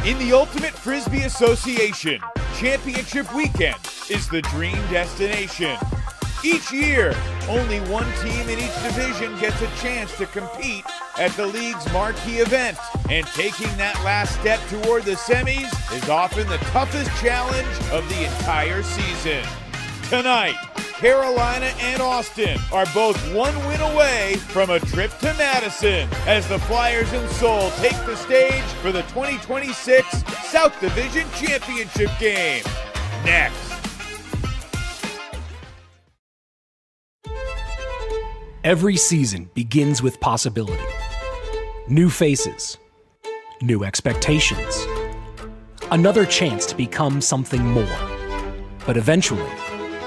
In the Ultimate Frisbee Association, Championship Weekend is the dream destination. Each year, only one team in each division gets a chance to compete at the league's marquee event. And taking that last step toward the semis is often the toughest challenge of the entire season. Tonight, Carolina and Austin are both one win away from a trip to Madison as the Flyers and Soul take the stage for the 2026 South Division Championship game. Next. Every season begins with possibility. New faces, new expectations, another chance to become something more. But eventually,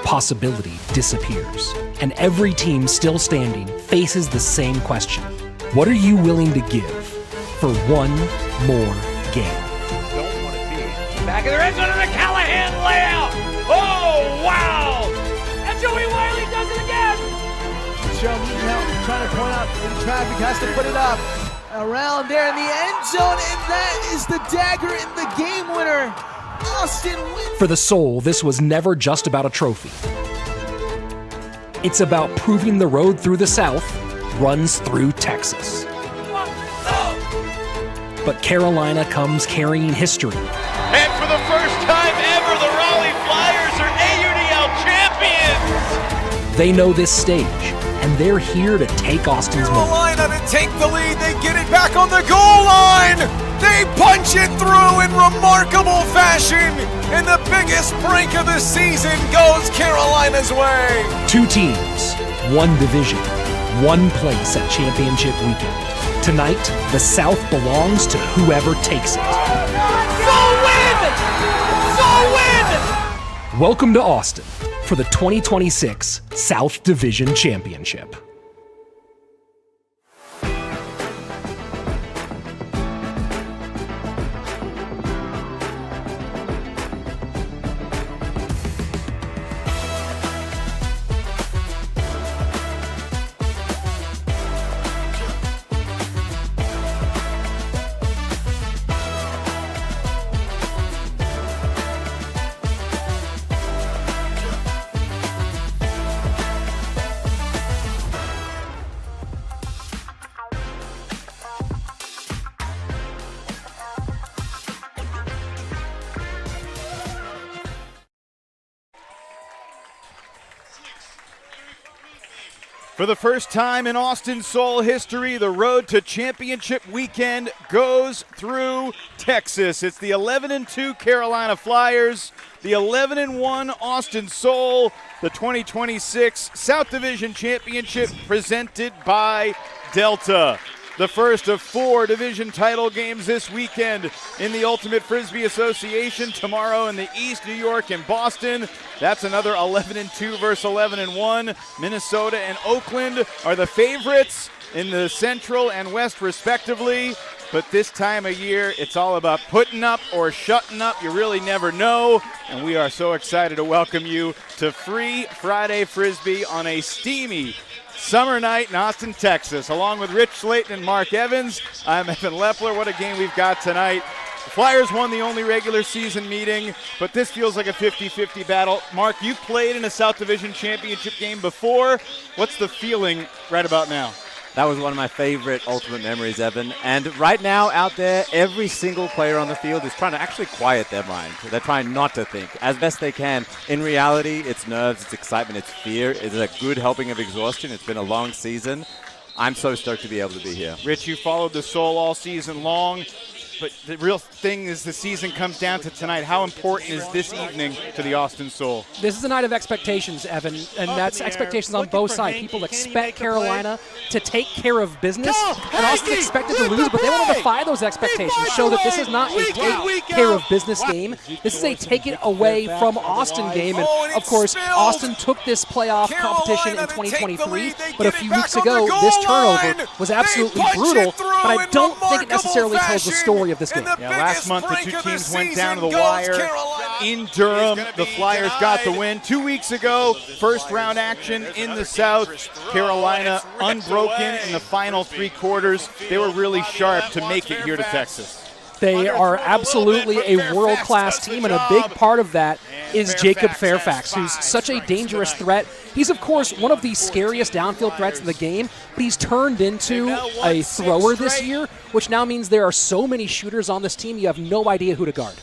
possibility disappears, and every team still standing faces the same question. What are you willing to give for one more game? Don't want to be. Back of the red zone and a Callahan layout. Oh, wow. And Joey Wiley does it again. Charlie now trying to point out in traffic, has to put it up around there in the end zone, and that is the dagger in the game winner. Austin wins. For the Soul, this was never just about a trophy. It's about proving the road through the South runs through Texas. But Carolina comes carrying history. And for the first time ever, the Raleigh Flyers are AUDL champions! They know this stage, and they're here to take Austin's moment. Carolina to take the lead. They get it back on the goal line. They punch it through in remarkable fashion. And the biggest break of the season goes Carolina's way. Two teams, one division, one place at Championship Weekend. Tonight, the South belongs to whoever takes it. So win! Welcome to Austin for the 2026 South Division Championship. For the first time in Austin Soul history, the road to Championship Weekend goes through Texas. It's the 11-2 Carolina Flyers, the 11-1 Austin Soul, the 2026 South Division Championship presented by Delta. The first of 4 division title games this weekend in the Ultimate Frisbee Association. Tomorrow in the East, New York and Boston. That's another 11-2 versus 11-1. Minnesota and Oakland are the favorites in the Central and West respectively. But this time of year, it's all about putting up or shutting up. You really never know. And we are so excited to welcome you to Free Friday Frisbee on a steamy summer night in Austin, Texas. Along with Rich Slayton and Mark Evans, I'm Evan Lepler. What a game we've got tonight. The Flyers won the only regular season meeting, but this feels like a 50-50 battle. Mark, you've played in a South Division Championship game before. What's the feeling right about now? That was one of my favorite Ultimate memories, Evan. And right now, out there, every single player on the field is trying to actually quiet their mind. They're trying not to think as best they can. In reality, it's nerves, it's excitement, it's fear. It's a good helping of exhaustion. It's been a long season. I'm so stoked to be able to be here. Rich, you followed the Soul all season long, but the real thing is the season comes down to tonight. How important is this evening to the Austin Soul? This is a night of expectations, Evan, and that's expectations on both sides. People expect Carolina to take care of business, and Austin expected to lose, but they want to defy those expectations, show that this is not a take care of business game. This is a take it away from Austin game, and of course, Austin took this playoff competition in 2023, but a few weeks ago, this turnover was absolutely brutal, but I don't think it necessarily tells the story of this game. Yeah, last month the two teams went down to the wire in Durham. The Flyers got the win. 2 weeks ago, first round action in the South. Carolina unbroken in the final 3 quarters. They were really sharp to make it here to Texas. They are absolutely a world-class team, and a big part of that is Jacob Fairfax, who's such a dangerous threat. He's, of course, one of the scariest downfield threats in the game, but he's turned into a thrower this year, which now means there are so many shooters on this team, you have no idea who to guard.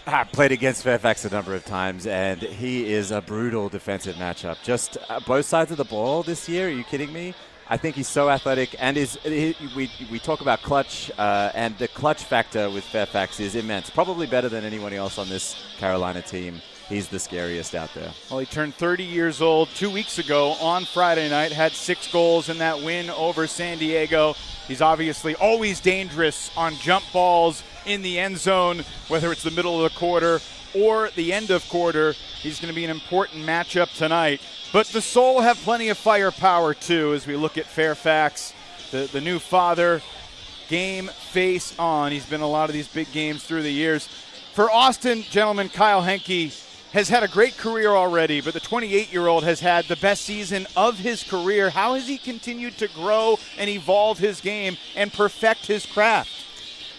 I've played against Fairfax a number of times, and he is a brutal defensive matchup. Just both sides of the ball this year, are you kidding me? I think he's so athletic, and we talk about clutch, and the clutch factor with Fairfax is immense. Probably better than anyone else on this Carolina team. He's the scariest out there. Well, he turned 30 years old 2 weeks ago on Friday night, had 6 goals in that win over San Diego. He's obviously always dangerous on jump balls in the end zone, whether it's the middle of the quarter or the end of quarter. He's going to be an important matchup tonight. But the Soul have plenty of firepower, too, as we look at Fairfax, the new father, game face on. He's been in a lot of these big games through the years. For Austin, gentlemen, Kyle Henke has had a great career already, but the 28-year-old has had the best season of his career. How has he continued to grow and evolve his game and perfect his craft?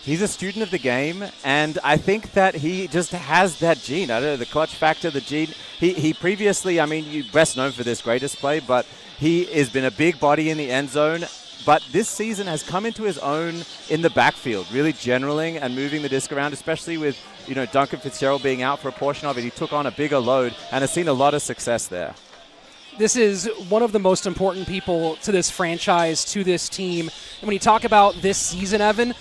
He's a student of the game, and I think that he just has that gene. I don't know, the clutch factor, the gene. He previously, I mean, you're best known for this greatest play, but he has been a big body in the end zone. But this season has come into his own in the backfield, really generaling and moving the disc around, especially with, Duncan Fitzgerald being out for a portion of it. He took on a bigger load and has seen a lot of success there. This is one of the most important people to this franchise, to this team. And when you talk about this season, Evan,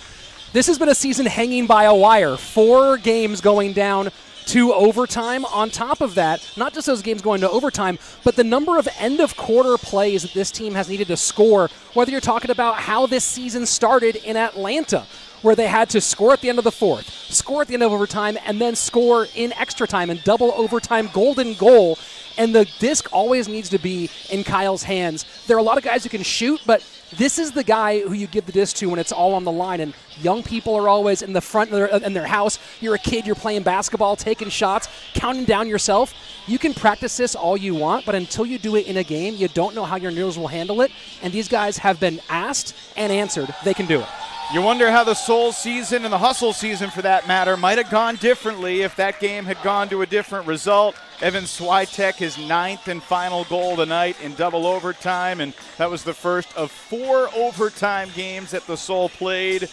this has been a season hanging by a wire. 4 games going down to overtime. On top of that, not just those games going to overtime, but the number of end-of-quarter plays that this team has needed to score, whether you're talking about how this season started in Atlanta, where they had to score at the end of the fourth, score at the end of overtime, and then score in extra time and double overtime golden goal. And the disc always needs to be in Kyle's hands. There are a lot of guys who can shoot, but this is the guy who you give the disc to when it's all on the line. And young people are always in the front in their house. You're a kid, you're playing basketball, taking shots, counting down yourself. You can practice this all you want, but until you do it in a game, you don't know how your nerves will handle it. And these guys have been asked and answered. They can do it. You wonder how the Soul season and the Hustle season, for that matter, might have gone differently if that game had gone to a different result. Evan Swiatek, his 9th and final goal tonight in double overtime, and that was the first of 4 overtime games that the Soul played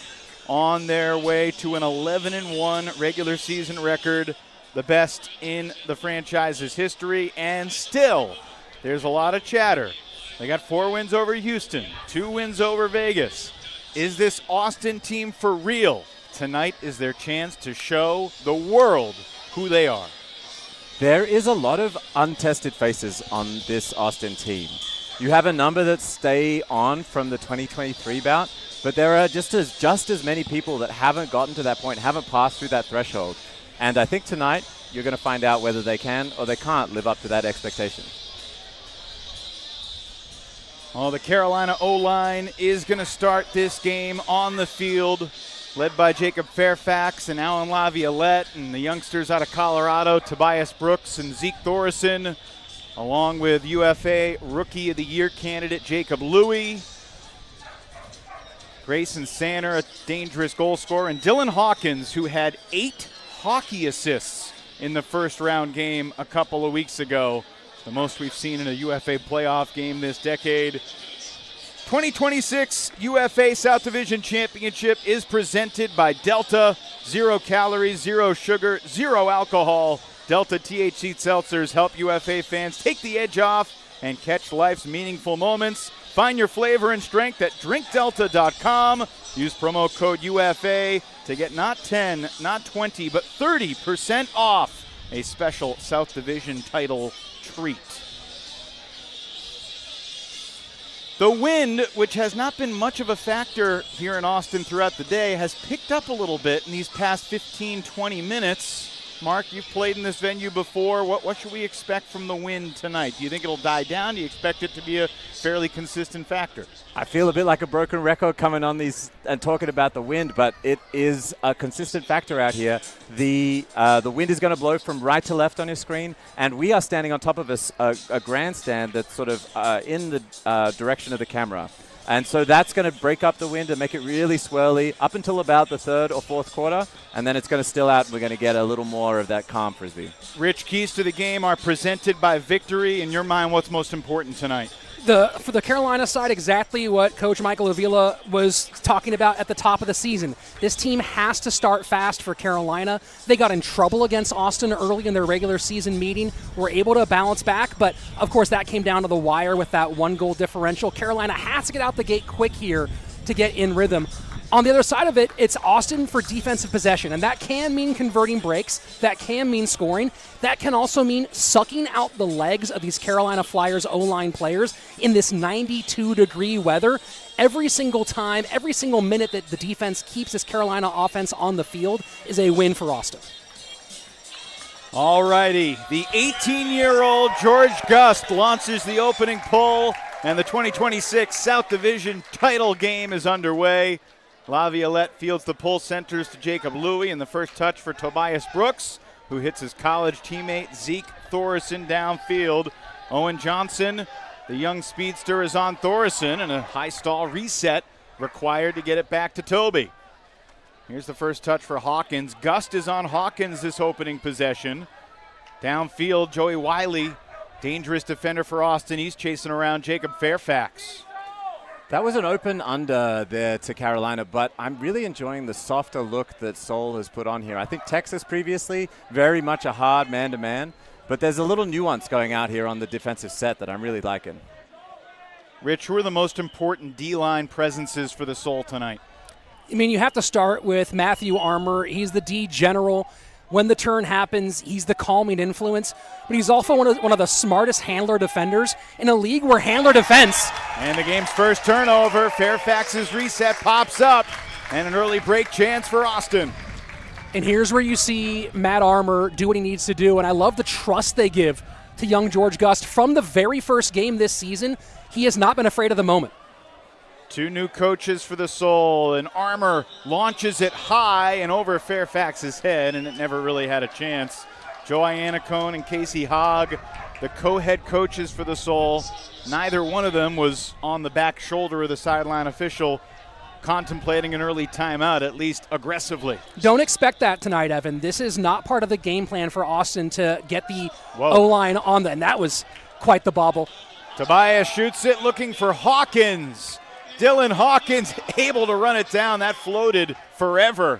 on their way to an 11-1 regular season record, the best in the franchise's history, and still there's a lot of chatter. They got 4 wins over Houston, 2 wins over Vegas. Is this Austin team for real? Tonight is their chance to show the world who they are. There is a lot of untested faces on this Austin team. You have a number that stay on from the 2023 bout, but there are just as many people that haven't gotten to that point, haven't passed through that threshold. And I think tonight you're going to find out whether they can or they can't live up to that expectation. Well, the Carolina O-line is going to start this game on the field, led by Jacob Fairfax and Alan Laviolette, and the youngsters out of Colorado, Tobias Brooks and Zeke Thorson, along with UFA Rookie of the Year candidate Jacob Louis, Grayson Sanner, a dangerous goal scorer, and Dylan Hawkins, who had 8 hockey assists in the first round game a couple of weeks ago. The most we've seen in a UFA playoff game this decade. 2026 UFA South Division Championship is presented by Delta. 0 calories, 0 sugar, 0 alcohol. Delta THC seltzers help UFA fans take the edge off and catch life's meaningful moments. Find your flavor and strength at drinkdelta.com. Use promo code UFA to get not 10, not 20, but 30% off a special South Division title treat. The wind, which has not been much of a factor here in Austin throughout the day, has picked up a little bit in these past 15-20 minutes. Mark, you've played in this venue before. What should we expect from the wind tonight? Do you think it'll die down? Do you expect it to be a fairly consistent factor? I feel a bit like a broken record coming on these and talking about the wind, but it is a consistent factor out here. The wind is going to blow from right to left on your screen, and we are standing on top of a grandstand that's sort of in the direction of the camera. And so that's going to break up the wind and make it really swirly up until about the third or fourth quarter, and then it's going to still out, and we're going to get a little more of that calm Frisbee. Rich, keys to the game are presented by victory. In your mind, what's most important tonight? For the Carolina side, exactly what Coach Michael Avila was talking about at the top of the season. This team has to start fast for Carolina. They got in trouble against Austin early in their regular season meeting, were able to bounce back, but of course that came down to the wire with that 1-goal differential. Carolina has to get out the gate quick here to get in rhythm. On the other side of it, it's Austin for defensive possession, and that can mean converting breaks. That can mean scoring. That can also mean sucking out the legs of these Carolina Flyers O-line players in this 92-degree weather. Every single time, every single minute that the defense keeps this Carolina offense on the field is a win for Austin. All righty. The 18-year-old George Gust launches the opening pull, and the 2026 South Division title game is underway. Laviolette fields the pull, centers to Jacob Louie, and the first touch for Tobias Brooks, who hits his college teammate Zeke Thoresen downfield. Owen Johnson, the young speedster, is on Thoresen, and a high stall reset required to get it back to Toby. Here's the first touch for Hawkins. Gust is on Hawkins this opening possession. Downfield, Joey Wiley, dangerous defender for Austin. He's chasing around Jacob Fairfax. That was an open under there to Carolina, but I'm really enjoying the softer look that Seoul has put on here. I think Texas previously, very much a hard man-to-man, but there's a little nuance going out here on the defensive set that I'm really liking. Rich, who are the most important D-line presences for the Seoul tonight? I mean, you have to start with Matthew Armour. He's the D general. When the turn happens, he's the calming influence, but he's also one of the smartest handler defenders in a league where handler defense. And the game's first turnover. Fairfax's reset pops up, and an early break chance for Austin. And here's where you see Matt Armour do what he needs to do, and I love the trust they give to young George Gust. From the very first game this season, he has not been afraid of the moment. Two new coaches for the Soul, and Armour launches it high and over Fairfax's head, and it never really had a chance. Joe Iannacone and Casey Hogg, the co-head coaches for the Soul. Neither one of them was on the back shoulder of the sideline official contemplating an early timeout, at least aggressively. Don't expect that tonight, Evan. This is not part of the game plan for Austin to get the O-line on and that was quite the bobble. Tobias shoots it, looking for Hawkins. Dylan Hawkins able to run it down. That floated forever.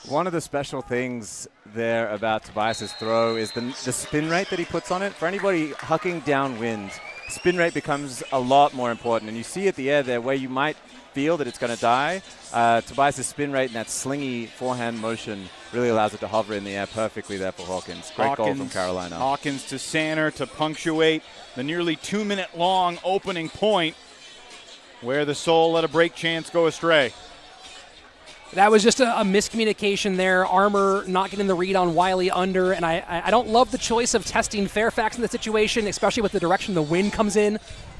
One of the special things there about Tobias's throw is the spin rate that he puts on it. For anybody hucking downwind, spin rate becomes a lot more important. And you see at the air there where you might feel that it's going to die. Tobias's spin rate and that slingy forehand motion really allows it to hover in the air perfectly there for Hawkins. Great goal from Carolina. Hawkins to Sanner to punctuate the nearly 2-minute long opening point, where the Soul let a break chance go astray. That was just a miscommunication there. Armour not getting the read on Wiley under, and I don't love the choice of testing Fairfax in the situation, especially with the direction the wind comes in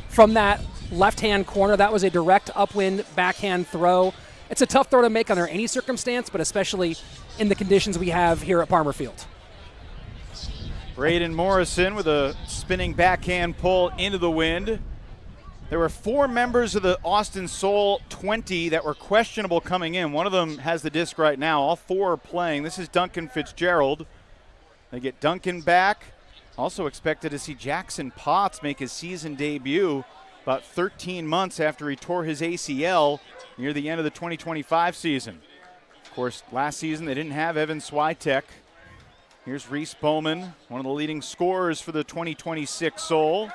from that left-hand corner. That was a direct upwind backhand throw. It's a tough throw to make under any circumstance, but especially in the conditions we have here at Palmer Field. Braden Morrison with a spinning backhand pull into the wind. There were 4 members of the Austin Soul 20 that were questionable coming in. One of them has the disc right now. All 4 are playing. This is Duncan Fitzgerald. They get Duncan back. Also expected to see Jackson Potts make his season debut about 13 months after he tore his ACL near the end of the 2025 season. Of course, last season they didn't have Evan Switek. Here's Reese Bowman, one of the leading scorers for the 2026 Soul.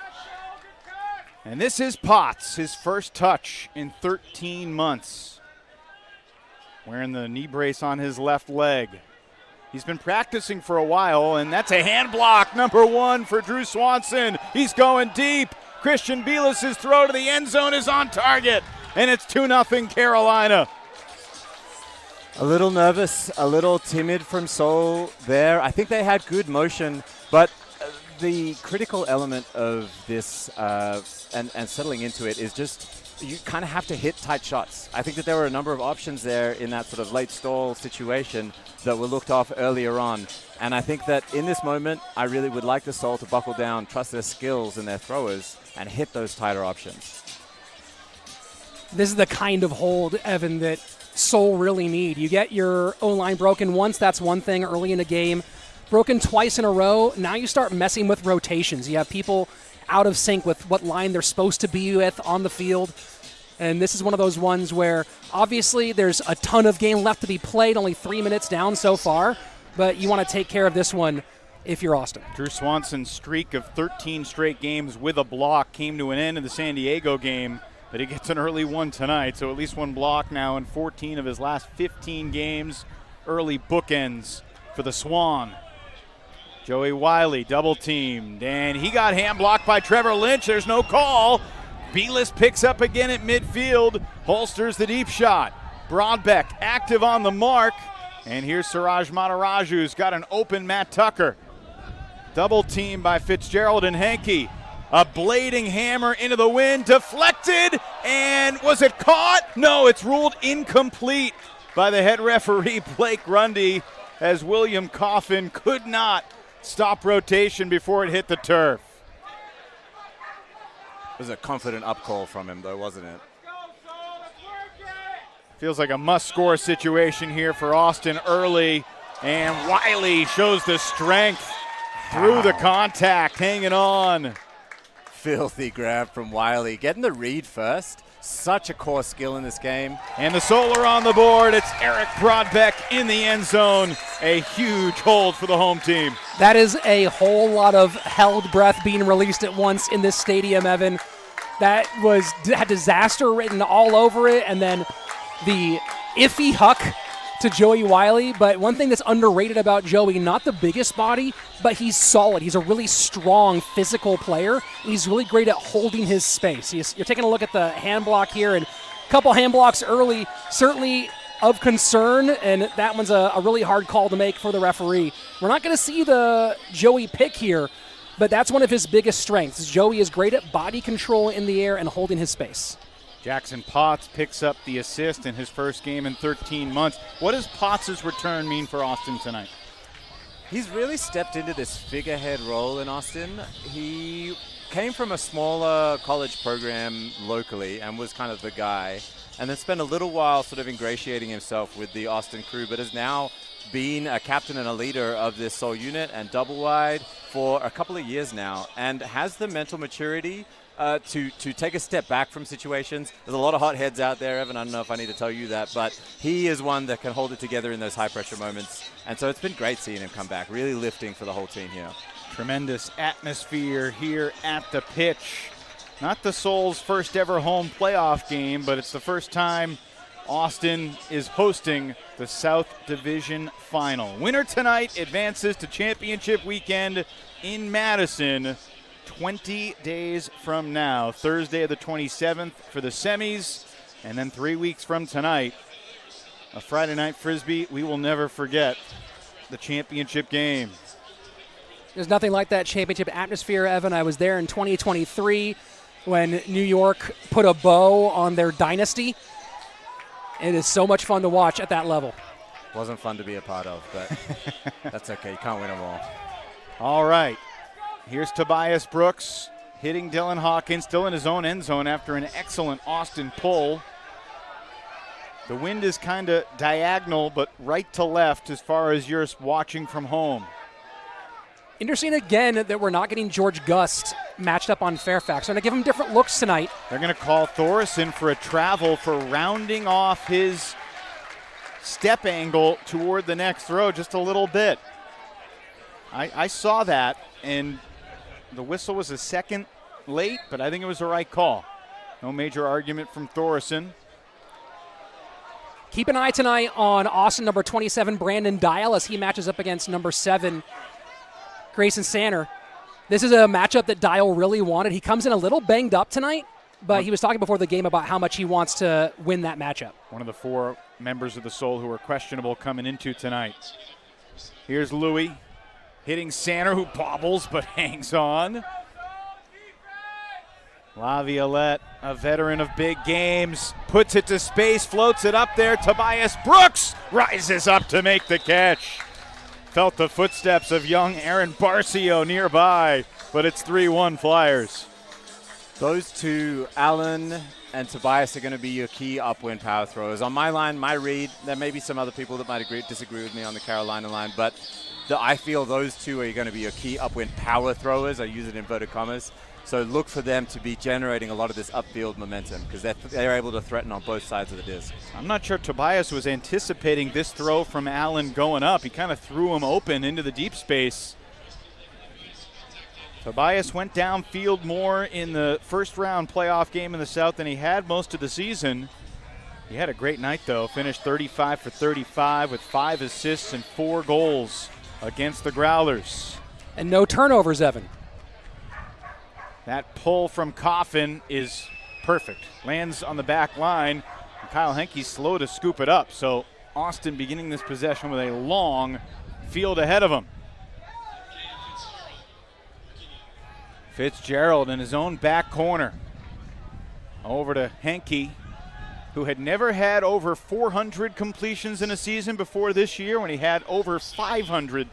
And this is Potts, his first touch in 13 months. Wearing the knee brace on his left leg. He's been practicing for a while, and that's a hand block, number 1 for Drew Swanson. He's going deep. Christian Belis' throw to the end zone is on target, and it's 2-0 Carolina. A little nervous, a little timid from Seoul there. I think they had good motion, but the critical element of this and settling into it is just you kind of have to hit tight shots. I think that there were a number of options there in that sort of late stall situation that were looked off earlier on. And I think that in this moment, I really would like the Soul to buckle down, trust their skills and their throwers, and hit those tighter options. This is the kind of hold, Evan, that Seoul really need. You get your O-line broken once, that's one thing early in the game. Broken twice in a row, now you start messing with rotations. You have people out of sync with what line they're supposed to be with on the field. And this is one of those ones where obviously there's a ton of game left to be played, only 3 minutes down so far, but you want to take care of this one if you're Austin. Drew Swanson's streak of 13 straight games with a block came to an end in the San Diego game, but he gets an early one tonight, so at least one block now in 14 of his last 15 games. Early bookends for the Swan. Joey Wiley double teamed, and he got hand blocked by Trevor Lynch. There's no call. Belis picks up again at midfield, holsters the deep shot. Broadbeck active on the mark, and here's Siraj Mataraju, who's got an open Matt Tucker. Double team by Fitzgerald and Henke. A blading hammer into the wind, deflected, and was it caught? No, it's ruled incomplete by the head referee, Blake Grundy, as William Coffin could not stop rotation before it hit the turf. It was a confident up call from him, though, wasn't it? Feels like a must-score situation here for Austin early, and Wiley shows the strength through the contact, hanging on. Filthy grab from Wiley. Getting the read first. Such a core skill in this game. And the Solar on the board. It's Eric Broadbeck in the end zone. A huge hold for the home team. That is a whole lot of held breath being released at once in this stadium, Evan. That had disaster written all over it, and then the iffy huck to Joey Wiley. But one thing that's underrated about Joey, not the biggest body, but he's solid. He's a really strong physical player. He's really great at holding his space. You're taking a look at the hand block here, and a couple hand blocks early, certainly of concern, and that one's a really hard call to make for the referee. We're not going to see the Joey pick here, but that's one of his biggest strengths. Joey is great at body control in the air and holding his space. Jackson Potts picks up the assist in his first game in 13 months. What does Potts' return mean for Austin tonight? He's really stepped into this figurehead role in Austin. He came from a smaller college program locally and was kind of the guy, and then spent a little while sort of ingratiating himself with the Austin crew, but has now been a captain and a leader of this Seoul unit and double wide for a couple of years now, and has the mental maturity to take a step back from situations. There's a lot of hot heads out there, Evan. I don't know if I need to tell you that, but he is one that can hold it together in those high-pressure moments. And so it's been great seeing him come back, really lifting for the whole team here. Tremendous atmosphere here at the pitch. Not the Soul's first ever home playoff game, but it's the first time Austin is hosting the South Division Final. Winner tonight advances to championship weekend in Madison 20 days from now, Thursday the 27th for the semis, and then 3 weeks from tonight, a Friday night Frisbee we will never forget, the championship game. There's nothing like that championship atmosphere, Evan. I was there in 2023 when New York put a bow on their dynasty. It is so much fun to watch at that level. Wasn't fun to be a part of, but that's okay. You can't win them all. All right. Here's Tobias Brooks hitting Dylan Hawkins, still in his own end zone after an excellent Austin pull. The wind is kind of diagonal, but right to left as far as you're watching from home. Interesting again that we're not getting George Gust matched up on Fairfax. They're going to give him different looks tonight. They're going to call Thoresen for a travel for rounding off his step angle toward the next throw just a little bit. I saw that, and the whistle was a second late, but I think it was the right call. No major argument from Thoresen. Keep an eye tonight on Austin number 27, Brandon Dial, as he matches up against number 7, Grayson Sanner. This is a matchup that Dial really wanted. He comes in a little banged up tonight, but he was talking before the game about how much he wants to win that matchup. One of the 4 members of the Soul who are questionable coming into tonight. Here's Louis hitting Sanner, who bobbles but hangs on. Laviolette, a veteran of big games, puts it to space, floats it up there. Tobias Brooks rises up to make the catch. Felt the footsteps of young Aaron Barcio nearby, but it's 3-1 Flyers. Those two, Allen and Tobias, are going to be your key upwind power throwers. On my line, my read, there may be some other people that might disagree with me on the Carolina line, but I feel those two are going to be your key upwind power throwers. I use it in inverted commas. So look for them to be generating a lot of this upfield momentum because they're able to threaten on both sides of the disc. I'm not sure Tobias was anticipating this throw from Allen going up. He kind of threw him open into the deep space. Tobias went downfield more in the first round playoff game in the South than he had most of the season. He had a great night, though. Finished 35 for 35 with 5 assists and 4 goals against the Growlers. And no turnovers, Evan. That pull from Coffin is perfect. Lands on the back line. And Kyle Henke's slow to scoop it up. So Austin beginning this possession with a long field ahead of him. Fitzgerald in his own back corner. Over to Henke, who had never had over 400 completions in a season before this year when he had over 500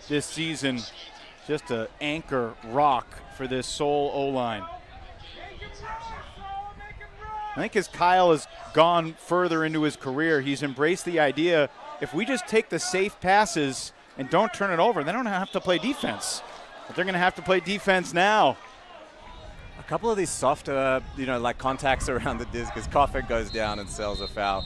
this season. Just an anchor rock for this Seoul O-line. I think as Kyle has gone further into his career, he's embraced the idea, if we just take the safe passes and don't turn it over, they don't have to play defense. But they're going to have to play defense now. A couple of these softer, like contacts around the disc as Coffin goes down and sells a foul.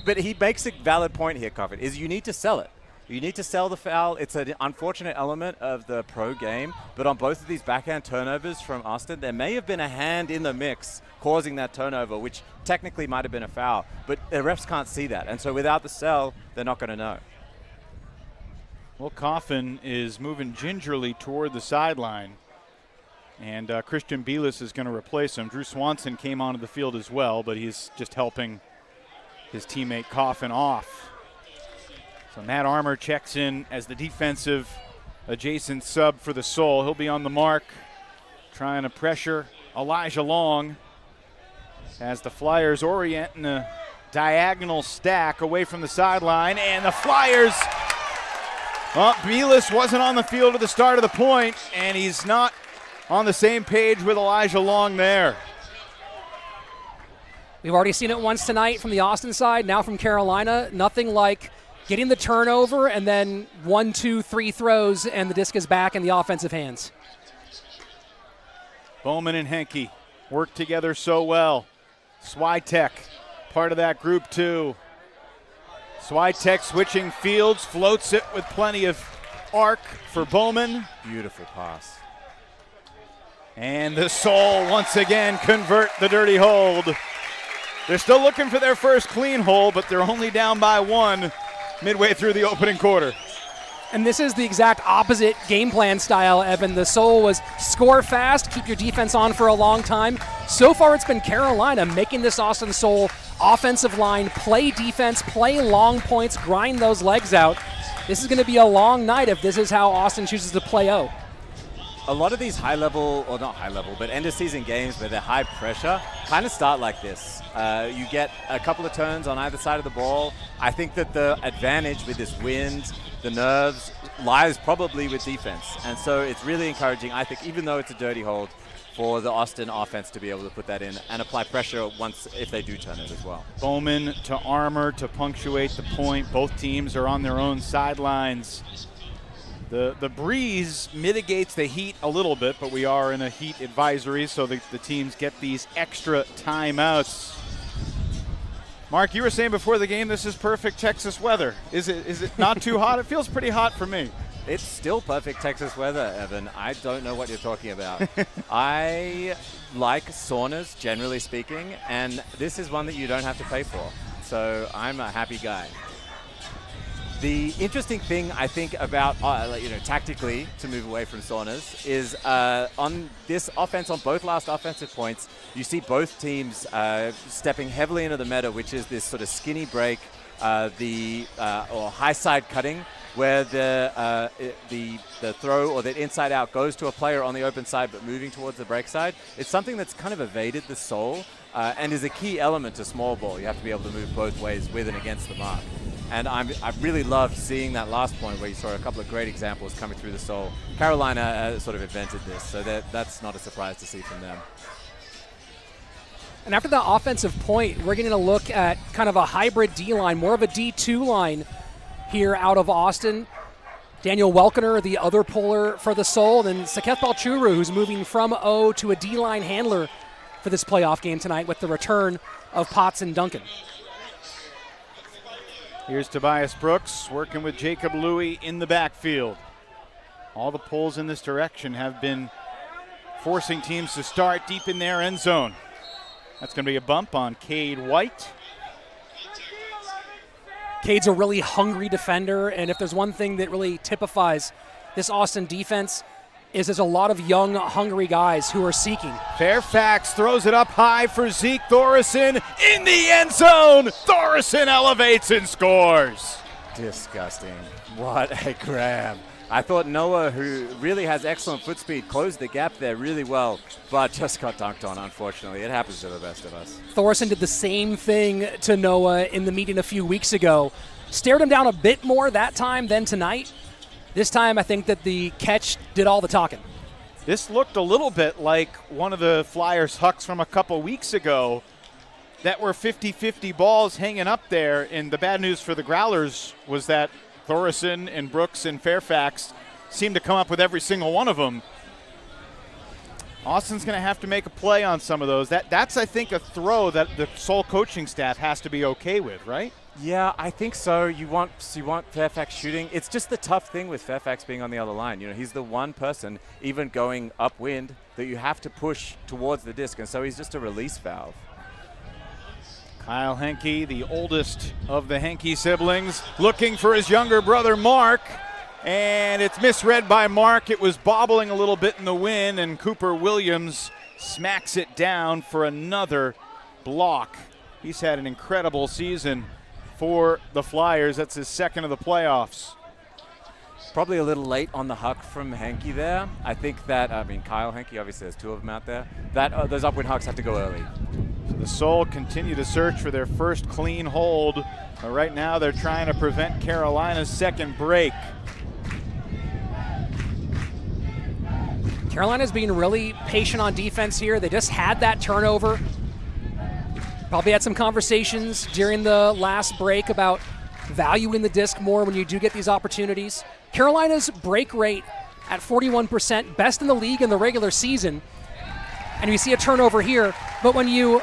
But he makes a valid point here, Coffin, is you need to sell it. You need to sell the foul. It's an unfortunate element of the pro game, but on both of these backhand turnovers from Austin, there may have been a hand in the mix causing that turnover, which technically might have been a foul, but the refs can't see that. And so without the sell, they're not going to know. Well, Coffin is moving gingerly toward the sideline, and Christian Bielis is going to replace him. Drew Swanson came onto the field as well, but he's just helping his teammate Coffin off. So Matt Armour checks in as the defensive adjacent sub for the Soul. He'll be on the mark, trying to pressure Elijah Long as the Flyers orient in a diagonal stack away from the sideline, and the Flyers... Well, Bielis wasn't on the field at the start of the point, and he's not on the same page with Elijah Long there. We've already seen it once tonight from the Austin side, now from Carolina. Nothing like getting the turnover and then 1, 2, 3 throws, and the disc is back in the offensive hands. Bowman and Henke work together so well. Switek, part of that group too. Switek switching fields, floats it with plenty of arc for Bowman. Beautiful pass. And the Soul once again convert the dirty hold. They're still looking for their first clean hole, but they're only down by 1 midway through the opening quarter. And this is the exact opposite game plan style, Evan. The Soul was score fast, keep your defense on for a long time. So far it's been Carolina making this Austin Soul offensive line play defense, play long points, grind those legs out. This is going to be a long night if this is how Austin chooses to play O. A lot of these high-level, or not high-level, but end-of-season games where they're high pressure kind of start like this. You get a couple of turns on either side of the ball. I think that the advantage with this wind, the nerves, lies probably with defense. And so it's really encouraging, I think, even though it's a dirty hold, for the Austin offense to be able to put that in and apply pressure once if they do turn it as well. Bowman to Armour to punctuate the point. Both teams are on their own sidelines. The breeze mitigates the heat a little bit, but we are in a heat advisory, so the teams get these extra timeouts. Mark, you were saying before the game this is perfect Texas weather. Is it not too hot? It feels pretty hot for me. It's still perfect Texas weather, Evan. I don't know what you're talking about. I like saunas, generally speaking, and this is one that you don't have to pay for. So I'm a happy guy. The interesting thing I think about, tactically to move away from saunas is on this offense, on both last offensive points, you see both teams stepping heavily into the meta, which is this sort of skinny break, or high side cutting, where the throw or the inside out goes to a player on the open side but moving towards the break side. It's something that's kind of evaded the Soul and is a key element to small ball. You have to be able to move both ways with and against the mark. And I really loved seeing that last point where you saw a couple of great examples coming through the Soul. Carolina sort of invented this, so that's not a surprise to see from them. And after that offensive point, we're getting a look at kind of a hybrid D-line, more of a D2 line here out of Austin. Daniel Welkener, the other puller for the Soul, and then Saketh Balchuru, who's moving from O to a D-line handler for this playoff game tonight with the return of Potts and Duncan. Here's Tobias Brooks working with Jacob Louie in the backfield. All the pulls in this direction have been forcing teams to start deep in their end zone. That's going to be a bump on Cade White. Cade's a really hungry defender, and if there's one thing that really typifies this Austin defense is there's a lot of young, hungry guys who are seeking. Fairfax throws it up high for Zeke Thoresen in the end zone. Thoresen elevates and scores. Disgusting. What a grab. I thought Noah, who really has excellent foot speed, closed the gap there really well, but just got dunked on, unfortunately. It happens to the best of us. Thoresen did the same thing to Noah in the meeting a few weeks ago. Stared him down a bit more that time than tonight. This time, I think that the catch did all the talking. This looked a little bit like one of the Flyers' hucks from a couple weeks ago that were 50-50 balls hanging up there, and the bad news for the Growlers was that Thoresen and Brooks and Fairfax seem to come up with every single one of them. Austin's going to have to make a play on some of those. That's, I think, a throw that the Soul coaching staff has to be okay with, right? Yeah, I think so. You want Fairfax shooting. It's just the tough thing with Fairfax being on the other line. You know, he's the one person, even going upwind, that you have to push towards the disc, and so he's just a release valve. Kyle Henke, the oldest of the Henke siblings, looking for his younger brother Mark, and it's misread by Mark. It was bobbling a little bit in the wind, and Cooper Williams smacks it down for another block. He's had an incredible season for the Flyers. That's his second of the playoffs. Probably a little late on the huck from Henke there. I think that, Kyle Henke, obviously there's two of them out there, that those upwind hucks have to go early. So the Soul continue to search for their first clean hold. But right now they're trying to prevent Carolina's second break. Carolina's being really patient on defense here. They just had that turnover. Probably had some conversations during the last break about valuing the disc more when you do get these opportunities. Carolina's break rate at 41%, best in the league in the regular season. And you see a turnover here, but when you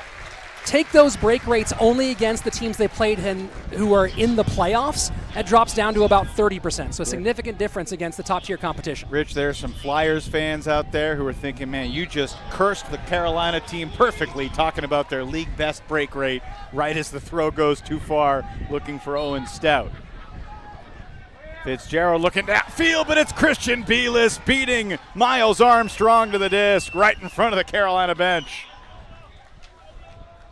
take those break rates only against the teams they played in who are in the playoffs, that drops down to about 30%. So a significant difference against the top-tier competition. Rich, there are some Flyers fans out there who are thinking, man, you just cursed the Carolina team perfectly, talking about their league best break rate right as the throw goes too far, looking for Owen Stout. Fitzgerald looking downfield, but it's Christian Belis beating Miles Armstrong to the disc right in front of the Carolina bench.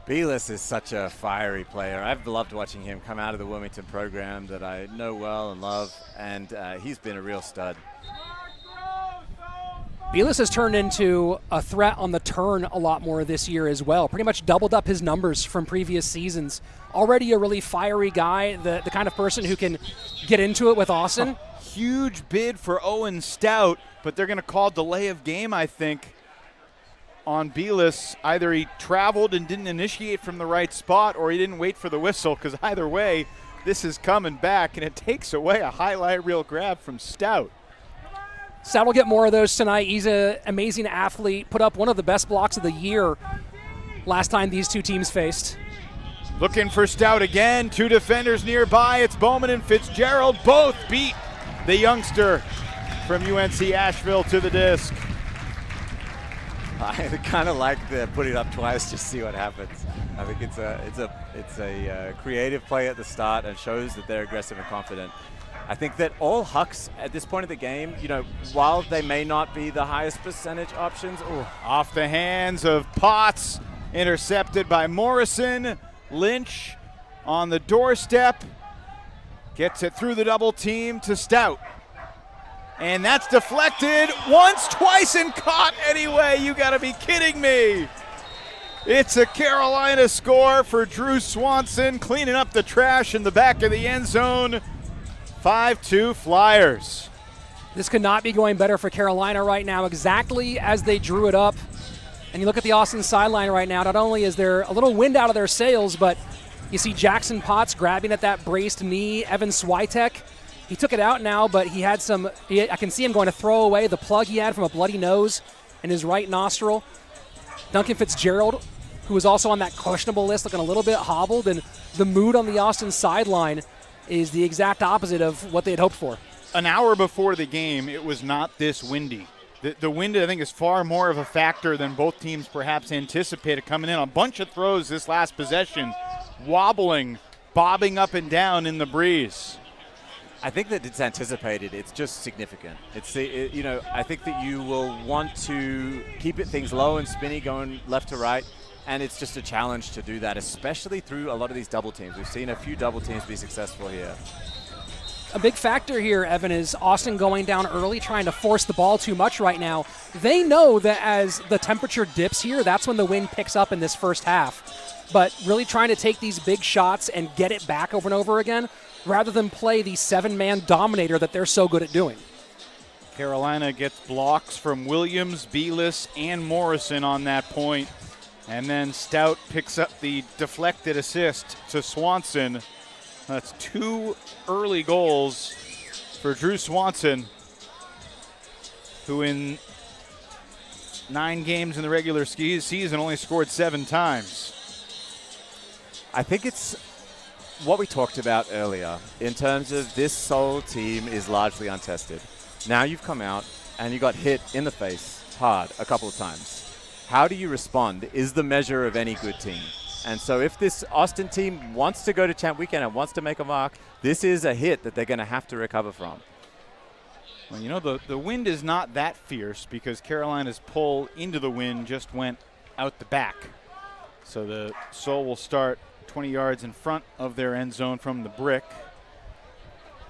Belis is such a fiery player. I've loved watching him come out of the Wilmington program that I know well and love, and he's been a real stud. Belis has turned into a threat on the turn a lot more this year as well. Pretty much doubled up his numbers from previous seasons. Already a really fiery guy, the kind of person who can get into it with Austin. Huge bid for Owen Stout, but they're going to call delay of game, I think, on Belis. Either he traveled and didn't initiate from the right spot, or he didn't wait for the whistle, because either way, this is coming back, and it takes away a highlight reel grab from Stout. Stout will get more of those tonight. He's an amazing athlete, put up one of the best blocks of the year last time these two teams faced. Looking for Stout again, two defenders nearby. It's Bowman and Fitzgerald, both beat the youngster from UNC Asheville to the disc. I kind of like the put it up twice, just see what happens. I think it's a creative play at the start and shows that they're aggressive and confident. I think that all hucks at this point of the game, you know, while they may not be the highest percentage options. Ooh. Off the hands of Potts, intercepted by Morrison. Lynch on the doorstep, gets it through the double team to Stout. And that's deflected once, twice, and caught anyway. You gotta be kidding me. It's a Carolina score for Drew Swanson, cleaning up the trash in the back of the end zone. 5-2 Flyers. This could not be going better for Carolina right now, exactly as they drew it up And you look at the Austin sideline right now, not only is there a little wind out of their sails, but you see Jackson Potts grabbing at that braced knee. Evan Switek, he took it out now, but he had I can see him going to throw away the plug he had from a bloody nose in his right nostril. Duncan Fitzgerald, who was also on that questionable list, looking a little bit hobbled, and the mood on the Austin sideline is the exact opposite of what they had hoped for. An hour before the game, it was not this windy. The wind, I think, is far more of a factor than both teams perhaps anticipated coming in. A bunch of throws this last possession, wobbling, bobbing up and down in the breeze. I think that it's anticipated. It's just significant. I think that you will want to keep things low and spinny going left to right, and it's just a challenge to do that, especially through a lot of these double teams. We've seen a few double teams be successful here. A big factor here, Evan, is Austin going down early, trying to force the ball too much right now. They know that as the temperature dips here, that's when the wind picks up in this first half. But really trying to take these big shots and get it back over and over again, rather than play the 7-man dominator that they're so good at doing. Carolina gets blocks from Williams, Belis, and Morrison on that point. And then Stout picks up the deflected assist to Swanson. That's 2 early goals for Drew Swanson, who in 9 games in the regular season only scored 7 times. I think it's what we talked about earlier in terms of this Seoul team is largely untested. Now you've come out and you got hit in the face hard a couple of times. How do you respond is the measure of any good team. And so if this Austin team wants to go to Champ Weekend and wants to make a mark, this is a hit that they're going to have to recover from. Well, you know, the wind is not that fierce because Carolina's pull into the wind just went out the back. So the Seoul will start 20 yards in front of their end zone from the brick.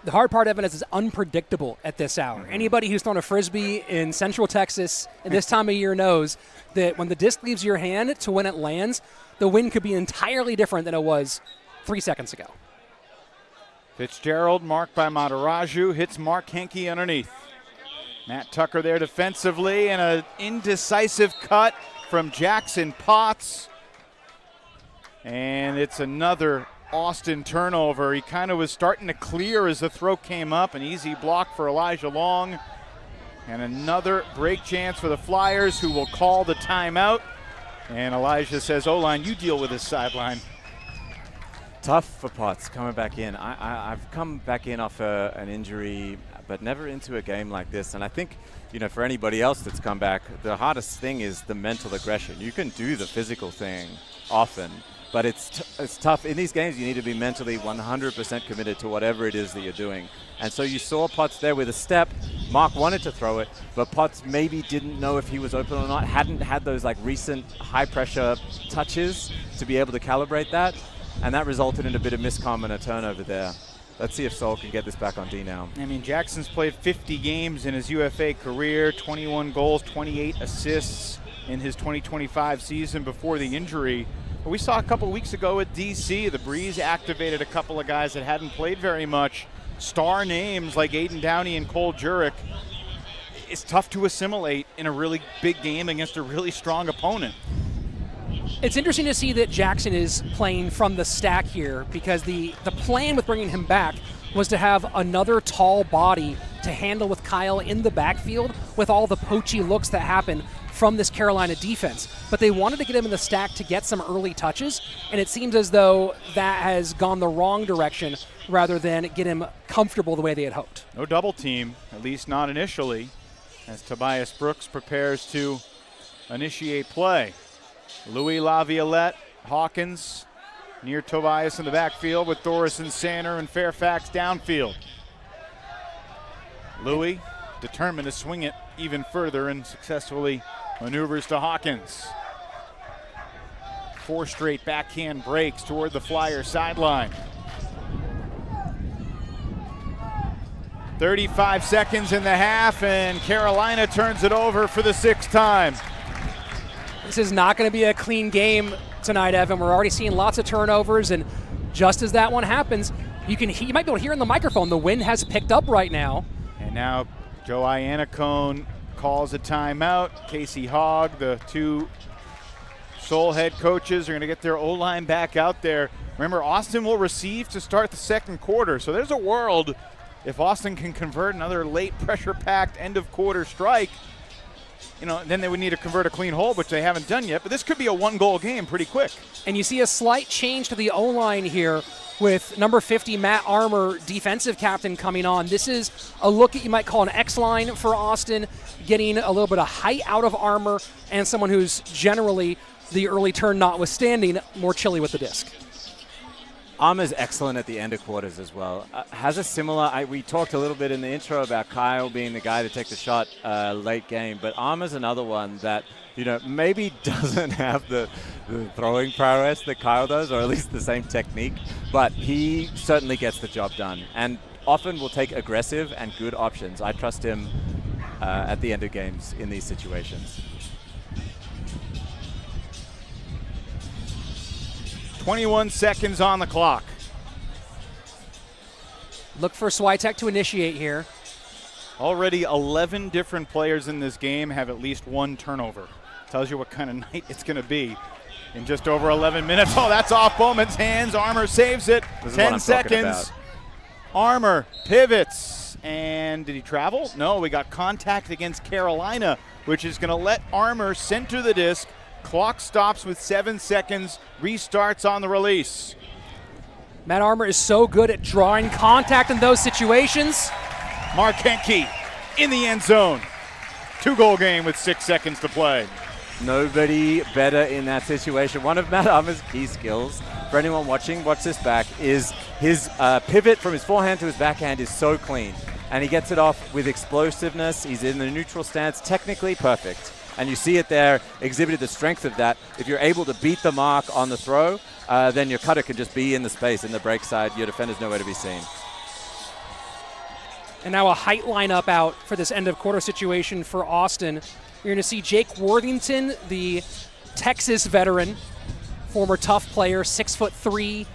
The hard part, Evan, is it's unpredictable at this hour. Anybody who's thrown a Frisbee in Central Texas at this time of year knows that when the disc leaves your hand to when it lands, the wind could be entirely different than it was 3 seconds ago. Fitzgerald, marked by Mataraju, hits Mark Henke underneath. Matt Tucker there defensively, and an indecisive cut from Jackson Potts. And it's another Austin turnover. He kind of was starting to clear as the throw came up. An easy block for Elijah Long. And another break chance for the Flyers, who will call the timeout. And Elijah says, O-line, you deal with this sideline. Tough for Potts coming back in. I've come back in off an injury, but never into a game like this. And I think, for anybody else that's come back, the hardest thing is the mental aggression. You can do the physical thing often, but it's tough. In these games, you need to be mentally 100% committed to whatever it is that you're doing. And so you saw Potts there with a step. Mark wanted to throw it, but Potts maybe didn't know if he was open or not, hadn't had those recent high-pressure touches to be able to calibrate that, and that resulted in a bit of miscomm and a turnover there. Let's see if Seoul can get this back on D now. I mean, Jackson's played 50 games in his UFA career, 21 goals, 28 assists in his 2025 season before the injury. But we saw a couple weeks ago at DC, the Breeze activated a couple of guys that hadn't played very much. Star names like Aiden Downey and Cole Jurek. It's tough to assimilate in a really big game against a really strong opponent. It's interesting to see that Jackson is playing from the stack here, because the plan with bringing him back was to have another tall body to handle with Kyle in the backfield with all the poachy looks that happen from this Carolina defense. But they wanted to get him in the stack to get some early touches, and it seems as though that has gone the wrong direction rather than get him comfortable the way they had hoped. No double team, at least not initially, as Tobias Brooks prepares to initiate play. Louis Laviolette, Hawkins near Tobias in the backfield with Thorson, Sander, and Fairfax downfield. Louis determined to swing it even further and successfully maneuvers to Hawkins. 4 straight backhand breaks toward the Flyer sideline. 35 seconds in the half, and Carolina turns it over for the 6th time. This is not going to be a clean game tonight, Evan. We're already seeing lots of turnovers, and just as that one happens, you might be able to hear in the microphone, the wind has picked up right now. And now Joe Iannacone calls a timeout. Casey Hogg, the 2 Soul head coaches are going to get their O-line back out there. Remember, Austin will receive to start the second quarter. So there's a world if Austin can convert another late pressure-packed end-of-quarter strike, then they would need to convert a clean hole, which they haven't done yet. But this could be a one-goal game pretty quick. And you see a slight change to the O-line here with number 50, Matt Armour, defensive captain, coming on. This is a look at, you might call an X-line for Austin, getting a little bit of height out of Armour, and someone who's generally, the early turn notwithstanding, more chilly with the disc. Armour's excellent at the end of quarters as well. Has a similar, we talked a little bit in the intro about Kyle being the guy to take the shot late game, but Armour's another one that, maybe doesn't have the throwing prowess that Kyle does, or at least the same technique, but he certainly gets the job done and often will take aggressive and good options. I trust him at the end of games in these situations. 21 seconds on the clock. Look for Switek to initiate here. Already 11 different players in this game have at least one turnover. Tells you what kind of night it's going to be in just over 11 minutes. Oh, that's off Bowman's hands. Armour saves it. 10 seconds. Armour pivots. And did he travel? No, we got contact against Carolina, which is going to let Armour center the disc. Clock stops with 7 seconds, restarts on the release. Matt Armour is so good at drawing contact in those situations. Mark Henke in the end zone. 2-goal game with 6 seconds to play. Nobody better in that situation. One of Matt Armour's key skills, for anyone watching, watch this back, is his pivot from his forehand to his backhand is so clean. And he gets it off with explosiveness. He's in the neutral stance, technically perfect. And you see it there, exhibited the strength of that. If you're able to beat the mark on the throw, then your cutter can just be in the space, in the break side. Your defender's nowhere to be seen. And now a height lineup out for this end of quarter situation for Austin. You're going to see Jake Worthington, the Texas veteran, former tough player, 6'3".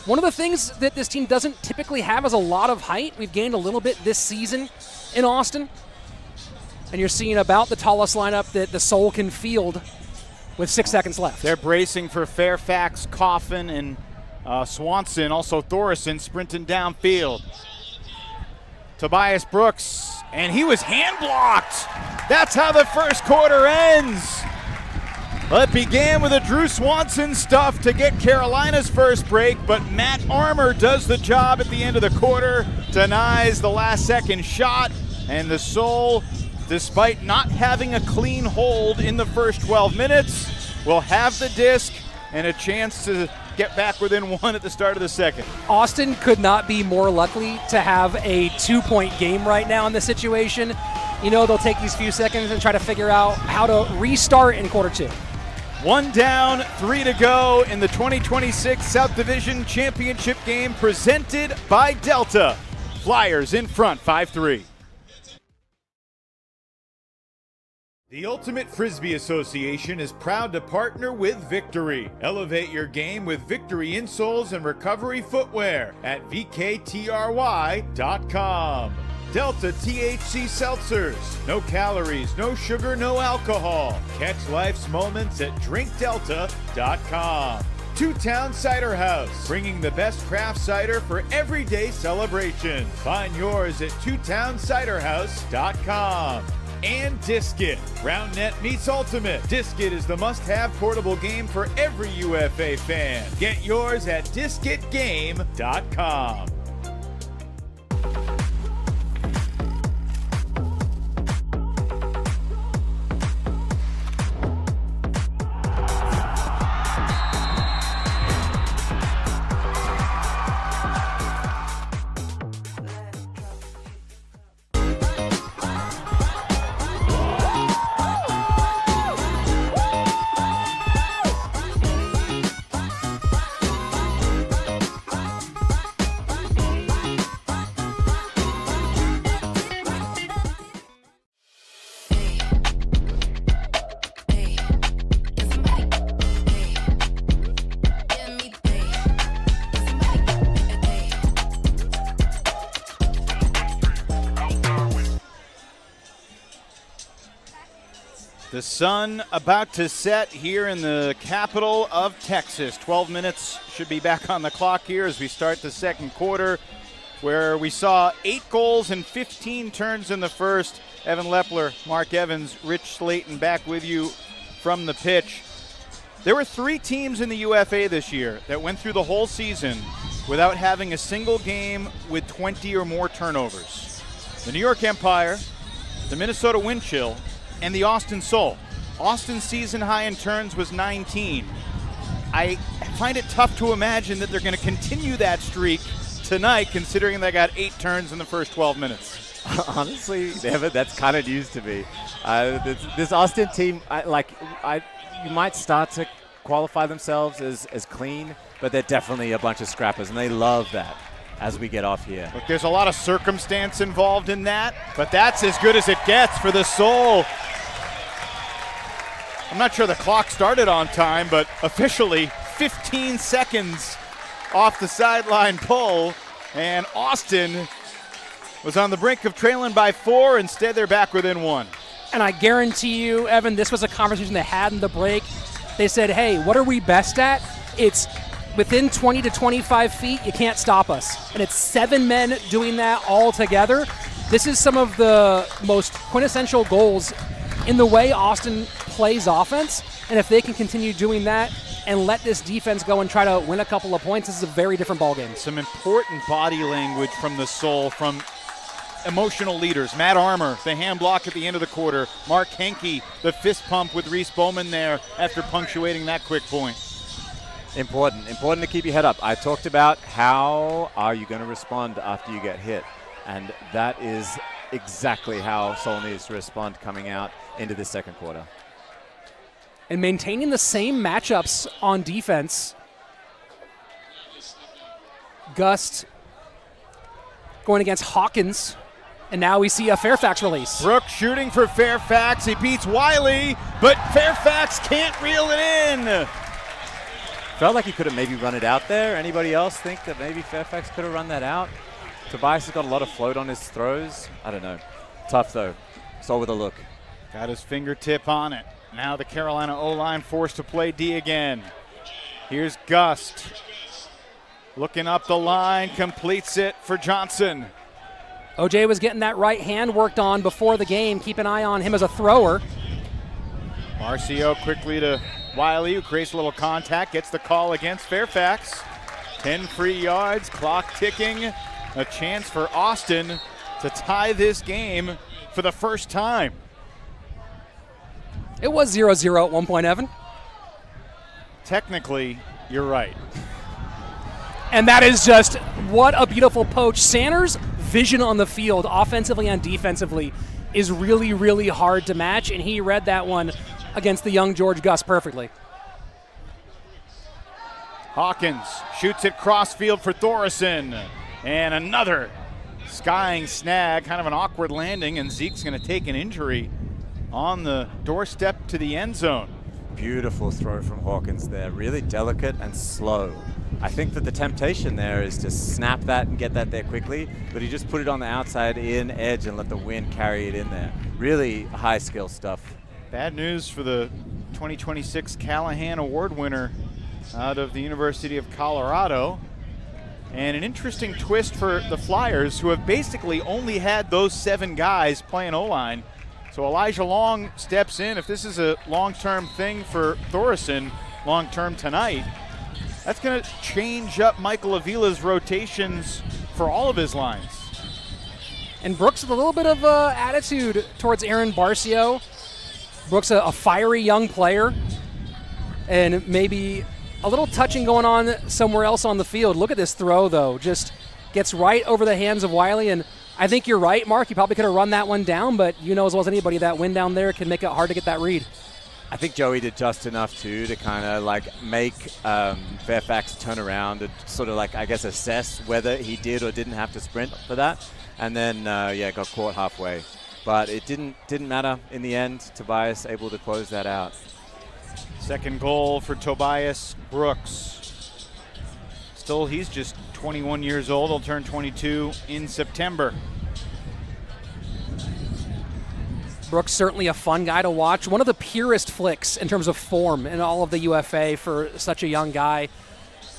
One of the things that this team doesn't typically have is a lot of height. We've gained a little bit this season in Austin. And you're seeing about the tallest lineup that the Soul can field with 6 seconds left. They're bracing for Fairfax, Coffin, and Swanson, also Thoresen sprinting downfield. Tobias Brooks, and he was hand blocked. That's how the first quarter ends. Well, it began with a Drew Swanson stuff to get Carolina's first break, but Matt Armour does the job at the end of the quarter, denies the last second shot, and the Soul, despite not having a clean hold in the first 12 minutes, will have the disc and a chance to get back within one at the start of the second. Austin could not be more lucky to have a 2-point game right now in this situation. They'll take these few seconds and try to figure out how to restart in quarter 2. 1 down, 3 to go in the 2026 South Division Championship game presented by Delta. Flyers in front, 5-3. The Ultimate Frisbee Association is proud to partner with Victory. Elevate your game with Victory insoles and recovery footwear at VKTRY.com. Delta THC Seltzers. No calories, no sugar, no alcohol. Catch life's moments at DrinkDelta.com. Two Town Cider House, bringing the best craft cider for everyday celebration. Find yours at TwoTownCiderHouse.com. And Disc-It. Round Net meets Ultimate. Disc-It is the must-have portable game for every UFA fan. Get yours at DiscItGame.com. The sun about to set here in the capital of Texas. 12 minutes should be back on the clock here as we start the second quarter, where we saw 8 goals and 15 turns in the first. Evan Lepler, Mark Evans, Rich Slayton back with you from the pitch. There were 3 teams in the UFA this year that went through the whole season without having a single game with 20 or more turnovers. The New York Empire, the Minnesota Wind Chill, and the Austin Soul. Austin's season high in turns was 19. I find it tough to imagine that they're going to continue that streak tonight, considering they got 8 turns in the first 12 minutes. Honestly, that's kind of news to me. This Austin team, you might start to qualify themselves as clean, but they're definitely a bunch of scrappers, and they love that as we get off here. Look, there's a lot of circumstance involved in that, but that's as good as it gets for the Soul. I'm not sure the clock started on time, but officially 15 seconds off the sideline pull, and Austin was on the brink of trailing by 4. Instead, they're back within 1. And I guarantee you, Evan, this was a conversation they had in the break. They said, hey, what are we best at? It's within 20 to 25 feet, you can't stop us. And it's 7 men doing that all together. This is some of the most quintessential goals in the way Austin plays offense. And if they can continue doing that and let this defense go and try to win a couple of points, this is a very different ballgame. Some important body language from the Soul, from emotional leaders. Matt Armour, the hand block at the end of the quarter. Mark Henke, the fist pump with Reese Bowman there after punctuating that quick point. Important to keep your head up. I talked about how are you going to respond after you get hit, and that is exactly how Seoul needs to respond coming out into this second quarter. And maintaining the same matchups on defense. Gust going against Hawkins, and now we see a Fairfax release. Brooks shooting for Fairfax. He beats Wiley, but Fairfax can't reel it in. Felt like he could have maybe run it out there. Anybody else think that maybe Fairfax could have run that out? Tobias has got a lot of float on his throws. I don't know. Tough, though. Soul with a look. Got his fingertip on it. Now the Carolina O-line forced to play D again. Here's Gust. Looking up the line, completes it for Johnson. OJ was getting that right hand worked on before the game. Keep an eye on him as a thrower. Marcio quickly to Wiley, who creates a little contact, gets the call against Fairfax. 10 free yards, clock ticking. A chance for Austin to tie this game for the first time. It was 0-0 at one point, Evan. Technically, you're right. And that is just what a beautiful poach. Sanders' vision on the field, offensively and defensively, is really, really hard to match, and he read that one against the young George Gust perfectly. Hawkins shoots it crossfield for Thoresen. And another skying snag, kind of an awkward landing, and Zeke's going to take an injury on the doorstep to the end zone. Beautiful throw from Hawkins there. Really delicate and slow. I think that the temptation there is to snap that and get that there quickly, but he just put it on the outside in edge and let the wind carry it in there. Really high skill stuff. Bad news for the 2026 Callahan Award winner out of the University of Colorado. And an interesting twist for the Flyers, who have basically only had those 7 guys playing O-line. So Elijah Long steps in. If this is a long-term thing for Thoresen, long-term tonight, that's going to change up Michael Avila's rotations for all of his lines. And Brooks with a little bit of attitude towards Aaron Barcio. Brooks, a fiery young player, and maybe a little touching going on somewhere else on the field. Look at this throw, though. Just gets right over the hands of Wiley, and I think you're right, Mark. You probably could have run that one down, but you know as well as anybody that wind down there can make it hard to get that read. I think Joey did just enough, too, to kind of, make Fairfax turn around and sort of, I guess, assess whether he did or didn't have to sprint for that. And then, got caught halfway. But it didn't matter in the end. Tobias able to close that out. Second goal for Tobias Brooks. Still, he's just 21 years old. He'll turn 22 in September. Brooks certainly a fun guy to watch. One of the purest flicks in terms of form in all of the UFA for such a young guy.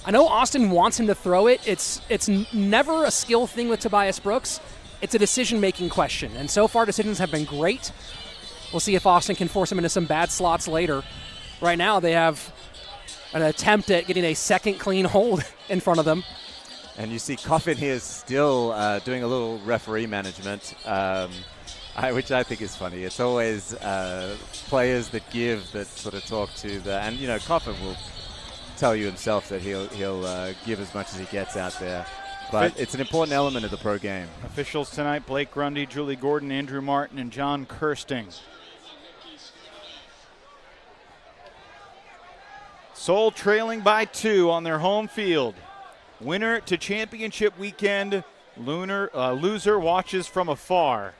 I know Austin wants him to throw it. It's never a skill thing with Tobias Brooks. It's a decision-making question. And so far, decisions have been great. We'll see if Austin can force him into some bad slots later. Right now, they have an attempt at getting a second clean hold in front of them. And you see Coffin here still doing a little referee management, which I think is funny. It's always players that give that sort of talk to the, and you know, Coffin will tell you himself that he'll give as much as he gets out there. But it's an important element of the pro game. Officials tonight: Blake Grundy, Julie Gordon, Andrew Martin, and John Kirsting. Seoul trailing by 2 on their home field. Winner to championship weekend. Loser watches from afar.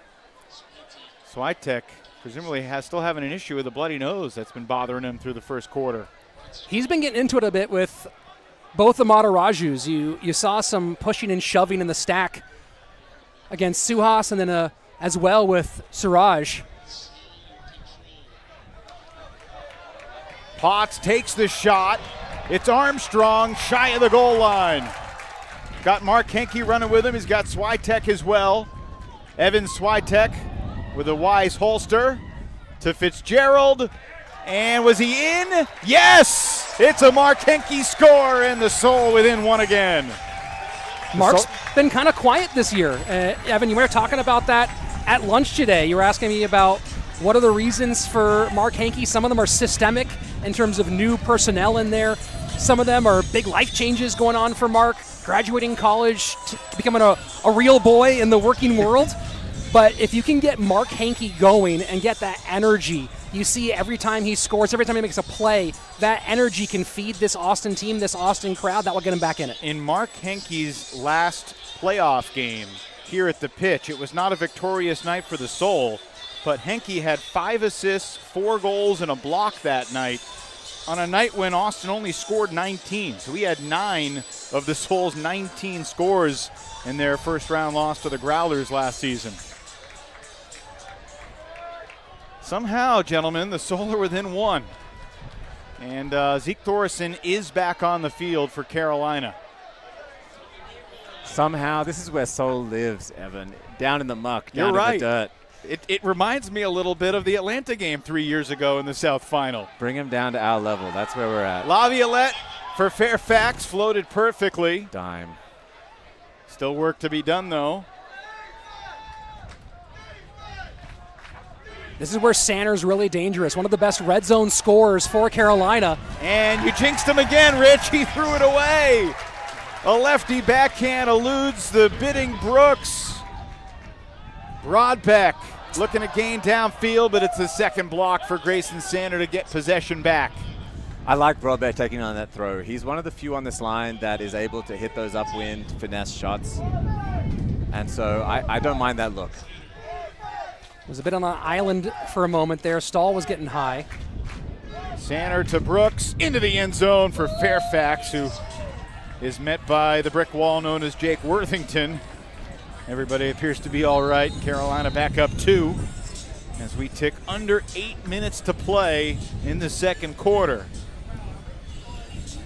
Swiatek presumably still having an issue with a bloody nose that's been bothering him through the first quarter. He's been getting into it a bit with both the Matarajus. You saw some pushing and shoving in the stack against Suhas, and then as well with Suraj. Potts takes the shot. It's Armstrong shy of the goal line. Got Mark Henke running with him. He's got Swiatek as well. Evan Swiatek with a wise holster to Fitzgerald. And was he in? Yes! It's a Mark Henke score, and the Soul within 1 again. Mark's been kind of quiet this year. Evan, you were talking about that at lunch today. You were asking me about what are the reasons for Mark Henke. Some of them are systemic in terms of new personnel in there. Some of them are big life changes going on for Mark, graduating college, to becoming a real boy in the working world. But if you can get Mark Henke going and get that energy, you see every time he scores, every time he makes a play, that energy can feed this Austin team, this Austin crowd. That will get him back in it. In Mark Henke's last playoff game here at the pitch, it was not a victorious night for the Soul, but Henke had 5 assists, 4 goals, and a block that night on a night when Austin only scored 19. So he had 9 of the Soul's 19 scores in their first-round loss to the Growlers last season. Somehow, gentlemen, the Soul are within 1. And Zeke Thoresen is back on the field for Carolina. Somehow, this is where Seoul lives, Evan. Down in the muck, down You're right. in the dirt. It reminds me a little bit of the Atlanta game 3 years ago in the South Final. Bring him down to our level. That's where we're at. Laviolette for Fairfax floated perfectly. Dime. Still work to be done, though. This is where Sander's really dangerous. One of the best red zone scorers for Carolina. And you jinxed him again, Rich. He threw it away. A lefty backhand eludes the bidding Brooks. Broadbeck looking to gain downfield, but it's the second block for Grayson Sander to get possession back. I like Broadbeck taking on that throw. He's one of the few on this line that is able to hit those upwind finesse shots. And so I don't mind that look. Was a bit on an island for a moment there. Stahl was getting high. Sander to Brooks into the end zone for Fairfax, who is met by the brick wall known as Jake Worthington. Everybody appears to be all right. Carolina back up 2 as we tick under 8 minutes to play in the second quarter.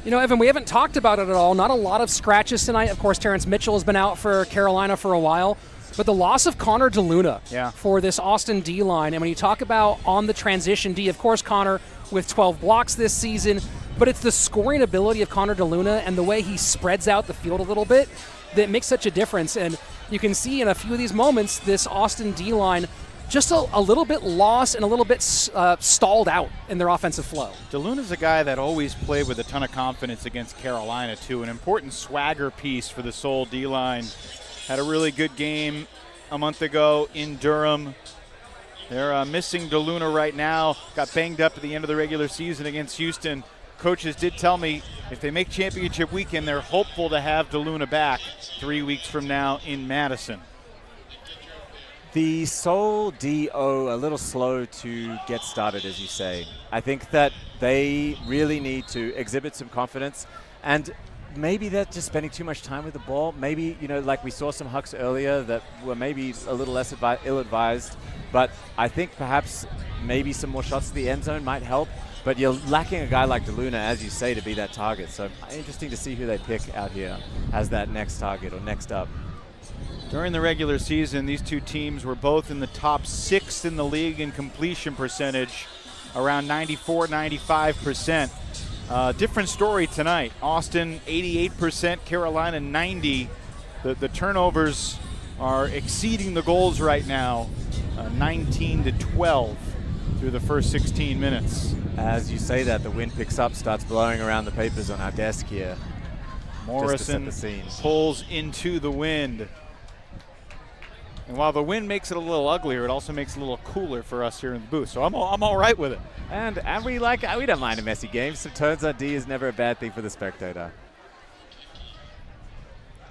You know, Evan, we haven't talked about it at all. Not a lot of scratches tonight. Of course, Terrence Mitchell has been out for Carolina for a while. But the loss of Connor DeLuna for this Austin D-line, and when you talk about on the transition D, of course, Connor with 12 blocks this season, but it's the scoring ability of Connor DeLuna and the way he spreads out the field a little bit that makes such a difference. And you can see in a few of these moments, this Austin D-line just a little bit lost and a little bit stalled out in their offensive flow. DeLuna's a guy that always played with a ton of confidence against Carolina, too. An important swagger piece for the Soul D-line. Had a really good game a month ago in Durham. They're missing DeLuna right now. Got banged up at the end of the regular season against Houston. Coaches did tell me if they make championship weekend, they're hopeful to have DeLuna back 3 weeks from now in Madison. The Soul DO a little slow to get started, as you say. I think that they really need to exhibit some confidence, and maybe they're just spending too much time with the ball. Maybe, you know, like we saw some hucks earlier that were maybe a little less ill-advised. But I think perhaps maybe some more shots to the end zone might help. But you're lacking a guy like DeLuna, as you say, to be that target. So interesting to see who they pick out here as that next target or next up. During the regular season, these two teams were both in the top 6 in the league in completion percentage, around 94, 95%. Different story tonight. Austin 88%, Carolina 90%. The turnovers are exceeding the goals right now, 19-12 through the first 16 minutes. As you say that, the wind picks up, starts blowing around the papers on our desk here. Morrison just to set the scene. pulls into the wind. And while the wind makes it a little uglier, it also makes it a little cooler for us here in the booth. So I'm all right with it. And we don't mind a messy game. Some turns on D is never a bad thing for the spectator.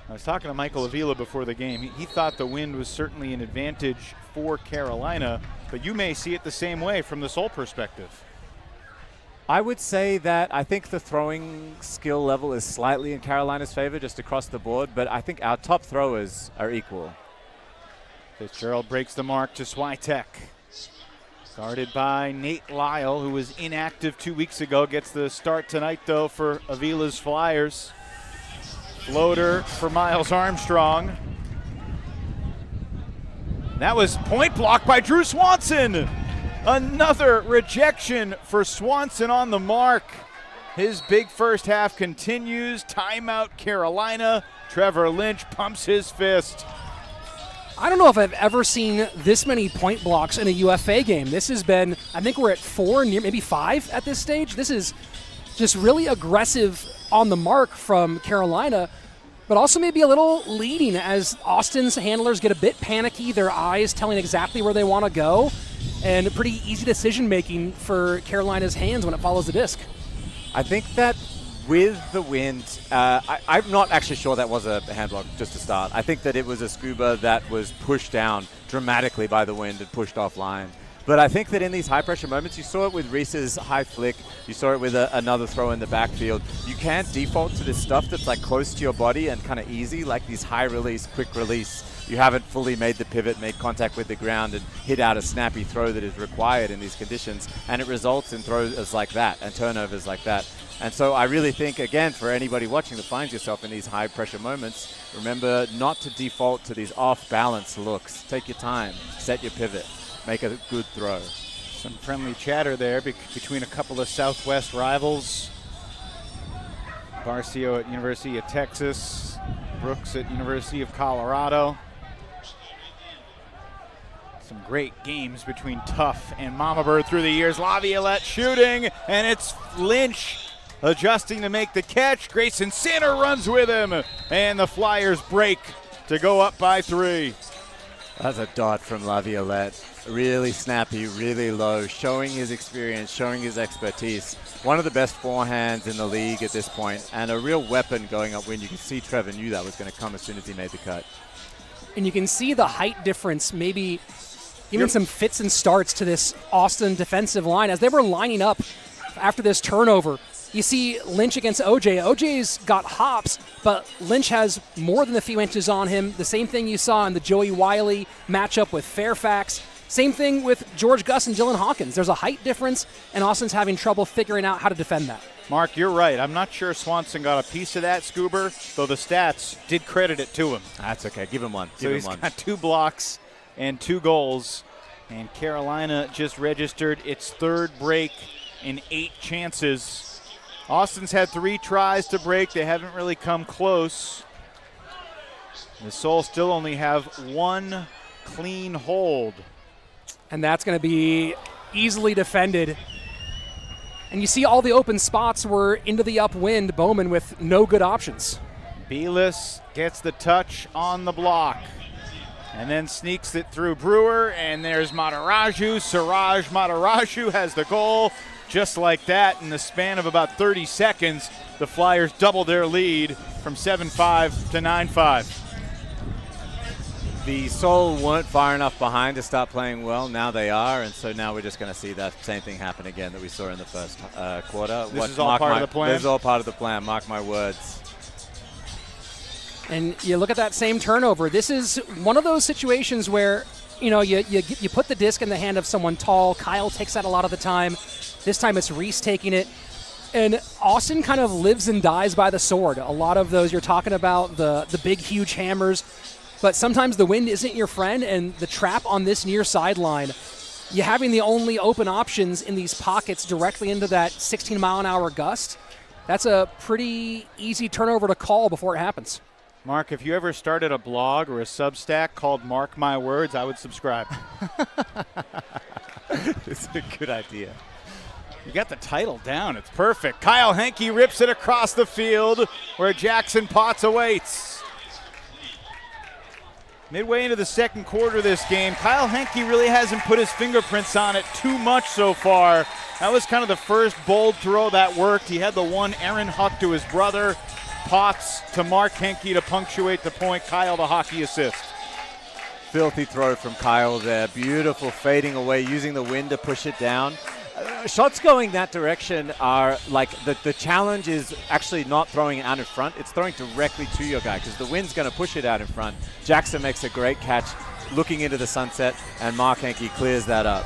I was talking to Michael Avila before the game. He thought the wind was certainly an advantage for Carolina, but you may see it the same way from the Soul perspective. I would say that I think the throwing skill level is slightly in Carolina's favor just across the board, but I think our top throwers are equal. Fitzgerald breaks the mark to Switek. Guarded by Nate Lyle, who was inactive 2 weeks ago. Gets the start tonight, though, for Avila's Flyers. Floater for Miles Armstrong. That was point blocked by Drew Swanson. Another rejection for Swanson on the mark. His big first half continues. Timeout Carolina. Trevor Lynch pumps his fist. I don't know if I've ever seen this many point blocks in a UFA game. This has been, I think we're at 4, maybe 5 at this stage. This is just really aggressive on the mark from Carolina, but also maybe a little leading as Austin's handlers get a bit panicky, their eyes telling exactly where they want to go, and pretty easy decision-making for Carolina's hands when it follows the disc. I think that with the wind, I'm not actually sure that was a hand block just to start. I think that it was a scuba that was pushed down dramatically by the wind and pushed offline. But I think that in these high-pressure moments, you saw it with Reese's high flick. You saw it with another throw in the backfield. You can't default to this stuff that's like close to your body and kind of easy, like these high-release, quick release. You haven't fully made the pivot, made contact with the ground, and hit out a snappy throw that is required in these conditions. And it results in throws like that and turnovers like that. And so I really think, again, for anybody watching that finds yourself in these high-pressure moments, remember not to default to these off-balance looks. Take your time. Set your pivot. Make a good throw. Some friendly chatter there between a couple of Southwest rivals. Barcio at University of Texas. Brooks at University of Colorado. Some great games between Tough and Mama Bird through the years. Laviolette shooting, and it's Lynch adjusting to make the catch. Grayson Sinner runs with him, and the Flyers break to go up by 3. That's a dot from Laviolette. Really snappy, really low, showing his experience, showing his expertise. One of the best forehands in the league at this point, and a real weapon going upwind. You can see Trevor knew that was going to come as soon as he made the cut. And you can see the height difference, maybe giving some fits and starts to this Austin defensive line. As they were lining up after this turnover, you see Lynch against OJ. OJ's got hops, but Lynch has more than a few inches on him. The same thing you saw in the Joey Wiley matchup with Fairfax. Same thing with George Gus and Dylan Hawkins. There's a height difference, and Austin's having trouble figuring out how to defend that. Mark, you're right. I'm not sure Swanson got a piece of that, Scuber, though the stats did credit it to him. That's okay. Give him one. So he's got 2 blocks and 2 goals, and Carolina just registered its 3rd break in 8 chances. Austin's had 3 tries to break. They haven't really come close. The Soul still only have 1 clean hold. And that's going to be easily defended. And you see all the open spots were into the upwind. Bowman with no good options. Belis gets the touch on the block and then sneaks it through Brewer, and there's Mataraju. Siraj Mataraju has the goal. Just like that, in the span of about 30 seconds, the Flyers double their lead from 7-5 to 9-5. The Soul weren't far enough behind to start playing well. Now they are, and so now we're just going to see that same thing happen again that we saw in the first quarter. This is all part of the plan? This is all part of the plan. Mark my words. And you look at that same turnover. This is one of those situations where you put the disc in the hand of someone tall. Kyle takes that a lot of the time. This time it's Reese taking it. And Austin kind of lives and dies by the sword. A lot of those you're talking about, the big, huge hammers. But sometimes the wind isn't your friend, and the trap on this near sideline, you having the only open options in these pockets directly into that 16-mile-an-hour gust, that's a pretty easy turnover to call before it happens. Mark, if you ever started a blog or a Substack called Mark My Words, I would subscribe. It's a good idea. You got the title down. It's perfect. Kyle Henke rips it across the field where Jackson Potts awaits. Midway into the second quarter of this game, Kyle Henke really hasn't put his fingerprints on it too much so far. That was kind of the first bold throw that worked. He had the one Aaron Huck to his brother, Potts to Mark Henke to punctuate the point. Kyle the hockey assist. Filthy throw from Kyle there. Beautiful fading away, using the wind to push it down. Shots going that direction are like the challenge is actually not throwing it out in front. It's throwing directly to your guy because the wind's going to push it out in front. Jackson makes a great catch looking into the sunset, and Mark Henke clears that up.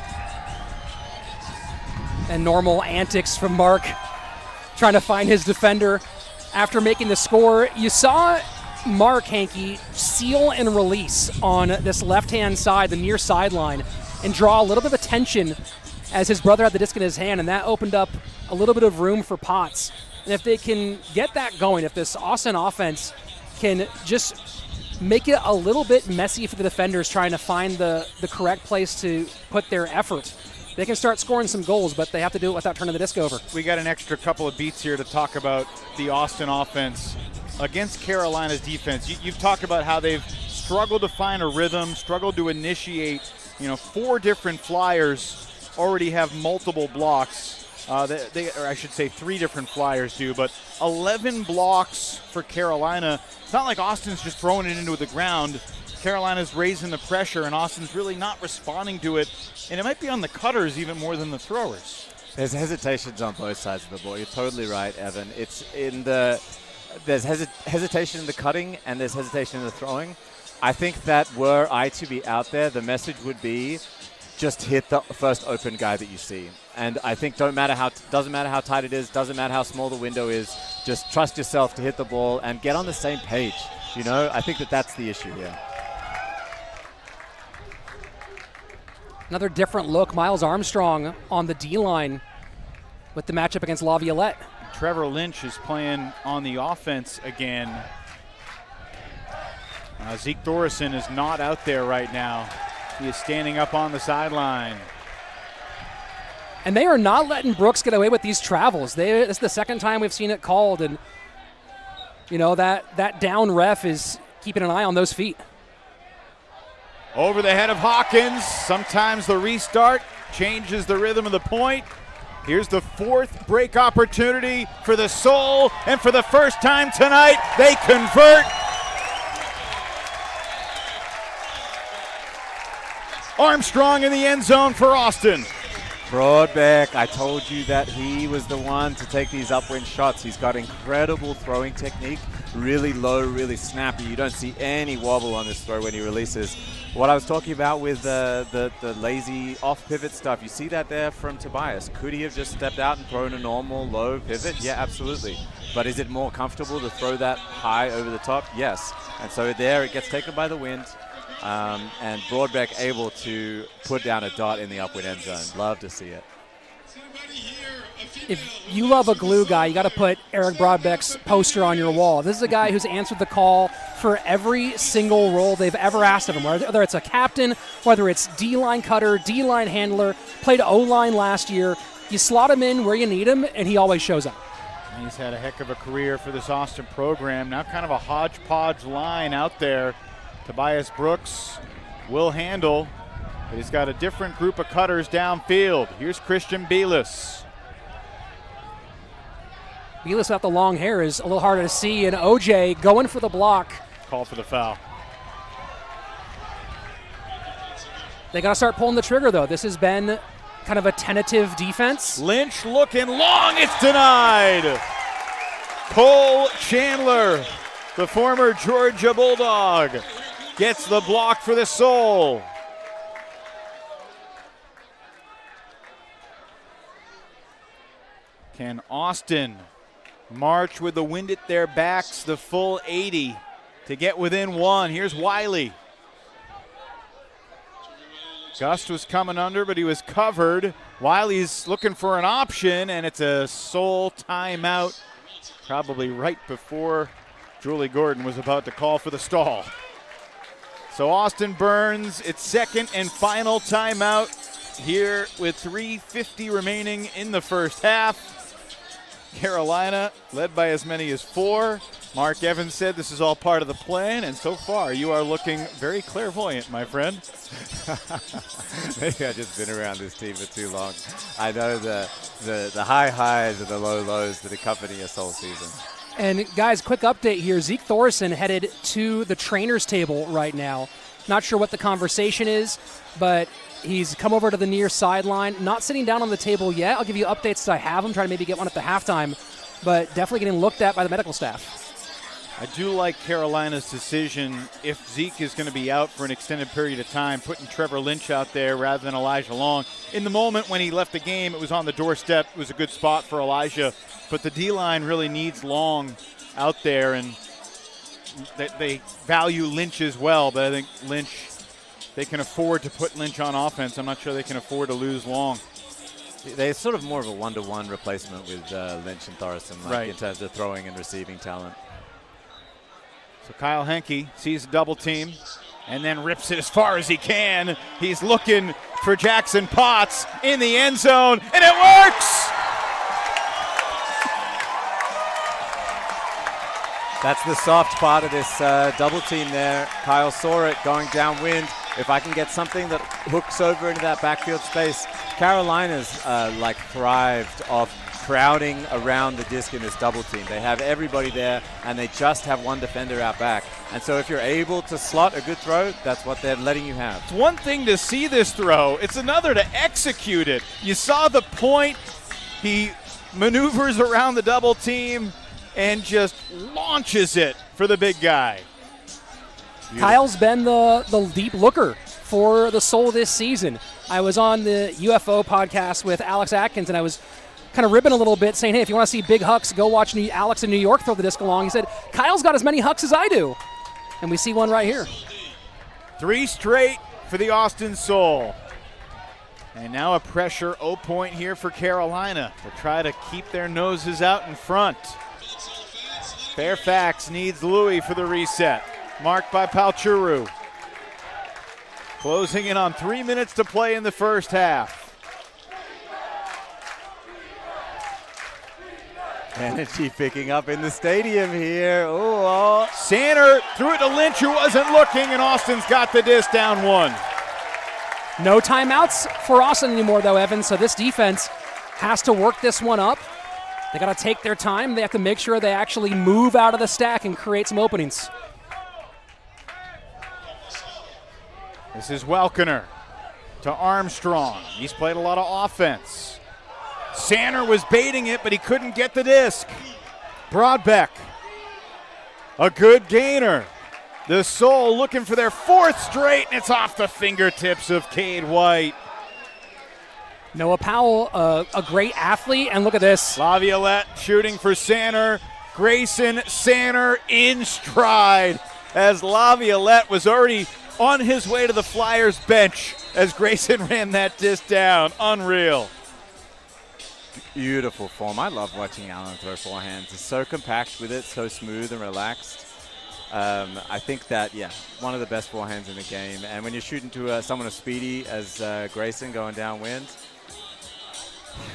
And normal antics from Mark trying to find his defender after making the score. You saw Mark Henke seal and release on this left-hand side, the near sideline, and draw a little bit of attention as his brother had the disc in his hand, and that opened up a little bit of room for Potts. And if they can get that going, if this Austin offense can just make it a little bit messy for the defenders trying to find the correct place to put their effort, they can start scoring some goals, but they have to do it without turning the disc over. We got an extra couple of beats here to talk about the Austin offense against Carolina's defense. You've talked about how they've struggled to find a rhythm, struggled to initiate. 4 different Flyers already have multiple blocks. Or I should say 3 different Flyers do, but 11 blocks for Carolina. It's not like Austin's just throwing it into the ground. Carolina's raising the pressure, and Austin's really not responding to it. And it might be on the cutters even more than the throwers. There's hesitations on both sides of the ball. You're totally right, Evan. There's hesitation in the cutting, and there's hesitation in the throwing. I think that were I to be out there, the message would be just hit the first open guy that you see. And I think doesn't matter how tight it is, doesn't matter how small the window is, just trust yourself to hit the ball and get on the same page. I think that's the issue here. Another different look, Miles Armstrong on the D-line with the matchup against LaViolette. Trevor Lynch is playing on the offense again. Zeke Thoresen is not out there right now. He is standing up on the sideline. And they are not letting Brooks get away with these travels. It's the second time we've seen it called, and that down ref is keeping an eye on those feet. Over the head of Hawkins. Sometimes the restart changes the rhythm of the point. Here's the 4th break opportunity for the Soul, and for the first time tonight, they convert. Armstrong in the end zone for Austin. Broadbeck, I told you that he was the one to take these upwind shots. He's got incredible throwing technique, really low, really snappy. You don't see any wobble on this throw when he releases. What I was talking about with the lazy off-pivot stuff, you see that there from Tobias. Could he have just stepped out and thrown a normal low pivot? Yeah, absolutely. But is it more comfortable to throw that high over the top? Yes. And so there it gets taken by the wind. And Broadbeck able to put down a dot in the upwind end zone. Love to see it. If you love a glue guy, you got to put Eric Broadbeck's poster on your wall. This is a guy who's answered the call for every single role they've ever asked of him, whether it's a captain, whether it's D-line cutter, D-line handler, played O-line last year. You slot him in where you need him, and he always shows up. He's had a heck of a career for this Austin program. Now kind of a hodgepodge line out there. Tobias Brooks will handle, but he's got a different group of cutters downfield. Here's Christian Belis. Belis without the long hair is a little harder to see, and OJ going for the block. Call for the foul. They got to start pulling the trigger, though. This has been kind of a tentative defense. Lynch looking long, it's denied. Cole Chandler, the former Georgia Bulldog, gets the block for the Soul. Can Austin march with the wind at their backs the full 80 to get within one? Here's Wiley. Gust was coming under, but he was covered. Wiley's looking for an option, and it's a sole timeout, probably right before Julie Gordon was about to call for the stall. So Austin burns its second and final timeout here with 3:50 remaining in the first half. Carolina led by as many as 4. Mark Evans said this is all part of the plan, and so far you are looking very clairvoyant, my friend. Maybe I've just been around this team for too long. I know the high highs and the low lows that accompany us all season. And guys, quick update here. Zeke Thorson headed to the trainer's table right now. Not sure what the conversation is, but he's come over to the near sideline. Not sitting down on the table yet. I'll give you updates as I have them. Try to maybe get one at the halftime, but definitely getting looked at by the medical staff. I do like Carolina's decision, if Zeke is going to be out for an extended period of time, putting Trevor Lynch out there rather than Elijah Long. In the moment when he left the game, it was on the doorstep. It was a good spot for Elijah, but the D-line really needs Long out there, and they value Lynch as well, but I think Lynch, they can afford to put Lynch on offense. I'm not sure they can afford to lose Long. They're sort of more of a one-to-one replacement with Lynch and Thorson, right, in terms of throwing and receiving talent. So Kyle Henke sees a double team and then rips it as far as he can. He's looking for Jackson Potts in the end zone, and it works! That's the soft part of this double team there. Kyle saw it going downwind. If I can get something that hooks over into that backfield space, Carolina's thrived off crowding around the disc in this double team. They have everybody there, and they just have one defender out back. And so if you're able to slot a good throw, that's what they're letting you have. It's one thing to see this throw. It's another to execute it. You saw the point. He maneuvers around the double team and just launches it for the big guy. Beautiful. Kyle's been the deep looker for the Soul this season. I was on the UFO podcast with Alex Atkins, and I was kind of ribbing a little bit, saying, hey, if you want to see big hucks, go watch Alex in New York throw the disc along. He said, Kyle's got as many hucks as I do. And we see one right here. 3 straight for the Austin Soul. And now a pressure O-point here for Carolina to try to keep their noses out in front. Fairfax needs Louis for the reset. Marked by Palchuru. Closing in on 3 minutes to play in the first half. Energy picking up in the stadium here. Oh, Sanner threw it to Lynch, who wasn't looking, and Austin's got the disc down 1. No timeouts for Austin anymore, though, Evan, so this defense has to work this one up. They got to take their time. They have to make sure they actually move out of the stack and create some openings. This is Welkener to Armstrong. He's played a lot of offense. Sanner was baiting it, but he couldn't get the disc. Broadbeck, a good gainer. The Soul looking for their 4th straight, and it's off the fingertips of Cade White. Noah Powell, a great athlete, and look at this. Laviolette shooting for Sanner. Grayson Sanner in stride as Laviolette was already on his way to the Flyers bench as Grayson ran that disc down. Unreal. Beautiful form. I love watching Allen throw forehands. He's so compact with it, so smooth and relaxed. I think that, one of the best forehands in the game. And when you're shooting to someone as speedy as Grayson going downwind,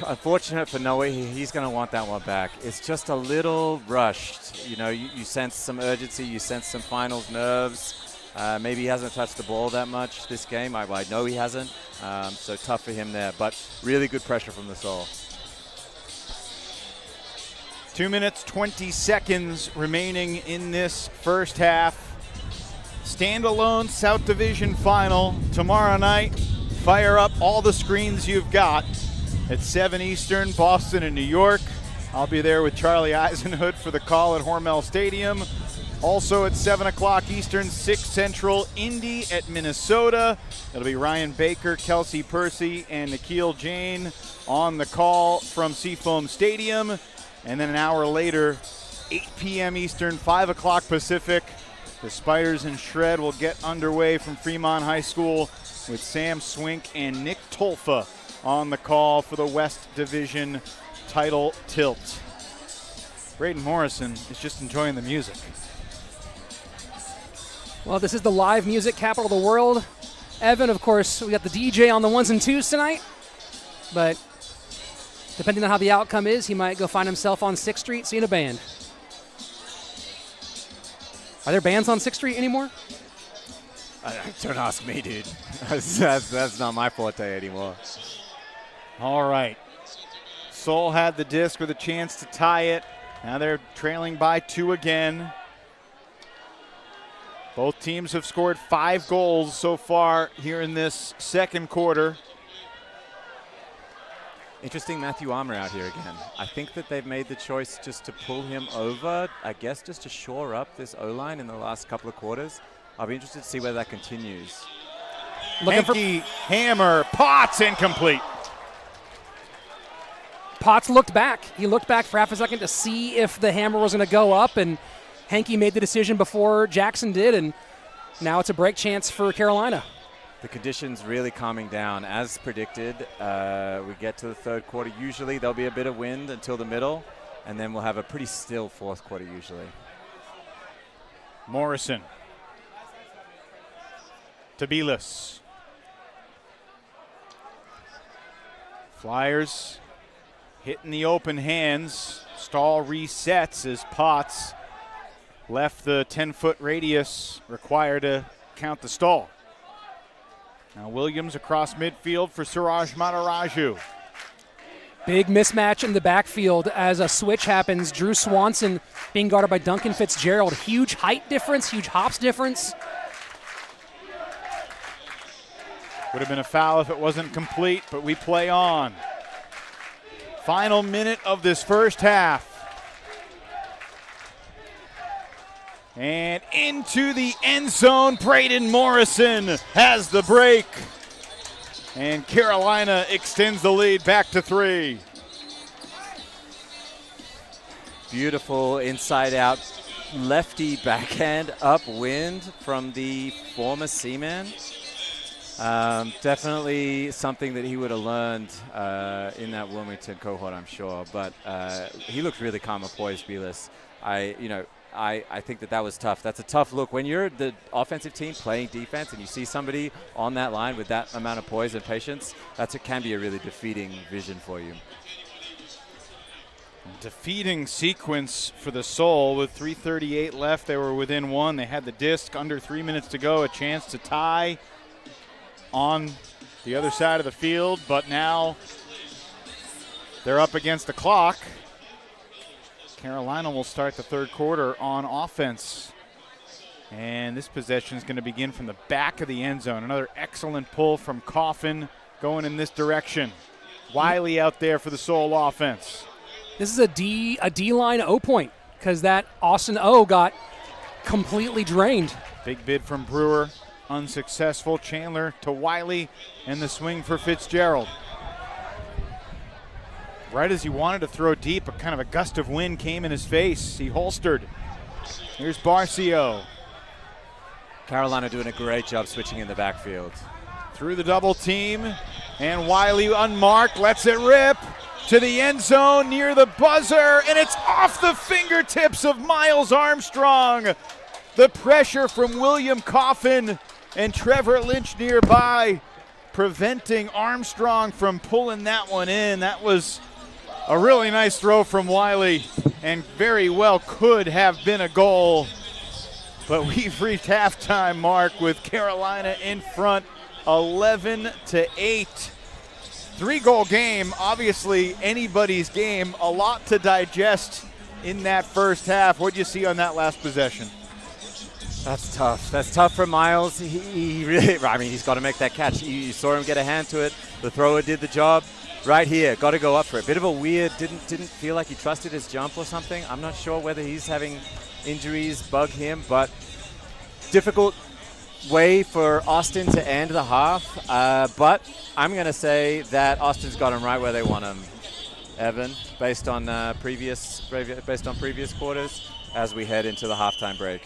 unfortunate for Noah, he's going to want that one back. It's just a little rushed. You know, you sense some urgency, you sense some finals nerves. Maybe he hasn't touched the ball that much this game. I know he hasn't, so tough for him there. But really good pressure from the Soul. 2 minutes, 20 seconds remaining in this first half. Standalone South Division final tomorrow night. Fire up all the screens you've got at 7 Eastern, Boston and New York. I'll be there with Charlie Eisenhood for the call at Hormel Stadium. Also at 7 o'clock Eastern, 6 Central, Indy at Minnesota. It'll be Ryan Baker, Kelsey Percy, and Nikhil Jain on the call from Seafoam Stadium. And then an hour later, 8 p.m. Eastern, 5 o'clock Pacific, the Spiders and Shred will get underway from Fremont High School with Sam Swink and Nick Tolfa on the call for the West Division title tilt. Braden Morrison is just enjoying the music. Well, this is the live music capital of the world. Evan, of course, we got the DJ on the 1s and 2s tonight. But depending on how the outcome is, he might go find himself on 6th Street seeing a band. Are there bands on 6th Street anymore? Don't ask me, dude. That's not my forte anymore. All right. Seoul had the disc with a chance to tie it. Now they're trailing by 2 again. Both teams have scored 5 goals so far here in this second quarter. Interesting Matthew Armour out here again. I think that they've made the choice just to pull him over, I guess just to shore up this O-line in the last couple of quarters. I'll be interested to see whether that continues. Henke, hammer, Potts, incomplete. Potts looked back. He looked back for half a second to see if the hammer was going to go up, and Henke made the decision before Jackson did, and now it's a break chance for Carolina. The conditions really calming down. As predicted, we get to the third quarter. Usually there'll be a bit of wind until the middle, and then we'll have a pretty still fourth quarter usually. Morrison. Tabilas. Flyers hitting the open hands. Stall resets as Potts left the 10-foot radius required to count the stall. Now Williams across midfield for Suraj Mataraju. Big mismatch in the backfield as a switch happens. Drew Swanson being guarded by Duncan Fitzgerald. Huge height difference, huge hops difference. Would have been a foul if it wasn't complete, but we play on. Final minute of this first half. And into the end zone, Braden Morrison has the break. And Carolina extends the lead back to 3. Beautiful inside-out lefty backhand upwind from the former Seaman. Definitely something that he would have learned in that Wilmington cohort, I'm sure. But he looked really calm and poised, Bilas. I think that was tough. That's a tough look. When you're the offensive team playing defense and you see somebody on that line with that amount of poise and patience, it can be a really defeating vision for you. Defeating sequence for the Soul. With 3:38 left, they were within 1. They had the disc, under 3 minutes to go, a chance to tie on the other side of the field, but now they're up against the clock. Carolina will start the third quarter on offense. And this possession is going to begin from the back of the end zone. Another excellent pull from Coffin going in this direction. Wiley out there for the Soul offense. This is a D-line O-point because that Austin O got completely drained. Big bid from Brewer, unsuccessful. Chandler to Wiley, and the swing for Fitzgerald. Right as he wanted to throw deep, a kind of a gust of wind came in his face. He holstered. Here's Barcio. Carolina doing a great job switching in the backfield. Through the double team, and Wiley unmarked, lets it rip to the end zone near the buzzer, and it's off the fingertips of Miles Armstrong. The pressure from William Coffin and Trevor Lynch nearby, preventing Armstrong from pulling that one in. That was a really nice throw from Wiley, and very well could have been a goal. But we've reached halftime mark with Carolina in front, 11-8. 3-goal game, obviously anybody's game. A lot to digest in that first half. What did you see on that last possession? That's tough. That's tough for Miles. He really, he's got to make that catch. You saw him get a hand to it. The thrower did the job. right here. Got to go up for it. Bit of a weird, didn't feel like he trusted his jump or something. I'm not sure whether he's having injuries bug him, but difficult way for Austin to end the half. But I'm going to say that Austin's got him right where they want him, Evan, based on previous quarters as we head into the halftime break.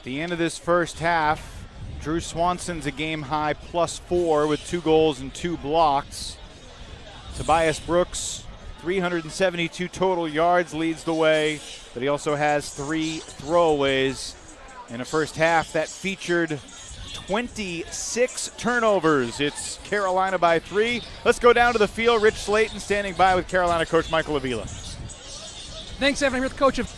The end of this first half, Drew Swanson's a game-high +4 with 2 goals and 2 blocks. Tobias Brooks, 372 total yards, leads the way, but he also has 3 throwaways in a first half that featured 26 turnovers. It's Carolina by 3. Let's go down to the field. Rich Slayton standing by with Carolina coach Michael Avila. Thanks, Evan. I'm here with the coach of.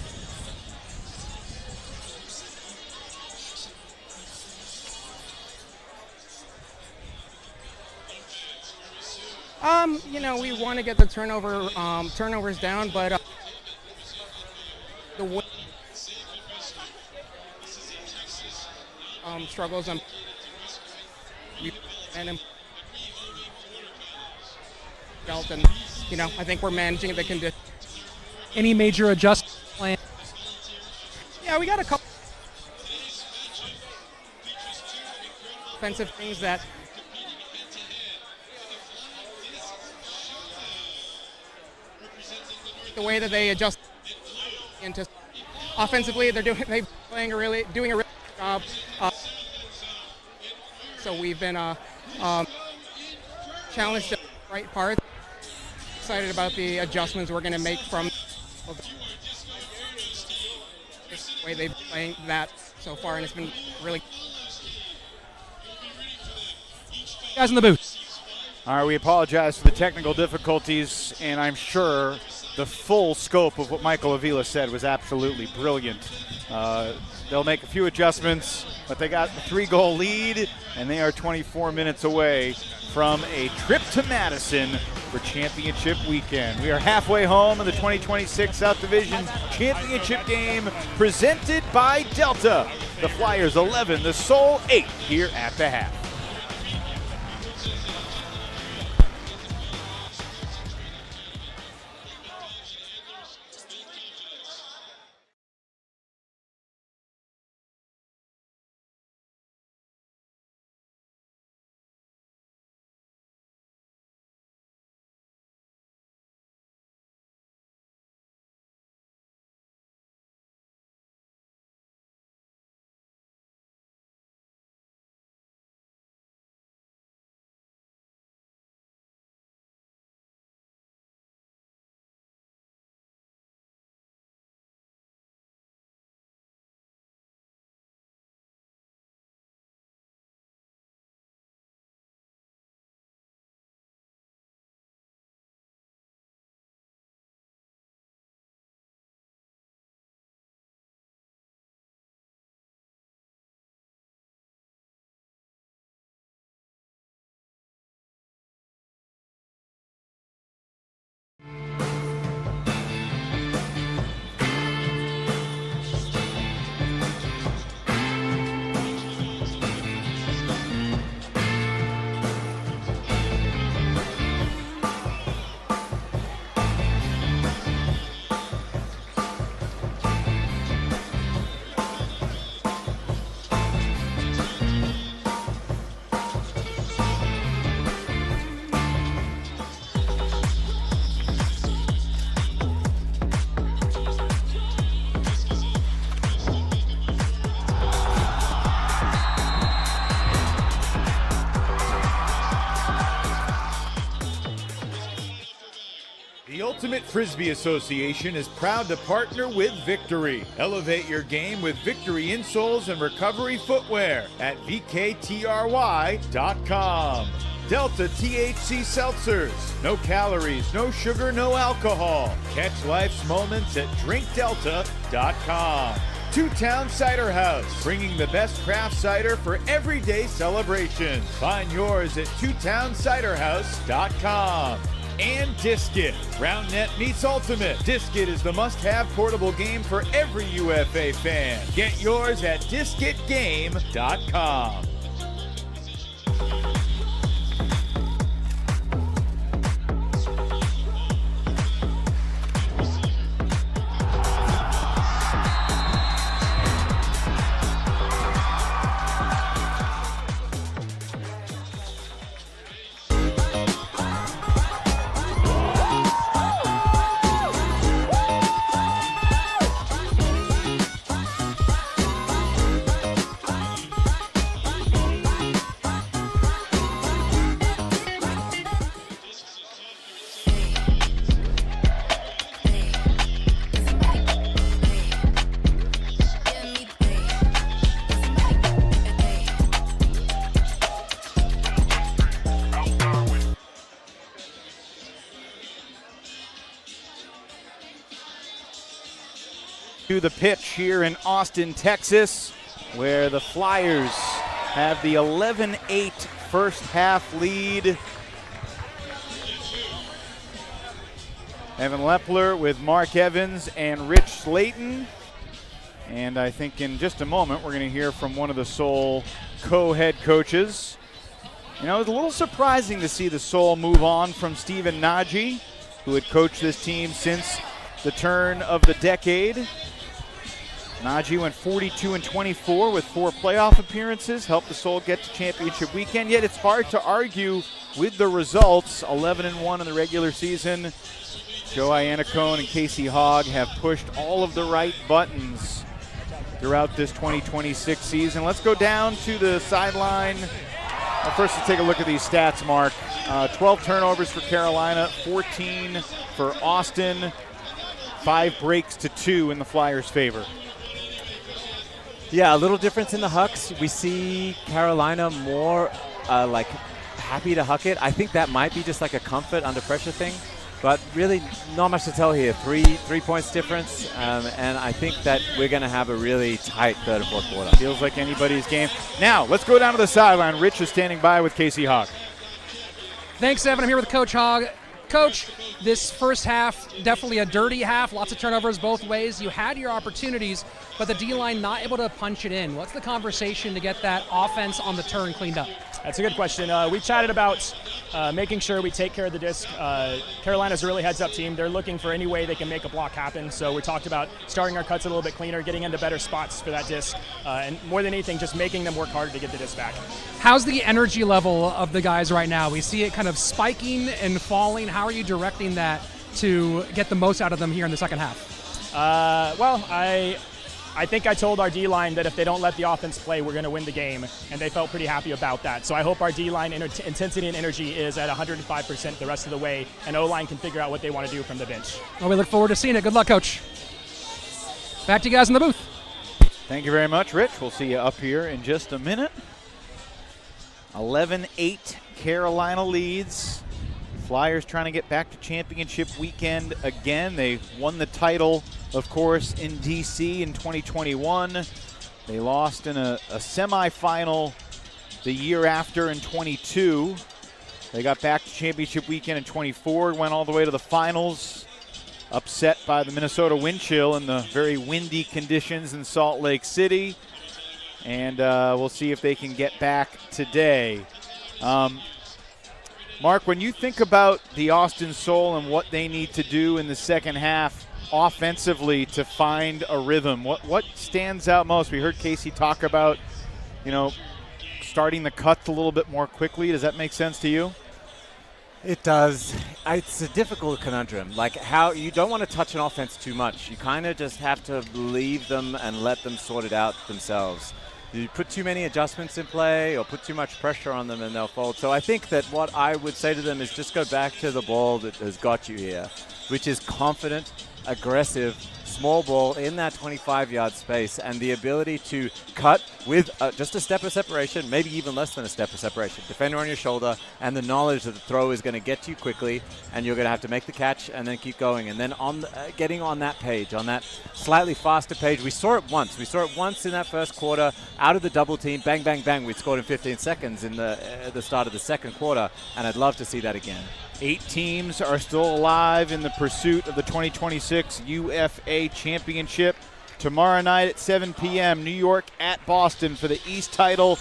We want to get the turnovers down, but the struggles and I think we're managing the condition. Any major adjustment plan? Yeah, we got a couple offensive things that. The way that they adjust into offensively, doing a really good job. So we've been challenged at the right part. Excited about the adjustments we're going to make from the way they've been playing that so far, and it's been really. Guys in the booth. All right, we apologize for the technical difficulties, and I'm sure the full scope of what Michael Avila said was absolutely brilliant. They'll make a few adjustments, but they got a 3-goal lead, and they are 24 minutes away from a trip to Madison for championship weekend. We are halfway home in the 2026 South Division championship game presented by Delta. The Flyers 11, the Soul 8 here at the half. The Ultimate Frisbee Association is proud to partner with Victory. Elevate your game with Victory insoles and recovery footwear at VKTRY.com. Delta THC Seltzers. No calories, no sugar, no alcohol. Catch life's moments at DrinkDelta.com. Two Town Cider House, bringing the best craft cider for everyday celebrations. Find yours at TwoTownCiderHouse.com. And Diskit. RoundNet meets Ultimate. Diskit is the must-have portable game for every UFA fan. Get yours at DiskitGame.com. to the pitch here in Austin, Texas, where the Flyers have the 11-8 first half lead. Evan Lepler with Mark Evans and Rich Slayton. And I think in just a moment we're going to hear from one of the Soul co-head coaches. You know, it was a little surprising to see the Soul move on from Stephen Nagy, who had coached this team since the turn of the decade. Nagy went 42-24 with 4 playoff appearances, helped the Soul get to championship weekend. Yet it's hard to argue with the results. 11-1 in the regular season. Joe Iannacone and Casey Hogg have pushed all of the right buttons throughout this 2026 season. Let's go down to the sideline. First, let's take a look at these stats, Mark. 12 turnovers for Carolina, 14 for Austin, 5 breaks to 2 in the Flyers' favor. Yeah, a little difference in the hucks. We see Carolina more happy to huck it. I think that might be just like a comfort under pressure thing. But really not much to tell here. 3 points difference, and I think that we're going to have a really tight third and fourth quarter. Feels like anybody's game. Now, let's go down to the sideline. Rich is standing by with Casey Hogg. Thanks, Evan. I'm here with Coach Hogg. Coach, this first half, definitely a dirty half, lots of turnovers both ways. You had your opportunities, but the D-line not able to punch it in. What's the conversation to get that offense on the turn cleaned up? That's a good question. We chatted about making sure we take care of the disc. Carolina's a really heads-up team. They're looking for any way they can make a block happen. So we talked about starting our cuts a little bit cleaner, getting into better spots for that disc, and more than anything, just making them work harder to get the disc back. How's the energy level of the guys right now? We see it kind of spiking and falling. How are you directing that to get the most out of them here in the second half? I think I told our D-line that if they don't let the offense play, we're going to win the game, and they felt pretty happy about that. So I hope our D-line intensity and energy is at 105% the rest of the way, and O-line can figure out what they want to do from the bench. Well, we look forward to seeing it. Good luck, Coach. Back to you guys in the booth. Thank you very much, Rich. We'll see you up here in just a minute. 11-8 Carolina leads. Flyers trying to get back to championship weekend again. They won the title, of course, in D.C. in 2021. They lost in a semifinal the year after in 22. They got back to championship weekend in 24, went all the way to the finals, upset by the Minnesota wind chill in the very windy conditions in Salt Lake City. And we'll see if they can get back today. Mark, when you think about the Austin Soul and what they need to do in the second half offensively to find a rhythm, what stands out most? We heard Casey talk about, starting the cuts a little bit more quickly. Does that make sense to you? It does. It's a difficult conundrum. Like how you don't want to touch an offense too much. You kind of just have to leave them and let them sort it out themselves. You put too many adjustments in play or put too much pressure on them and they'll fold. So I think that what I would say to them is just go back to the ball that has got you here, which is confident, aggressive, small ball in that 25-yard space, and the ability to cut with just a step of separation, maybe even less than a step of separation. Defender on your shoulder, and the knowledge that the throw is going to get to you quickly, and you're going to have to make the catch and then keep going. And then getting on that page, on that slightly faster page, we saw it once. We saw it once in that first quarter, out of the double team, bang, bang, bang. We scored in 15 seconds in the start of the second quarter, and I'd love to see that again. 8 teams are still alive in the pursuit of the 2026 UFA Championship. Tomorrow night at 7 p.m., New York at Boston for the East title.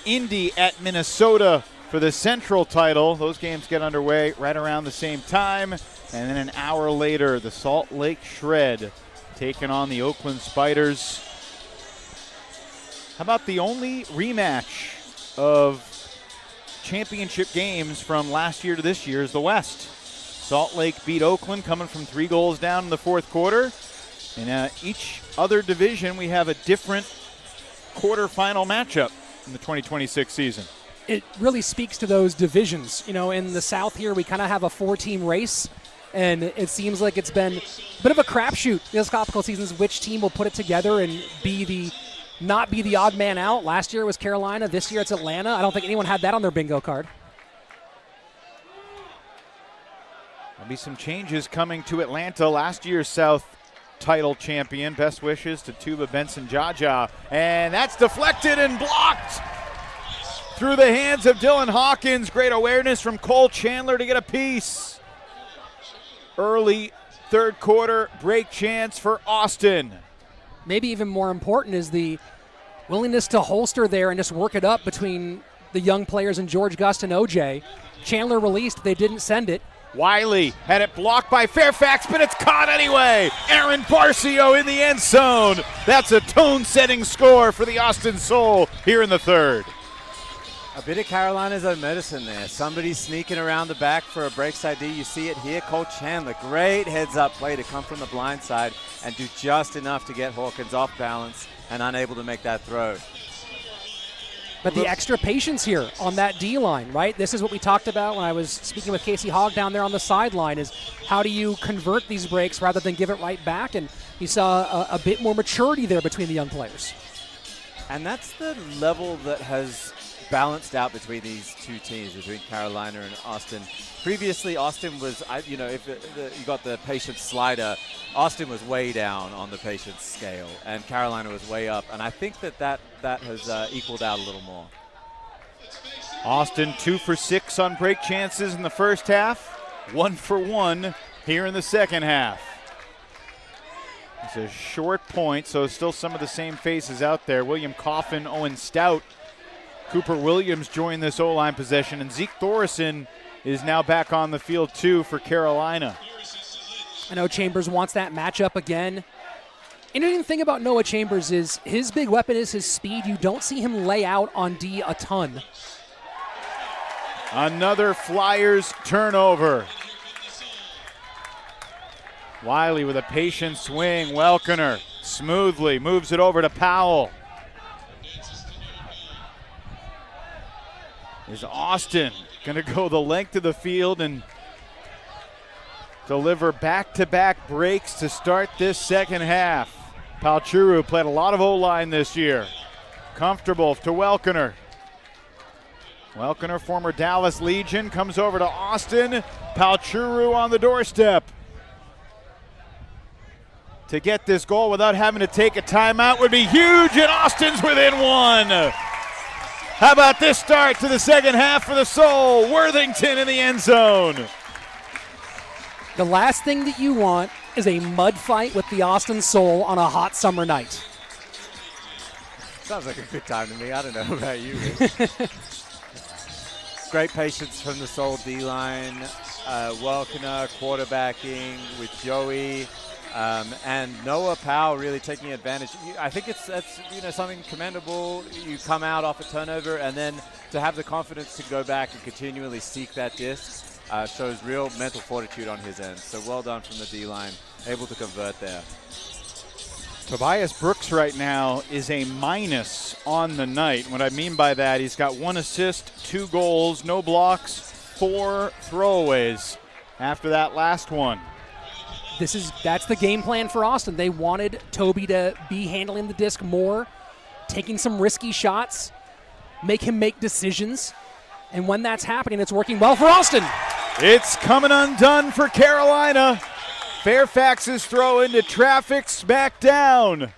Indy at Minnesota for the Central title. Those games get underway right around the same time. And then an hour later, the Salt Lake Shred taking on the Oakland Spiders. How about the only rematch of championship games from last year to this year is the West? Salt Lake beat Oakland, coming from 3 goals down in the fourth quarter. In each other division, we have a different quarterfinal matchup in the 2026 season. It really speaks to those divisions. In the South here, we kind of have a 4-team race, and it seems like it's been a bit of a crapshoot this couple seasons, which team will put it together and not be the odd man out. Last year it was Carolina. This year it's Atlanta. I don't think anyone had that on their bingo card. There'll be some changes coming to Atlanta. Last year's South title champion. Best wishes to Tuba Benson Jaja. And that's deflected and blocked through the hands of Dylan Hawkins. Great awareness from Cole Chandler to get a piece. Early third quarter break chance for Austin. Maybe even more important is the willingness to holster there and just work it up between the young players and George Gust and OJ. Chandler released, they didn't send it. Wiley had it blocked by Fairfax, but it's caught anyway. Aaron Barcio in the end zone. That's a tone-setting score for the Austin Soul here in the third. A bit of Carolina's own medicine there. Somebody sneaking around the back for a breaks ID. You see it here. Cole Chandler, great heads-up play to come from the blind side and do just enough to get Hawkins off balance and unable to make that throw. But the extra patience here on that D-line, right? This is what we talked about when I was speaking with Casey Hogg down there on the sideline, is how do you convert these breaks rather than give it right back? And you saw a bit more maturity there between the young players. And that's the level that has balanced out between these two teams, between Carolina and Austin. Previously, Austin was, if you got the patience slider, Austin was way down on the patience scale, and Carolina was way up. And I think that has equaled out a little more. Austin 2 for 6 on break chances in the first half, 1 for 1 here in the second half. It's a short point, so still some of the same faces out there. William Coffin, Owen Stout, Cooper Williams joined this O-line possession, and Zeke Thorson is now back on the field too for Carolina. I know Chambers wants that matchup again. Interesting thing about Noah Chambers is his big weapon is his speed. You don't see him lay out on D a ton. Another Flyers turnover. Wiley with a patient swing. Welkener smoothly moves it over to Powell. Is Austin going to go the length of the field and deliver back-to-back breaks to start this second half? Palchuru played a lot of O-line this year. Comfortable to Welkener. Welkener, former Dallas Legion, comes over to Austin. Palchuru on the doorstep. To get this goal without having to take a timeout would be huge, and Austin's within one. How about this start to the second half for the Soul? Worthington in the end zone. The last thing that you want is a mud fight with the Austin Soul on a hot summer night. Sounds like a good time to me. I don't know about you. Great patience from the Soul D-line. Welkener quarterbacking with Joey. And Noah Powell really taking advantage. I think that's something commendable. You come out off a turnover, and then to have the confidence to go back and continually seek that disc shows real mental fortitude on his end. So well done from the D-line, able to convert there. Tobias Brooks right now is a minus on the night. What I mean by that, he's got 1 assist, 2 goals, no blocks, 4 throwaways after that last one. That's the game plan for Austin. They wanted Toby to be handling the disc more, taking some risky shots, make him make decisions. And when that's happening, it's working well for Austin. It's coming undone for Carolina. Fairfax's throw into traffic, smack down.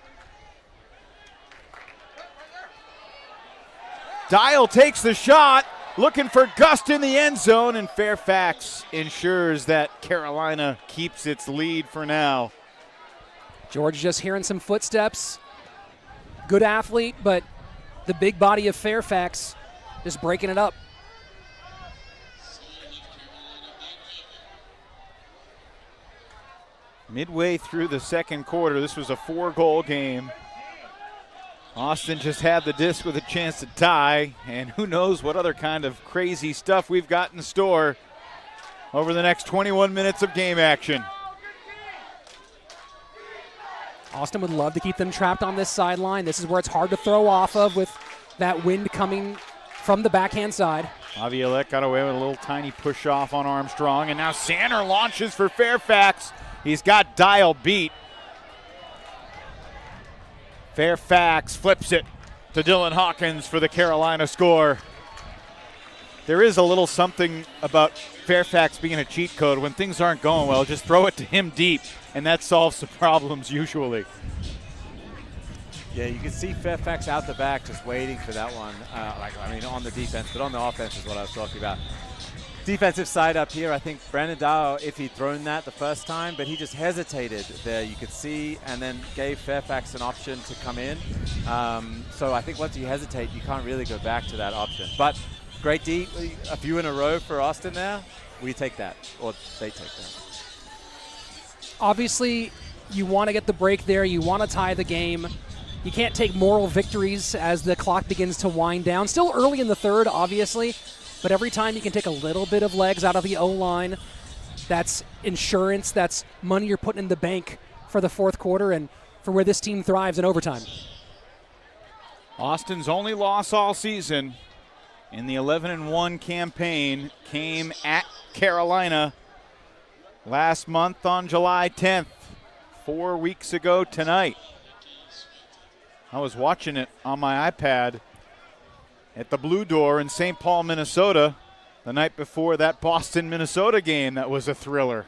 Dial takes the shot, looking for Gust in the end zone, and Fairfax ensures that Carolina keeps its lead for now. George just hearing some footsteps. Good athlete, but the big body of Fairfax just breaking it up. Midway through the second quarter, this was a 4-goal game. Austin just had the disc with a chance to tie, and who knows what other kind of crazy stuff we've got in store over the next 21 minutes of game action. Austin would love to keep them trapped on this sideline. This is where it's hard to throw off of with that wind coming from the backhand side. Aviolette got away with a little tiny push off on Armstrong, and now Sanner launches for Fairfax. He's got Dial beat. Fairfax flips it to Dylan Hawkins for the Carolina score. there is a little something about Fairfax being a cheat code. When things aren't going well, just throw it to him deep, and that solves the problems usually. Yeah, you can see Fairfax out the back just waiting for that one. On the defense, but on the offense is what I was talking about. Defensive side up here, I think Brandon Dow, if he'd thrown that the first time, but he just hesitated there, you could see, and then gave Fairfax an option to come in. So I think once you hesitate, you can't really go back to that option. But great D, a few in a row for Austin there. We take that, or they take that. Obviously, you want to get the break there. You want to tie the game. You can't take moral victories as the clock begins to wind down. Still early in the third, obviously, but every time you can take a little bit of legs out of the O-line, that's insurance, that's money you're putting in the bank for the fourth quarter and for where this team thrives in overtime. Austin's only loss all season in the 11-1 campaign came at Carolina last month on July 10th, 4 weeks ago tonight. I was watching it on my iPad at the Blue Door in St. Paul, Minnesota, the night before that Boston-Minnesota game that was a thriller.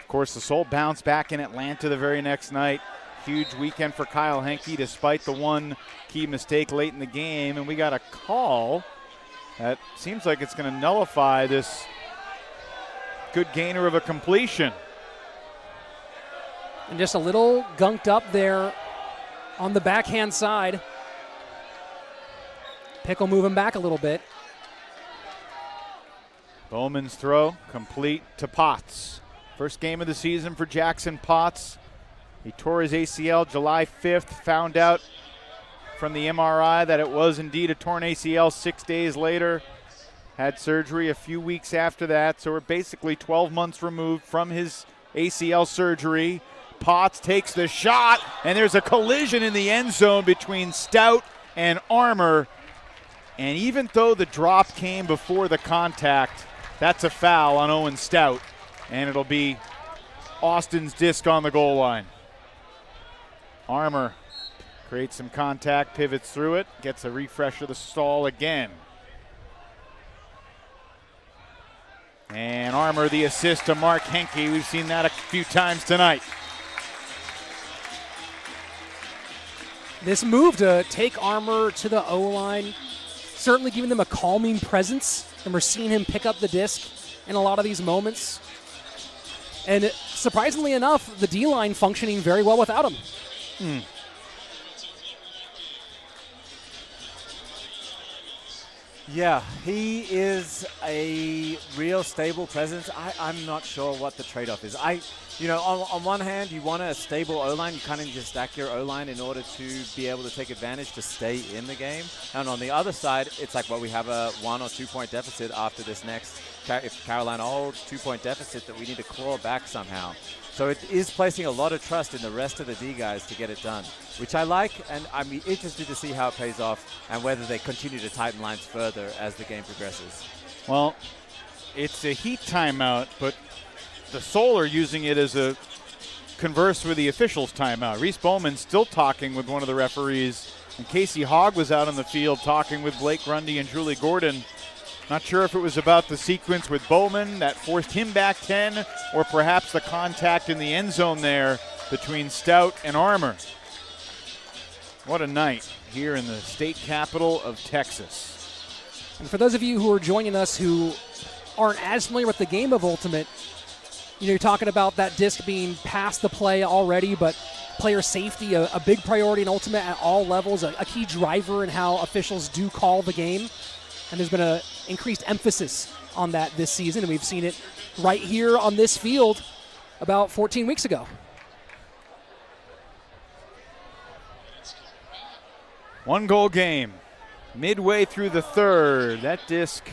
Of course, the Soul bounced back in Atlanta the very next night. Huge weekend for Kyle Henke despite the one key mistake late in the game. And we got a call that seems like it's going to nullify this good gainer of a completion. And just a little gunked up there on the backhand side. Pickle moving back a little bit. Bowman's throw complete to Potts. First game of the season for Jackson Potts. He tore his ACL July 5th, found out from the MRI that it was indeed a torn ACL 6 days later. Had surgery a few weeks after that, so we're basically 12 months removed from his ACL surgery. Potts takes the shot, and there's a collision in the end zone between Stout and Armour. And even though the drop came before the contact, that's a foul on Owen Stout, and it'll be Austin's disc on the goal line. Armour creates some contact, pivots through it, gets a refresh of the stall again. And Armour the assist to Mark Henke. We've seen that a few times tonight. This move to take Armour to the O-line, certainly giving them a calming presence, and we're seeing him pick up the disc in a lot of these moments. And surprisingly enough, the D-line functioning very well without him. Yeah, he is a real stable presence. I'm not sure what the trade-off is. On one hand, you want a stable O-line. You kind of need to stack your O-line in order to be able to take advantage to stay in the game. And on the other side, it's like, we have a 1 or 2 point deficit after this next. If Carolina holds 2-point deficit, that we need to claw back somehow. So it is placing a lot of trust in the rest of the D guys to get it done, which I like, and I'm interested to see how it pays off and whether they continue to tighten lines further as the game progresses. Well, it's a heat timeout, but the Soul are using it as a converse with the officials timeout. Reese Bowman still talking with one of the referees, and Casey Hogg was out on the field talking with Blake Grundy and Julie Gordon. Not sure if it was about the sequence with Bowman that forced him back 10, or perhaps the contact in the end zone there between Stout and Armour. What a night here in the state capital of Texas. And for those of you who are joining us who aren't as familiar with the game of Ultimate, you're talking about that disc being past the play already, but player safety, a big priority in Ultimate at all levels, a key driver in how officials do call the game. And there's been an increased emphasis on that this season, and we've seen it right here on this field about 14 weeks ago. One goal game, midway through the third. That disc,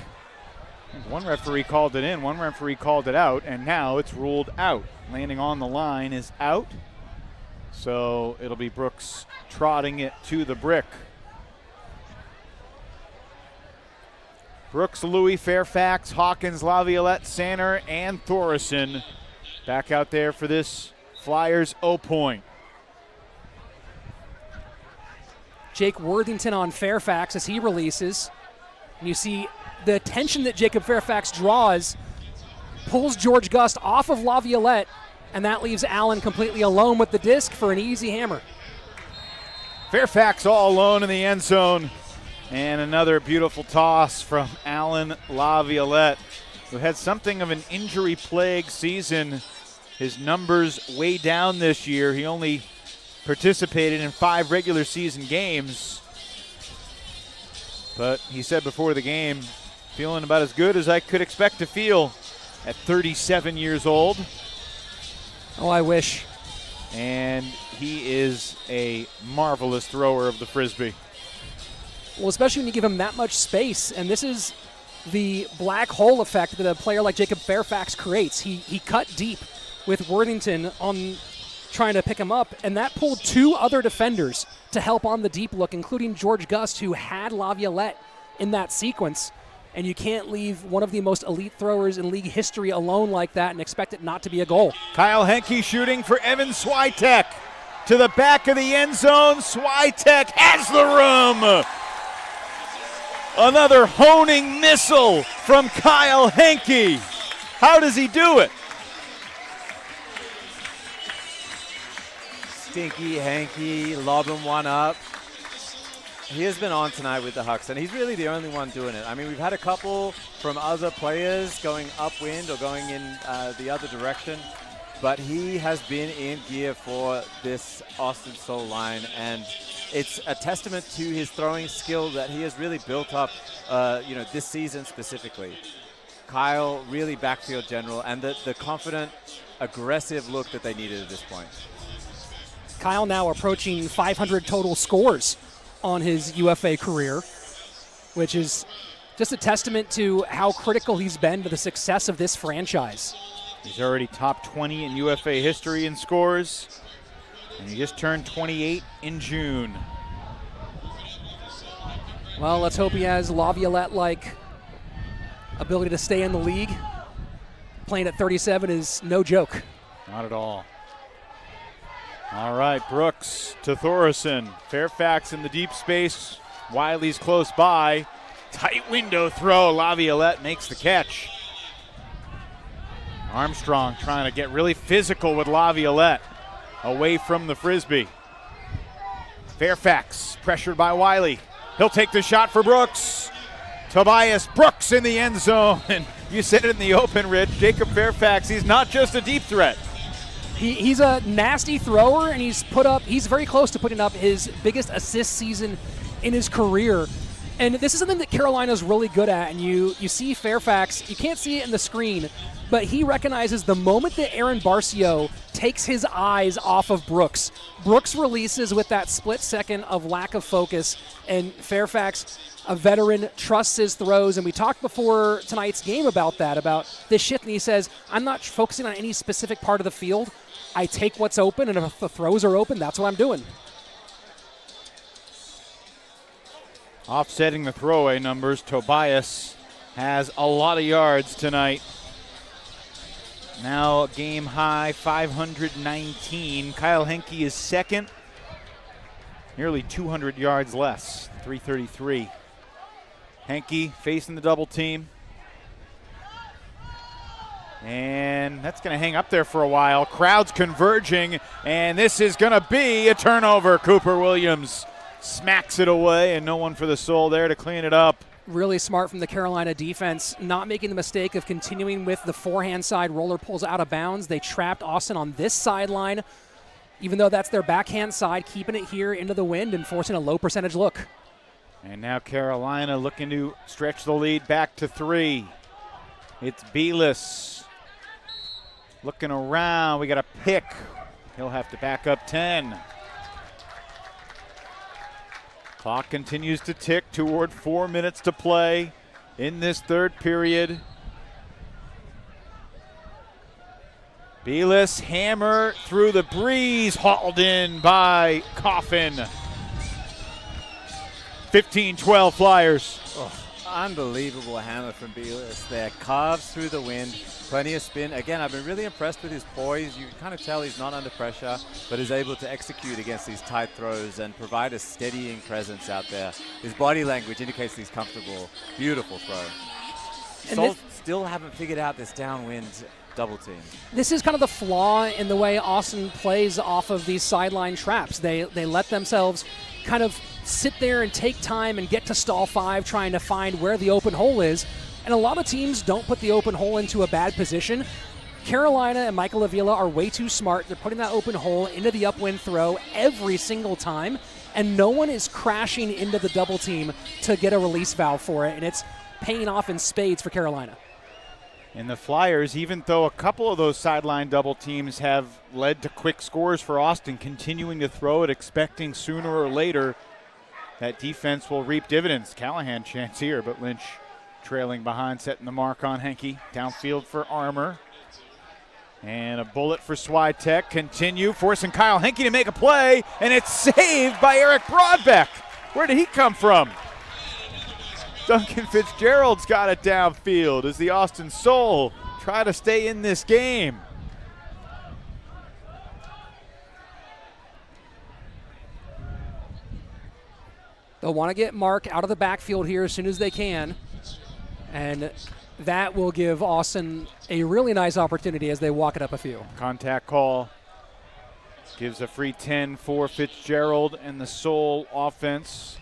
one referee called it in, one referee called it out, and now it's ruled out. Landing on the line is out, so it'll be Brooks trotting it to the brick. Brooks, Louis, Fairfax, Hawkins, Laviolette, Sanner, and Thoresen back out there for this Flyers O-point. Jake Worthington on Fairfax as he releases. And you see the attention that Jacob Fairfax draws, pulls George Gust off of Laviolette, and that leaves Allen completely alone with the disc for an easy hammer. Fairfax all alone in the end zone. And another beautiful toss from Allen Laviolette, who had something of an injury-plagued season. His numbers way down this year. He only participated in 5 regular season games. But he said before the game, feeling about as good as I could expect to feel at 37 years old. Oh, I wish. And he is a marvelous thrower of the Frisbee. Well, especially when you give him that much space. And this is the black hole effect that a player like Jacob Fairfax creates. He cut deep with Worthington on trying to pick him up, and that pulled 2 other defenders to help on the deep look, including George Gust, who had Laviolette in that sequence. And you can't leave one of the most elite throwers in league history alone like that and expect it not to be a goal. Kyle Henke shooting for Evan Switek. To the back of the end zone, Switek has the room. Another honing missile from Kyle Henke. How does he do it? Stinky Hanky lobbing one up. He has been on tonight with the Hucks, and he's really the only one doing it. I mean, we've had a couple from other players going upwind or going in the other direction, but he has been in gear for this Austin Soul line, and it's a testament to his throwing skill that he has really built up, this season specifically. Kyle, really backfield general, and the confident, aggressive look that they needed at this point. Kyle now approaching 500 total scores on his UFA career, which is just a testament to how critical he's been to the success of this franchise. He's already top 20 in UFA history in scores, and he just turned 28 in June. Well, let's hope he has Laviolette-like ability to stay in the league. Playing at 37 is no joke. Not at all. All right, Brooks to Thoresen. Fairfax in the deep space. Wiley's close by. Tight window throw. Laviolette makes the catch. Armstrong trying to get really physical with Laviolette away from the Frisbee. Fairfax pressured by Wiley. He'll take the shot for Brooks. Tobias Brooks in the end zone. And you said it in the open, Rich. Jacob Fairfax, he's not just a deep threat. He's a nasty thrower, and he's very close to putting up his biggest assist season in his career. And this is something that Carolina's really good at. And you see Fairfax, you can't see it in the screen, but he recognizes the moment that Aaron Barcio takes his eyes off of Brooks. Brooks releases with that split second of lack of focus, and Fairfax, a veteran, trusts his throws. And we talked before tonight's game about this shift, and he says, I'm not focusing on any specific part of the field. I take what's open, and if the throws are open, that's what I'm doing. Offsetting the throwaway numbers, Tobias has a lot of yards tonight. Now game high, 519. Kyle Henke is second. Nearly 200 yards less, 333. Henke facing the double team. And that's going to hang up there for a while. Crowds converging, and this is going to be a turnover. Cooper Williams smacks it away, and no one for the Soul there to clean it up. Really smart from the Carolina defense, not making the mistake of continuing with the forehand side roller pulls out of bounds. They trapped Austin on this sideline, even though that's their backhand side, keeping it here into the wind and forcing a low percentage look. And now Carolina looking to stretch the lead back to 3. It's Belis. Looking around, we got a pick. He'll have to back up 10. Clock continues to tick toward 4 minutes to play in this third period. Belis, hammer through the breeze, hauled in by Coffin. 15-12 Flyers. Unbelievable hammer from Belis there. Carves through the wind, plenty of spin. Again, I've been really impressed with his poise. You can kind of tell he's not under pressure, but is able to execute against these tight throws and provide a steadying presence out there. His body language indicates he's comfortable. Beautiful throw. Soul still haven't figured out this downwind double team. This is kind of the flaw in the way Austin plays off of these sideline traps. They let themselves kind of sit there and take time and get to stall 5 trying to find where the open hole is. And a lot of teams don't put the open hole into a bad position. Carolina and Michael Avila are way too smart. They're putting that open hole into the upwind throw every single time, and no one is crashing into the double team to get a release valve for it, and it's paying off in spades for Carolina. And the Flyers, even though a couple of those sideline double teams have led to quick scores for Austin, continuing to throw it, expecting sooner or later that defense will reap dividends. Callahan chance here, but Lynch trailing behind, setting the mark on Henke. Downfield for Armour. And a bullet for Swiatek. Continue, forcing Kyle Henke to make a play, and it's saved by Eric Broadbeck. Where did he come from? Duncan Fitzgerald's got it downfield as the Austin Soul try to stay in this game. They'll want to get Mark out of the backfield here as soon as they can. And that will give Austin a really nice opportunity as they walk it up a few. Contact call gives a free 10 for Fitzgerald and the Soul offense.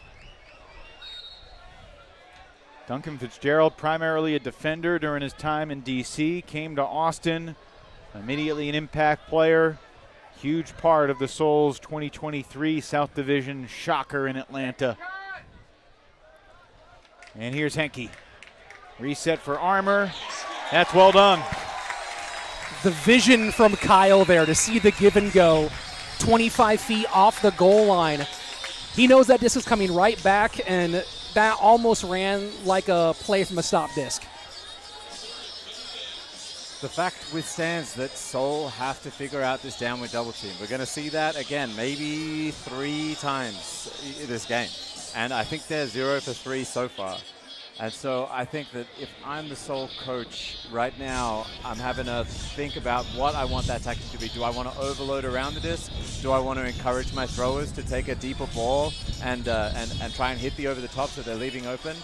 Duncan Fitzgerald, primarily a defender during his time in D.C., came to Austin, immediately an impact player. Huge part of the Soul's 2023 South Division shocker in Atlanta. And here's Henke. Reset for Armour. That's well done. The vision from Kyle there to see the give and go 25 feet off the goal line. He knows that disc is coming right back, and that almost ran like a play from a stop disc. The fact withstands that Soul have to figure out this downward double team. We're going to see that again, maybe 3 times this game. And I think they're 0 for 3 so far. And so I think that if I'm the Soul coach right now, I'm having to think about what I want that tactic to be. Do I want to overload around the disc? Do I want to encourage my throwers to take a deeper ball and try and hit the over the top so they're leaving open?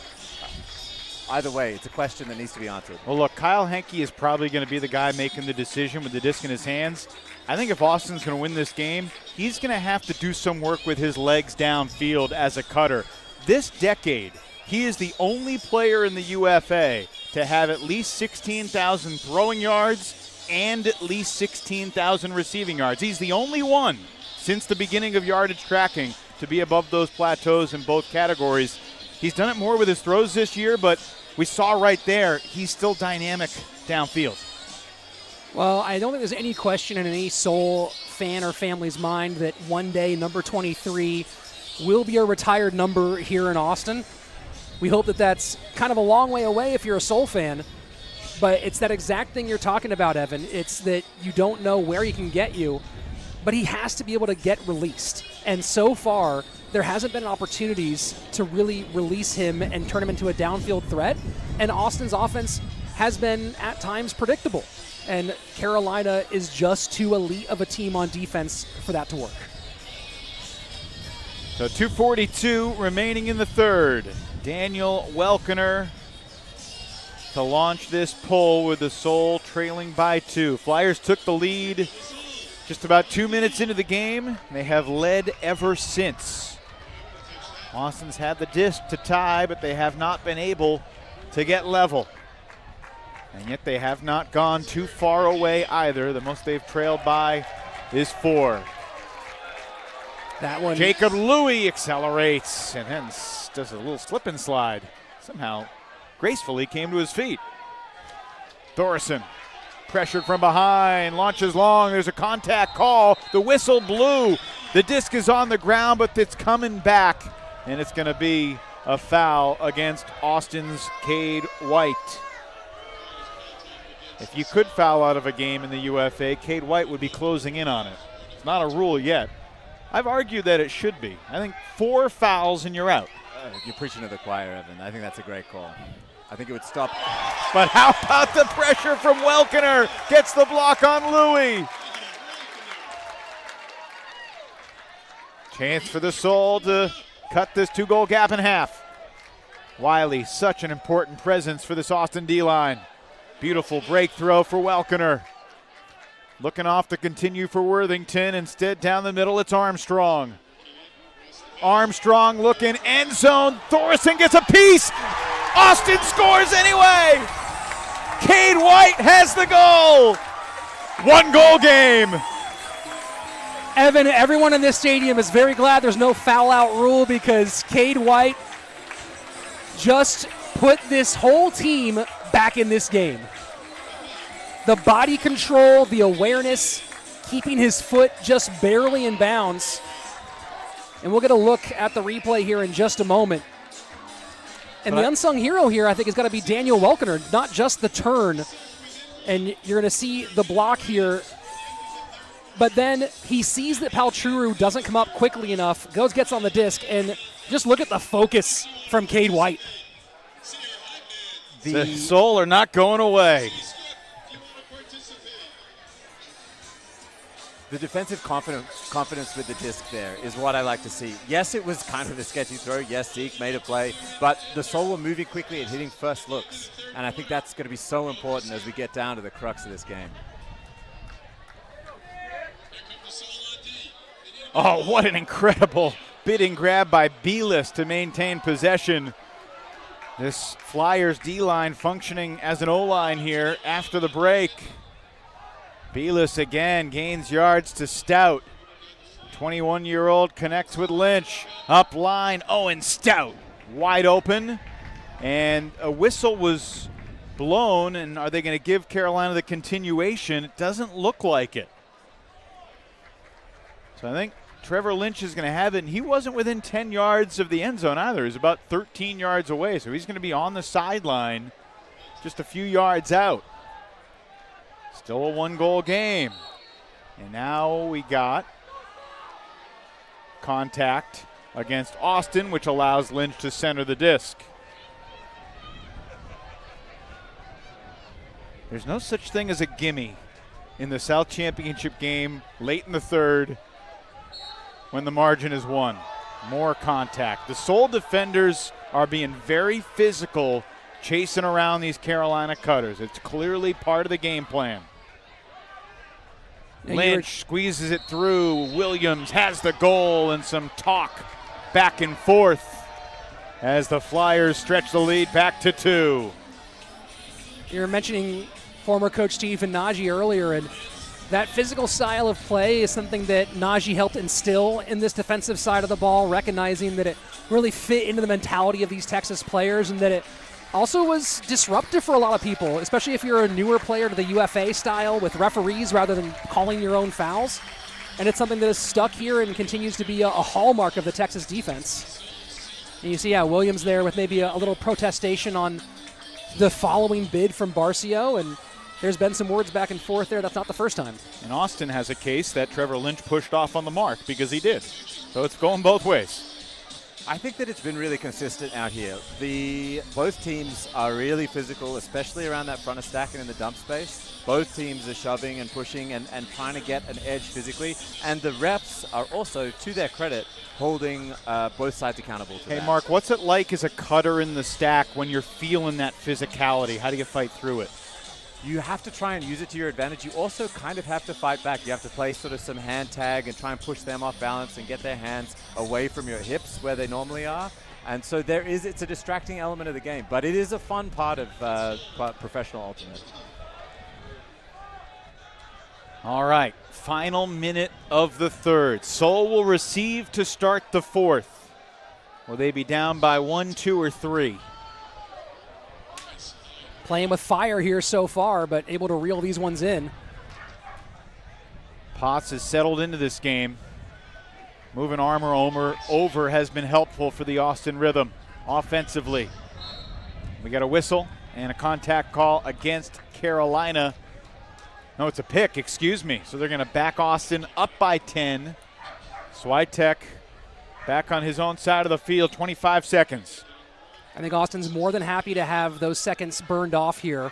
Either way, it's a question that needs to be answered. Well, look, Kyle Henke is probably going to be the guy making the decision with the disc in his hands. I think if Austin's going to win this game, he's going to have to do some work with his legs downfield as a cutter. This decade, he is the only player in the UFA to have at least 16,000 throwing yards and at least 16,000 receiving yards. He's the only one since the beginning of yardage tracking to be above those plateaus in both categories. He's done it more with his throws this year, but we saw right there he's still dynamic downfield. Well, I don't think there's any question in any Soul fan or family's mind that one day number 23 will be a retired number here in Austin. We hope that that's kind of a long way away if you're a Soul fan, but it's that exact thing you're talking about, Evan. It's that you don't know where he can get you, but he has to be able to get released. And so far, there hasn't been opportunities to really release him and turn him into a downfield threat. And Austin's offense has been at times predictable. And Carolina is just too elite of a team on defense for that to work. So 2:42 remaining in the third. Daniel Welkener to launch this pull with the Soul trailing by 2. Flyers took the lead just about 2 minutes into the game. They have led ever since. Austin's had the disc to tie, but they have not been able to get level. And yet they have not gone too far away either. The most they've trailed by is 4. That one. Jacob Louis accelerates and then does a little slip and slide. Somehow gracefully came to his feet. Thorson pressured from behind, launches long. There's a contact call. The whistle blew. The disc is on the ground, but it's coming back. And it's going to be a foul against Austin's Cade White. If you could foul out of a game in the UFA, Cade White would be closing in on it. It's not a rule yet. I've argued that it should be. I think 4 fouls and you're out. You're preaching to the choir, Evan. I think that's a great call. I think it would stop. But how about the pressure from Welkener? Gets the block on Louis. Chance for the Soul to cut this 2-goal gap in half. Wiley, such an important presence for this Austin D-line. Beautiful break throw for Welkener. Looking off to continue for Worthington. Instead, down the middle, it's Armstrong. Armstrong looking, end zone. Thorson gets a piece. Austin scores anyway. Cade White has the goal. 1-goal game. Evan, everyone in this stadium is very glad there's no foul-out rule because Cade White just put this whole team back in this game. The body control, the awareness, keeping his foot just barely in bounds. And we'll get a look at the replay here in just a moment. And the unsung hero here, I think, is going to be Daniel Welkener, not just the turn. And you're going to see the block here. But then he sees that Paltruru doesn't come up quickly enough, gets on the disc, and just look at the focus from Cade White. The Soul are not going away. The defensive confidence with the disc there is what I like to see. Yes, it was kind of a sketchy throw. Yes, Zeke made a play. But the Soul were moving quickly and hitting first looks. And I think that's going to be so important as we get down to the crux of this game. Oh, what an incredible bidding grab by Belis to maintain possession. This Flyers D-line functioning as an O-line here after the break. Belis again gains yards to Stout. 21-year-old connects with Lynch. Up line, Owen Stout wide open. And a whistle was blown, and are they going to give Carolina the continuation? It doesn't look like it. So I think Trevor Lynch is going to have it, and he wasn't within 10 yards of the end zone either. He's about 13 yards away, so he's going to be on the sideline just a few yards out. Still a 1-goal game. And now we got contact against Austin, which allows Lynch to center the disc. There's no such thing as a gimme in the South Championship game late in the third when the margin is 1. More contact. The Soul defenders are being very physical, chasing around these Carolina cutters. It's clearly part of the game plan. And Lynch squeezes it through. Williams has the goal, and some talk back and forth as the Flyers stretch the lead back to 2. You're mentioning former coach Stephen Nagy earlier, and that physical style of play is something that Nagy helped instill in this defensive side of the ball, recognizing that it really fit into the mentality of these Texas players and that it also was disruptive for a lot of people, especially if you're a newer player to the UFA style with referees rather than calling your own fouls. And it's something that is stuck here and continues to be a hallmark of the Texas defense. And you see, Williams there with maybe a little protestation on the following bid from Barcio, and there's been some words back and forth there. That's not the first time. And Austin has a case that Trevor Lynch pushed off on the mark because he did. So it's going both ways. I think that it's been really consistent out here. Both teams are really physical, especially around that front of stack and in the dump space. Both teams are shoving and pushing and trying to get an edge physically. And the refs are also, to their credit, holding both sides accountable to that. Hey, Mark, what's it like as a cutter in the stack when you're feeling that physicality? How do you fight through it? You have to try and use it to your advantage. You also kind of have to fight back. You have to play sort of some hand tag and try and push them off balance and get their hands away from your hips where they normally are. And so it's a distracting element of the game, but it is a fun part of professional ultimate. All right, final minute of the third. Soul will receive to start the fourth. Will they be down by 1, 2, or 3? Playing with fire here so far, but able to reel these ones in. Potts has settled into this game. Moving Armour over has been helpful for the Austin Rhythm offensively. We got a whistle and a contact call against Carolina. No, it's a pick, excuse me. So they're going to back Austin up by 10. Swiatek back on his own side of the field, 25 seconds. I think Austin's more than happy to have those seconds burned off here.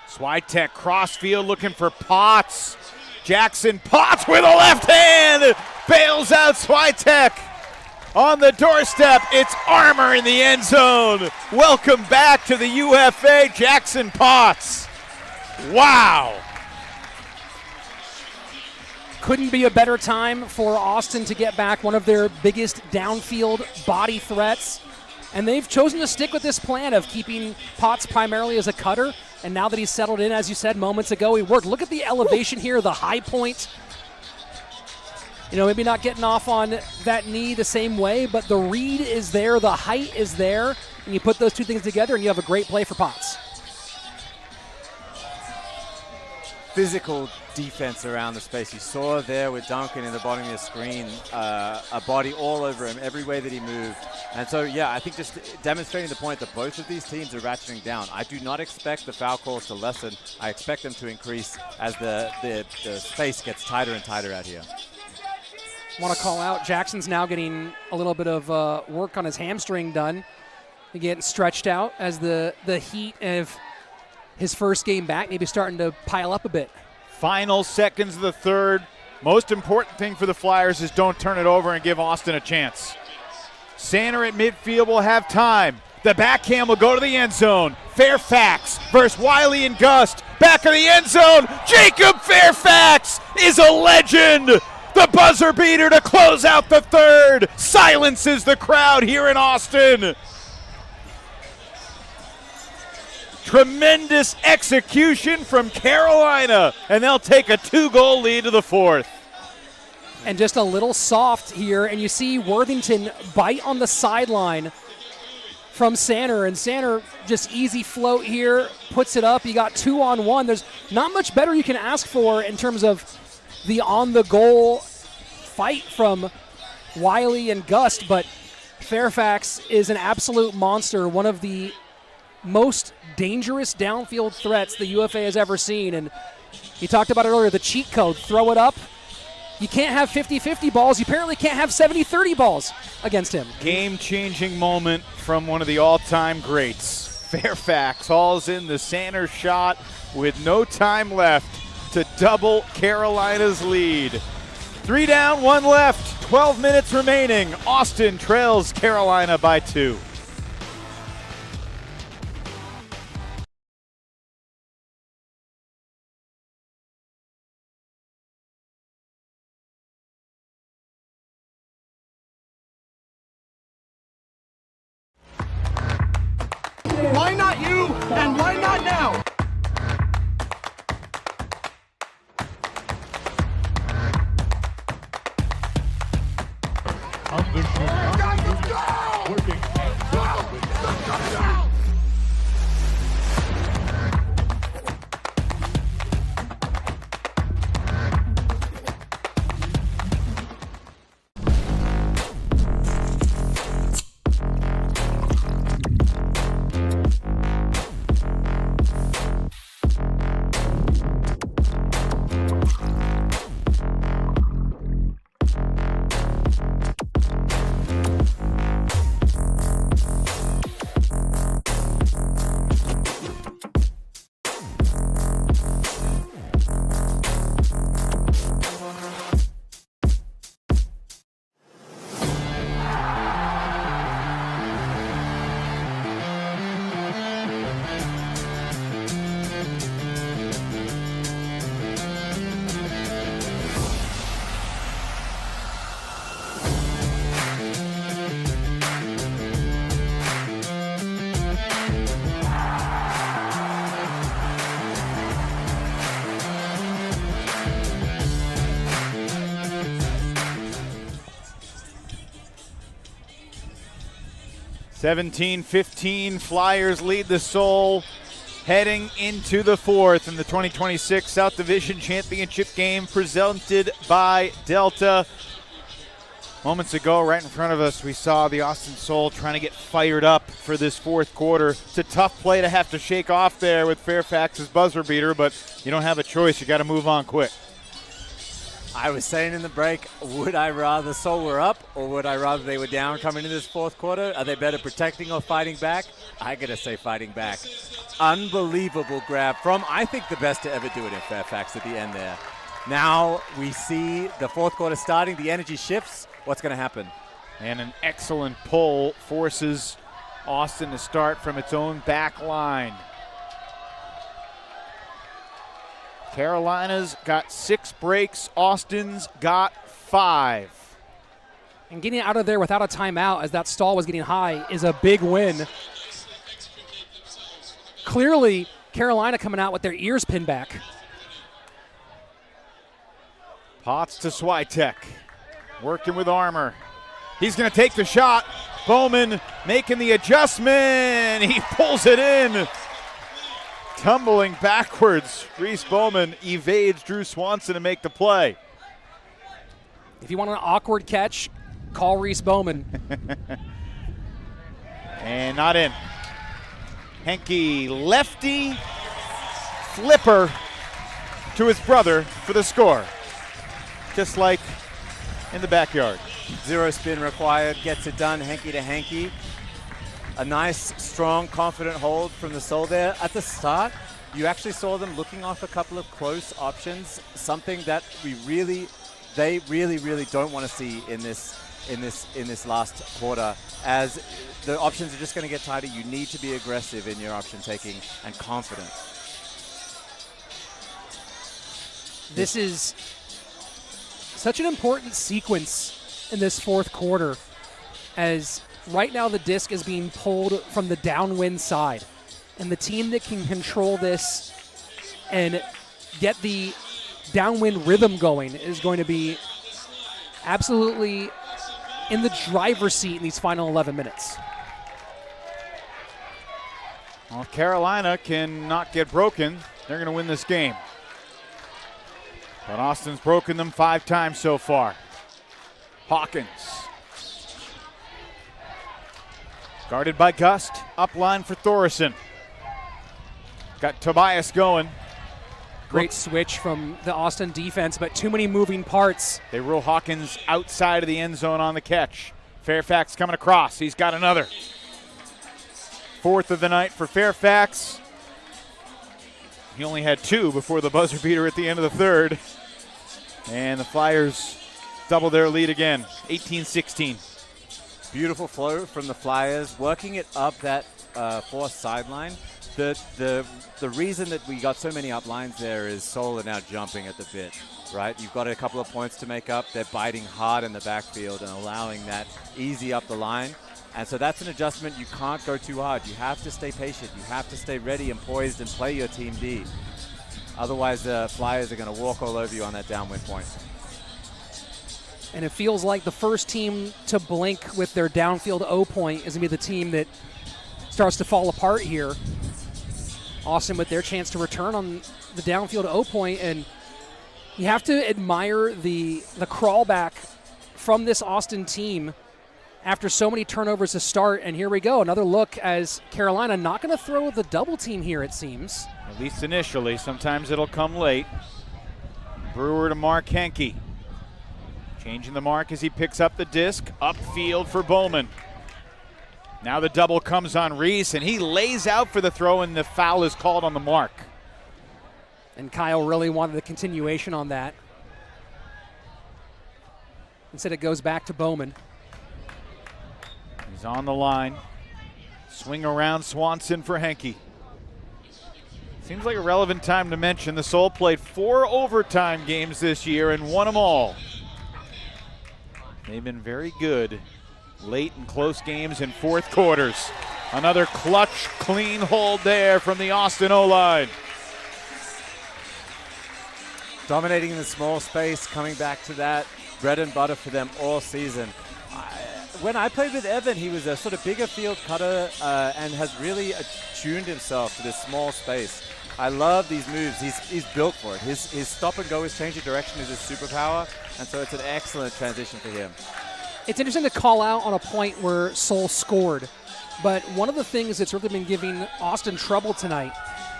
Switek crossfield looking for Potts. Jackson Potts with a left hand bails out Switek. On the doorstep, it's Armour in the end zone. Welcome back to the UFA, Jackson Potts. Wow. Couldn't be a better time for Austin to get back one of their biggest downfield body threats. And they've chosen to stick with this plan of keeping Potts primarily as a cutter. And now that he's settled in, as you said moments ago, he worked. Look at the elevation here, the high point. You know, maybe not getting off on that knee the same way, but the read is there, the height is there. And you put those two things together and you have a great play for Potts. Physical defense around the space. You saw there with Duncan in the bottom of the screen, a body all over him every way that he moved. And so, yeah, I think just demonstrating the point that both of these teams are ratcheting down. I do not expect the foul calls to lessen. I expect them to increase as the space gets tighter and tighter out here. Want to call out, Jackson's now getting a little bit of work on his hamstring done. He's getting stretched out as the heat of his first game back maybe starting to pile up a bit. Final seconds of the third. Most important thing for the Flyers is don't turn it over and give Austin a chance. Sander at midfield will have time. The backhand will go to the end zone. Fairfax versus Wiley and Gust. Back of the end zone. Jacob Fairfax is a legend. The buzzer beater to close out the third. Silences the crowd here in Austin. Tremendous execution from Carolina, and they'll take a 2-goal lead to the fourth. And just a little soft here, and you see Worthington bite on the sideline from Sander, and Sander just easy float here, puts it up. You got 2-on-1. There's not much better you can ask for in terms of the on-the-goal fight from Wiley and Gust, but Fairfax is an absolute monster, one of the most dangerous downfield threats the UFA has ever seen. And you talked about it earlier, the cheat code, throw it up. You can't have 50-50 balls. You apparently can't have 70-30 balls against him. Game-changing moment from one of the all-time greats. Fairfax hauls in the Sander shot with no time left to double Carolina's lead. 3 down, 1 left, 12 minutes remaining. Austin trails Carolina by 2. Why not you, and why not now? (17-15) Flyers lead the Soul heading into the fourth in the 2026 South Division Championship game presented by Delta. Moments ago, right in front of us, we saw the Austin Soul trying to get fired up for this fourth quarter. It's a tough play to have to shake off there with Fairfax's buzzer beater, but you don't have a choice. You got to move on quick. I was saying in the break, would I rather Seoul were up or would I rather they were down coming into this fourth quarter? Are they better protecting or fighting back? I gotta say fighting back. Unbelievable grab from, I think, the best to ever do it in Fairfax at the end there. Now we see the fourth quarter starting. The energy shifts. What's going to happen? And an excellent pull forces Austin to start from its own back line. Carolina's got 6 breaks. Austin's got 5. And getting out of there without a timeout as that stall was getting high is a big win. Clearly, Carolina coming out with their ears pinned back. Potts to Swiatek, working with Armour. He's going to take the shot. Bowman making the adjustment. He pulls it in. Tumbling backwards, Reese Bowman evades Drew Swanson to make the play. If you want an awkward catch, call Reese Bowman. And not in. Henke, lefty flipper to his brother for the score. Just like in the backyard. 0 spin required, gets it done, Henke to Henke. A nice, strong, confident hold from the Seoul there. At the start, you actually saw them looking off a couple of close options, something that they really don't want to see in this last quarter, as the options are just going to get tighter. You need to be aggressive in your option taking and confident. This is such an important sequence in this fourth quarter, as right now the disc is being pulled from the downwind side. And the team that can control this and get the downwind rhythm going is going to be absolutely in the driver's seat in these final 11 minutes. Well, if Carolina can not get broken, they're going to win this game. But Austin's broken them 5 times so far. Hawkins. Guarded by Gust. Up line for Thoresen. Got Tobias going. Great switch from the Austin defense, but too many moving parts. They roll Hawkins outside of the end zone on the catch. Fairfax coming across. He's got another. 4th of the night for Fairfax. He only had 2 before the buzzer beater at the end of the 3rd. And the Flyers double their lead again, 18-16. Beautiful flow from the Flyers, working it up that fourth sideline. The reason that we got so many up lines there is Seoul are now jumping at the bit, right? You've got a couple of points to make up. They're biting hard in the backfield and allowing that easy up the line. And so that's an adjustment. You can't go too hard. You have to stay patient. You have to stay ready and poised and play your team D. Otherwise, the Flyers are going to walk all over you on that downwind point. And it feels like the first team to blink with their downfield O point is going to be the team that starts to fall apart here. Austin with their chance to return on the downfield O point, and you have to admire the crawl back from this Austin team after so many turnovers to start. And here we go, another look as Carolina not going to throw the double team here, it seems. At least initially. Sometimes it'll come late. Brewer to Mark Henke. Changing the mark as he picks up the disc. Upfield for Bowman. Now the double comes on Reese, and he lays out for the throw, and the foul is called on the mark. And Kyle really wanted a continuation on that. Instead, it goes back to Bowman. He's on the line. Swing around Swanson for Henke. Seems like a relevant time to mention the Seoul played 4 overtime games this year and won them all. They've been very good late and close games in fourth quarters. Another clutch, clean hold there from the Austin O-line. Dominating in the small space, coming back to that. Bread and butter for them all season. When I played with Evan, he was a sort of bigger field cutter and has really attuned himself to this small space. I love these moves. He's built for it. His stop and go, his change of direction is his superpower, and so it's an excellent transition for him. It's interesting to call out on a point where Seoul scored, but one of the things that's really been giving Austin trouble tonight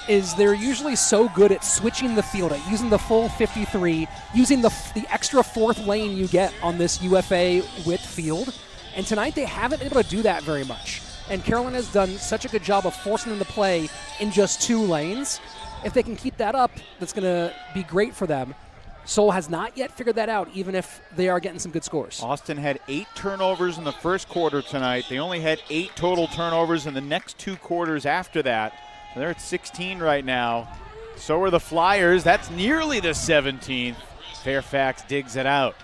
is they're usually so good at switching the field, at using the full 53, using the extra fourth lane you get on this UFA width field. And tonight they haven't been able to do that very much. And Carolina has done such a good job of forcing them to play in just 2 lanes. If they can keep that up, that's going to be great for them. Seoul has not yet figured that out, even if they are getting some good scores. Austin had 8 turnovers in the first quarter tonight. They only had 8 total turnovers in the next 2 quarters after that. They're at 16 right now. So are the Flyers. That's nearly the 17th. Fairfax digs it out.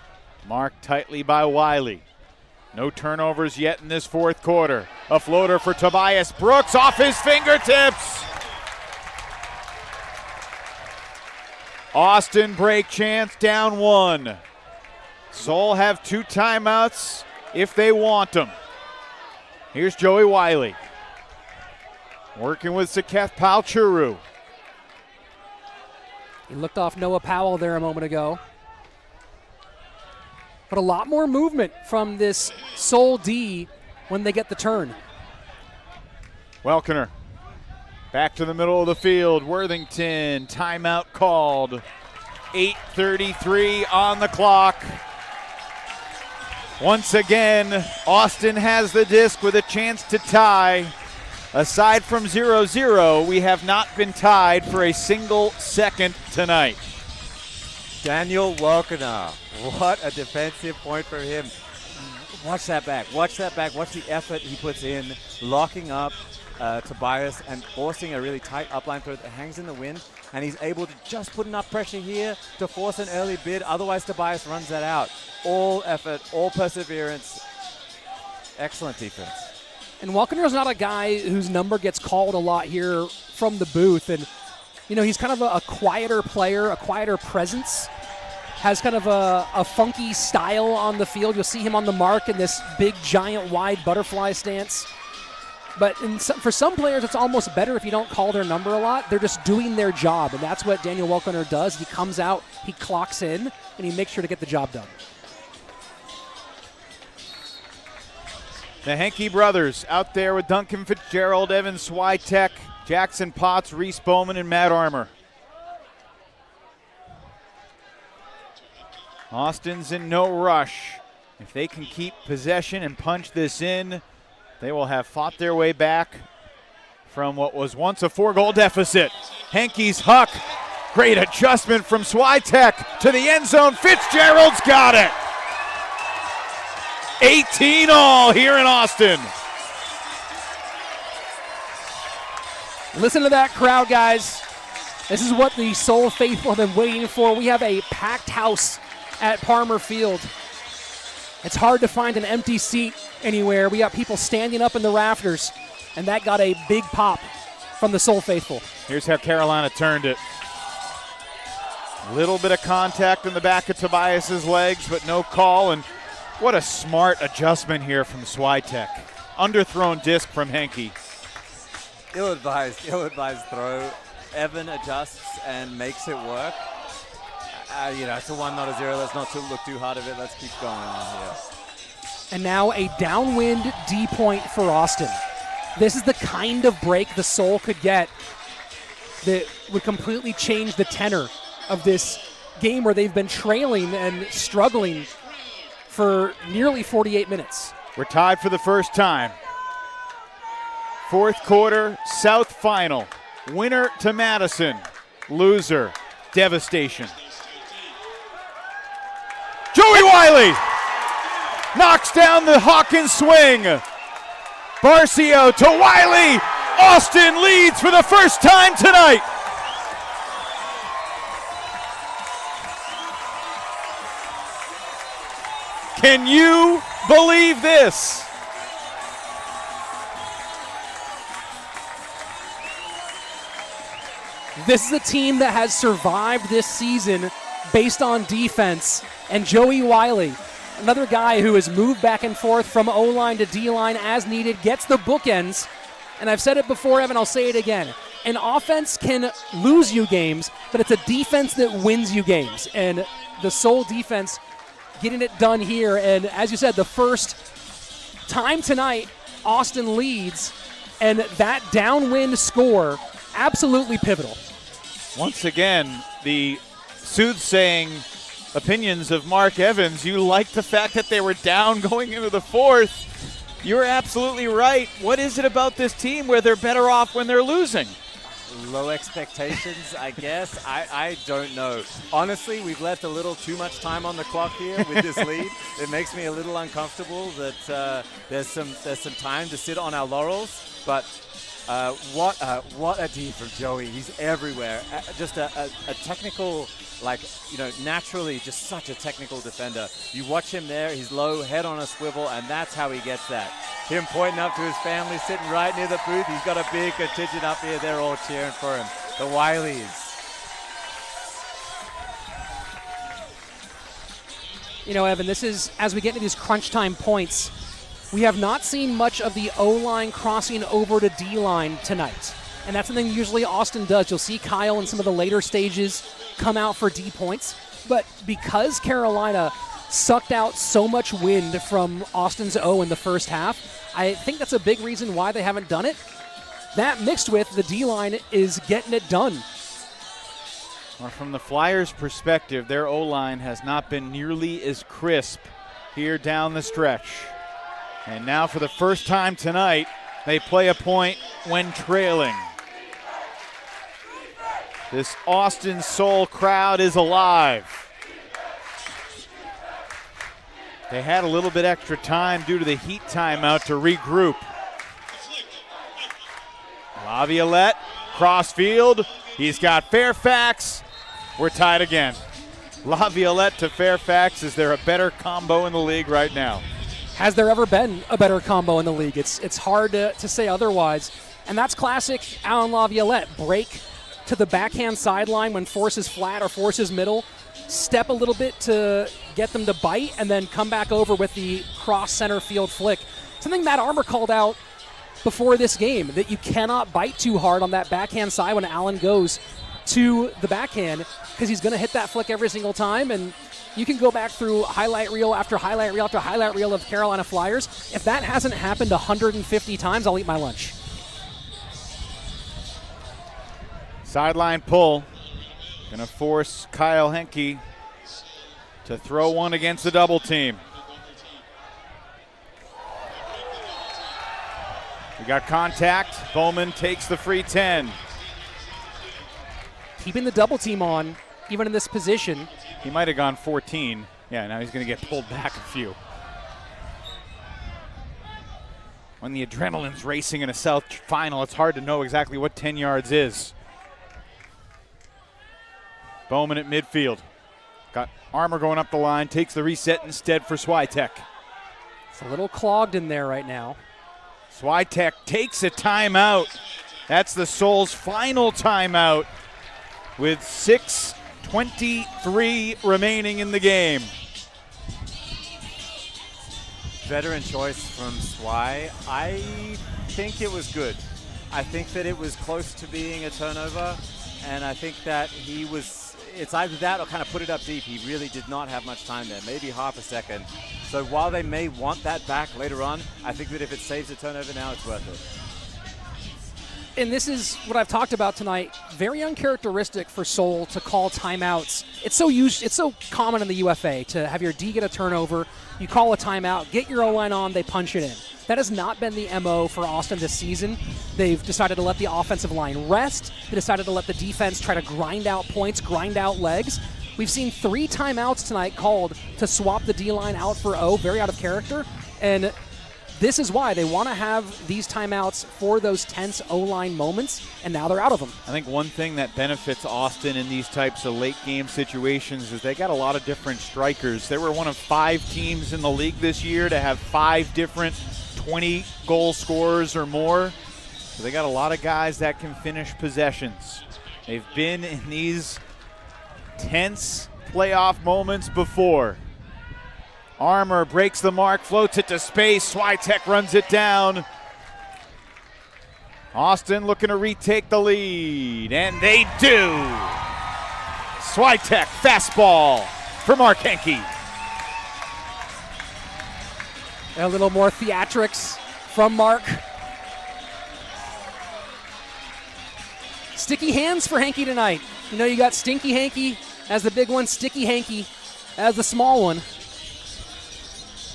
Marked tightly by Wiley. No turnovers yet in this fourth quarter. A floater for Tobias Brooks off his fingertips. Austin break chance, down 1. Seoul have 2 timeouts if they want them. Here's Joey Wiley. Working with Saketh Palchuru. He looked off Noah Powell there a moment ago. But a lot more movement from this Seoul D when they get the turn. Welkener. Back to the middle of the field. Worthington, timeout called. 8:33 on the clock. Once again, Austin has the disc with a chance to tie. Aside from 0-0, we have not been tied for a single second tonight. Daniel Welkener, what a defensive point for him. Watch that back. Watch that back. Watch the effort he puts in, locking up Tobias and forcing a really tight upline throw that hangs in the wind. And he's able to just put enough pressure here to force an early bid. Otherwise, Tobias runs that out. All effort, all perseverance. Excellent defense. And Welkener's not a guy whose number gets called a lot here from the booth. And, you know, he's kind of a quieter player, a quieter presence. Has kind of a funky style on the field. You'll see him on the mark in this big, giant, wide butterfly stance. But for some players, it's almost better if you don't call their number a lot. They're just doing their job, and that's what Daniel Welkener does. He comes out, he clocks in, and he makes sure to get the job done. The Henke brothers out there with Duncan Fitzgerald, Evan Switek, Jackson Potts, Reese Bowman, and Matt Armour. Austin's in no rush. If they can keep possession and punch this in, they will have fought their way back from what was once a 4-goal deficit. Henke's huck. Great adjustment from Switek to the end zone. Fitzgerald's got it. 18 all here in Austin. Listen to that crowd, guys. This is what the Seoul faithful have been waiting for. We have a packed house at Palmer Field. It's hard to find an empty seat anywhere. We got people standing up in the rafters, and that got a big pop from the Seoul faithful. Here's how Carolina turned it. Little bit of contact in the back of Tobias's legs, but no call, and what a smart adjustment here from Switek. Underthrown disc from Henke. Ill-advised throw. Evan adjusts and makes it work. It's a 1, not a 0. Let's not look too hard of it. Let's keep going on here. And now a downwind D point for Austin. This is the kind of break the Seoul could get that would completely change the tenor of this game where they've been trailing and struggling for nearly 48 minutes. We're tied for the first time. Fourth quarter, South final. Winner to Madison. Loser, devastation. Joey Wiley knocks down the Hawkins swing. Barcio to Wiley. Austin leads for the first time tonight. Can you believe this? This is a team that has survived this season based on defense. And Joey Wiley, another guy who has moved back and forth from O-line to D-line as needed, gets the bookends. And I've said it before, Evan, I'll say it again. An offense can lose you games, but it's a defense that wins you games. And the Seoul defense getting it done here. And as you said, the first time tonight, Austin leads. And that downwind score absolutely pivotal. Once again, the soothsaying opinions of Mark Evans. You like the fact that they were down going into the fourth. You're absolutely right. What is it about this team where they're better off when they're losing? Low expectations, I guess. I don't know. Honestly, we've left a little too much time on the clock here with this lead. It makes me a little uncomfortable that there's some time to sit on our laurels. But what a D from Joey. He's everywhere. Just a technical, naturally just such a technical defender. You watch him there, he's low, head on a swivel, and that's how he gets that. Him pointing up to his family, sitting right near the booth. He's got a big contingent up here. They're all cheering for him. The Wileys. Evan, this is, as we get into these crunch time points, we have not seen much of the O-line crossing over to D-line tonight. And that's something usually Austin does. You'll see Kyle in some of the later stages come out for D points. But because Carolina sucked out so much wind from Austin's O in the first half, I think that's a big reason why they haven't done it. That mixed with the D-line is getting it done. Well, from the Flyers' perspective, their O-line has not been nearly as crisp here down the stretch. And now for the first time tonight, they play a point when trailing. This Austin Soul crowd is alive. They had a little bit extra time due to the heat timeout to regroup. Laviolette, crossfield. He's got Fairfax. We're tied again. Laviolette to Fairfax. Is there a better combo in the league right now? Has there ever been a better combo in the league? It's hard to say otherwise. And that's classic Alan Laviolette. Break to the backhand sideline when force is flat or force is middle. Step a little bit to get them to bite, and then come back over with the cross center field flick. Something Matt Armour called out before this game, that you cannot bite too hard on that backhand side when Allen goes to the backhand, because he's going to hit that flick every single time. And you can go back through highlight reel after highlight reel after highlight reel of Carolina Flyers. If that hasn't happened 150 times, I'll eat my lunch. Sideline pull. Going to force Kyle Henke to throw one against the double team. We got contact. Bowman takes the free 10. Keeping the double team on, even in this position. He might have gone 14. Yeah, now he's going to get pulled back a few. When the adrenaline's racing in a South final, it's hard to know exactly what 10 yards is. Bowman at midfield. Got Armour going up the line, takes the reset instead for Swiatek. It's a little clogged in there right now. Swiatek takes a timeout. That's the Soul's final timeout with 6:23 remaining in the game. Veteran choice from Swy. I think it was good. I think that it was close to being a turnover, and I think that it's either that or kind of put it up deep. He really did not have much time there, maybe half a second. So while they may want that back later on, I think that if it saves a turnover now, it's worth it. And this is what I've talked about tonight. Very uncharacteristic for Soul to call timeouts. It's so common in the UFA to have your D get a turnover, you call a timeout, get your O-line on, they punch it in. That has not been the MO for Austin this season. They've decided to let the offensive line rest. They decided to let the defense try to grind out points, grind out legs. We've seen 3 timeouts tonight called to swap the D-line out for O, very out of character. And this is why they want to have these timeouts for those tense O-line moments, and now they're out of them. I think one thing that benefits Austin in these types of late-game situations is they got a lot of different strikers. They were one of 5 teams in the league this year to have 5 different 20-goal scorers or more. So they got a lot of guys that can finish possessions. They've been in these tense playoff moments before. Armour breaks the mark, floats it to space. Swiatek runs it down. Austin looking to retake the lead, and they do. Swiatek, fastball for Mark Henke. A little more theatrics from Mark. Sticky hands for Hanky tonight. You know, you got Stinky Hanky as the big one, Sticky Hanky as the small one.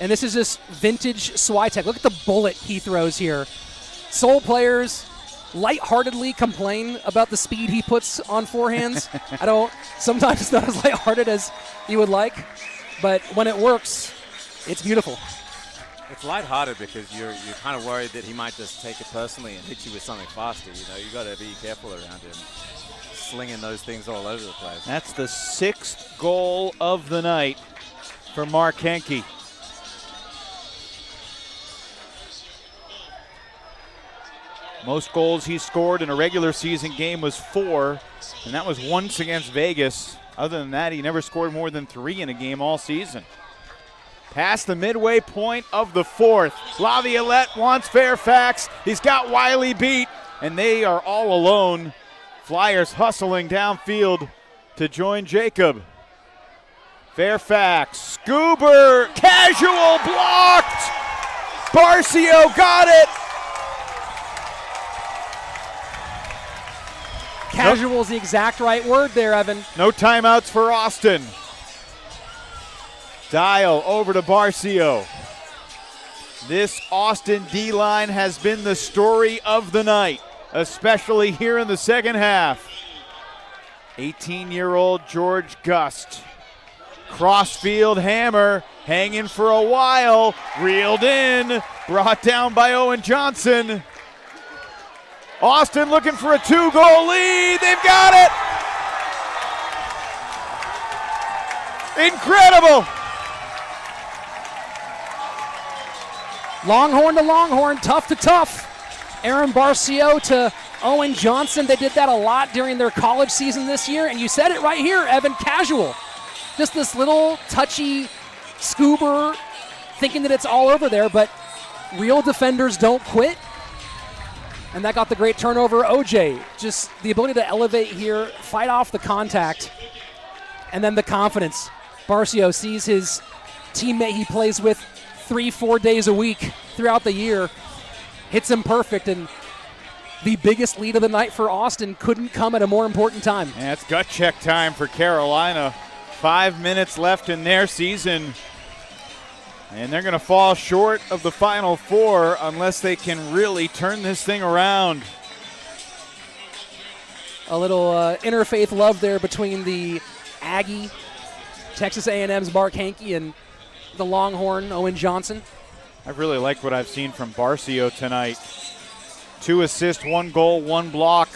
And this is just vintage Switek. Look at the bullet he throws here. Soul players lightheartedly complain about the speed he puts on forehands. Sometimes it's not as lighthearted as you would like, but when it works, it's beautiful. It's lighthearted because you're kind of worried that he might just take it personally and hit you with something faster. You know, you got to be careful around him, slinging those things all over the place. That's the 6th goal of the night for Mark Henke. Most goals he scored in a regular season game was 4, and that was once against Vegas. Other than that, he never scored more than 3 in a game all season. Past the midway point of the 4th. Laviolette wants Fairfax. He's got Wiley beat, and they are all alone. Flyers hustling downfield to join Jacob. Fairfax, Scuber, casual, blocked. Barcio got it. Casual is the exact right word there, Evan. No timeouts for Austin. Dial over to Barcio. This Austin D-line has been the story of the night, especially here in the second half. 18-year-old George Gust. Crossfield hammer, hanging for a while, reeled in, brought down by Owen Johnson. Austin looking for a 2-goal lead. They've got it. Incredible. Longhorn to Longhorn, tough to tough. Aaron Barcio to Owen Johnson. They did that a lot during their college season this year. And you said it right here, Evan, casual. Just this little touchy Scuber thinking that it's all over there, but real defenders don't quit. And that got the great turnover. OJ, just the ability to elevate here, fight off the contact, and then the confidence. Barcio sees his teammate he plays with 3-4 days a week throughout the year, hits him perfect, and the biggest lead of the night for Austin couldn't come at a more important time. And it's gut check time for Carolina. 5 minutes left in their season. And they're going to fall short of the Final Four unless they can really turn this thing around. A little interfaith love there between the Aggie, Texas A&M's Mark Hanke, and the Longhorn, Owen Johnson. I really like what I've seen from Barcio tonight. 2 assists, 1 goal, 1 block.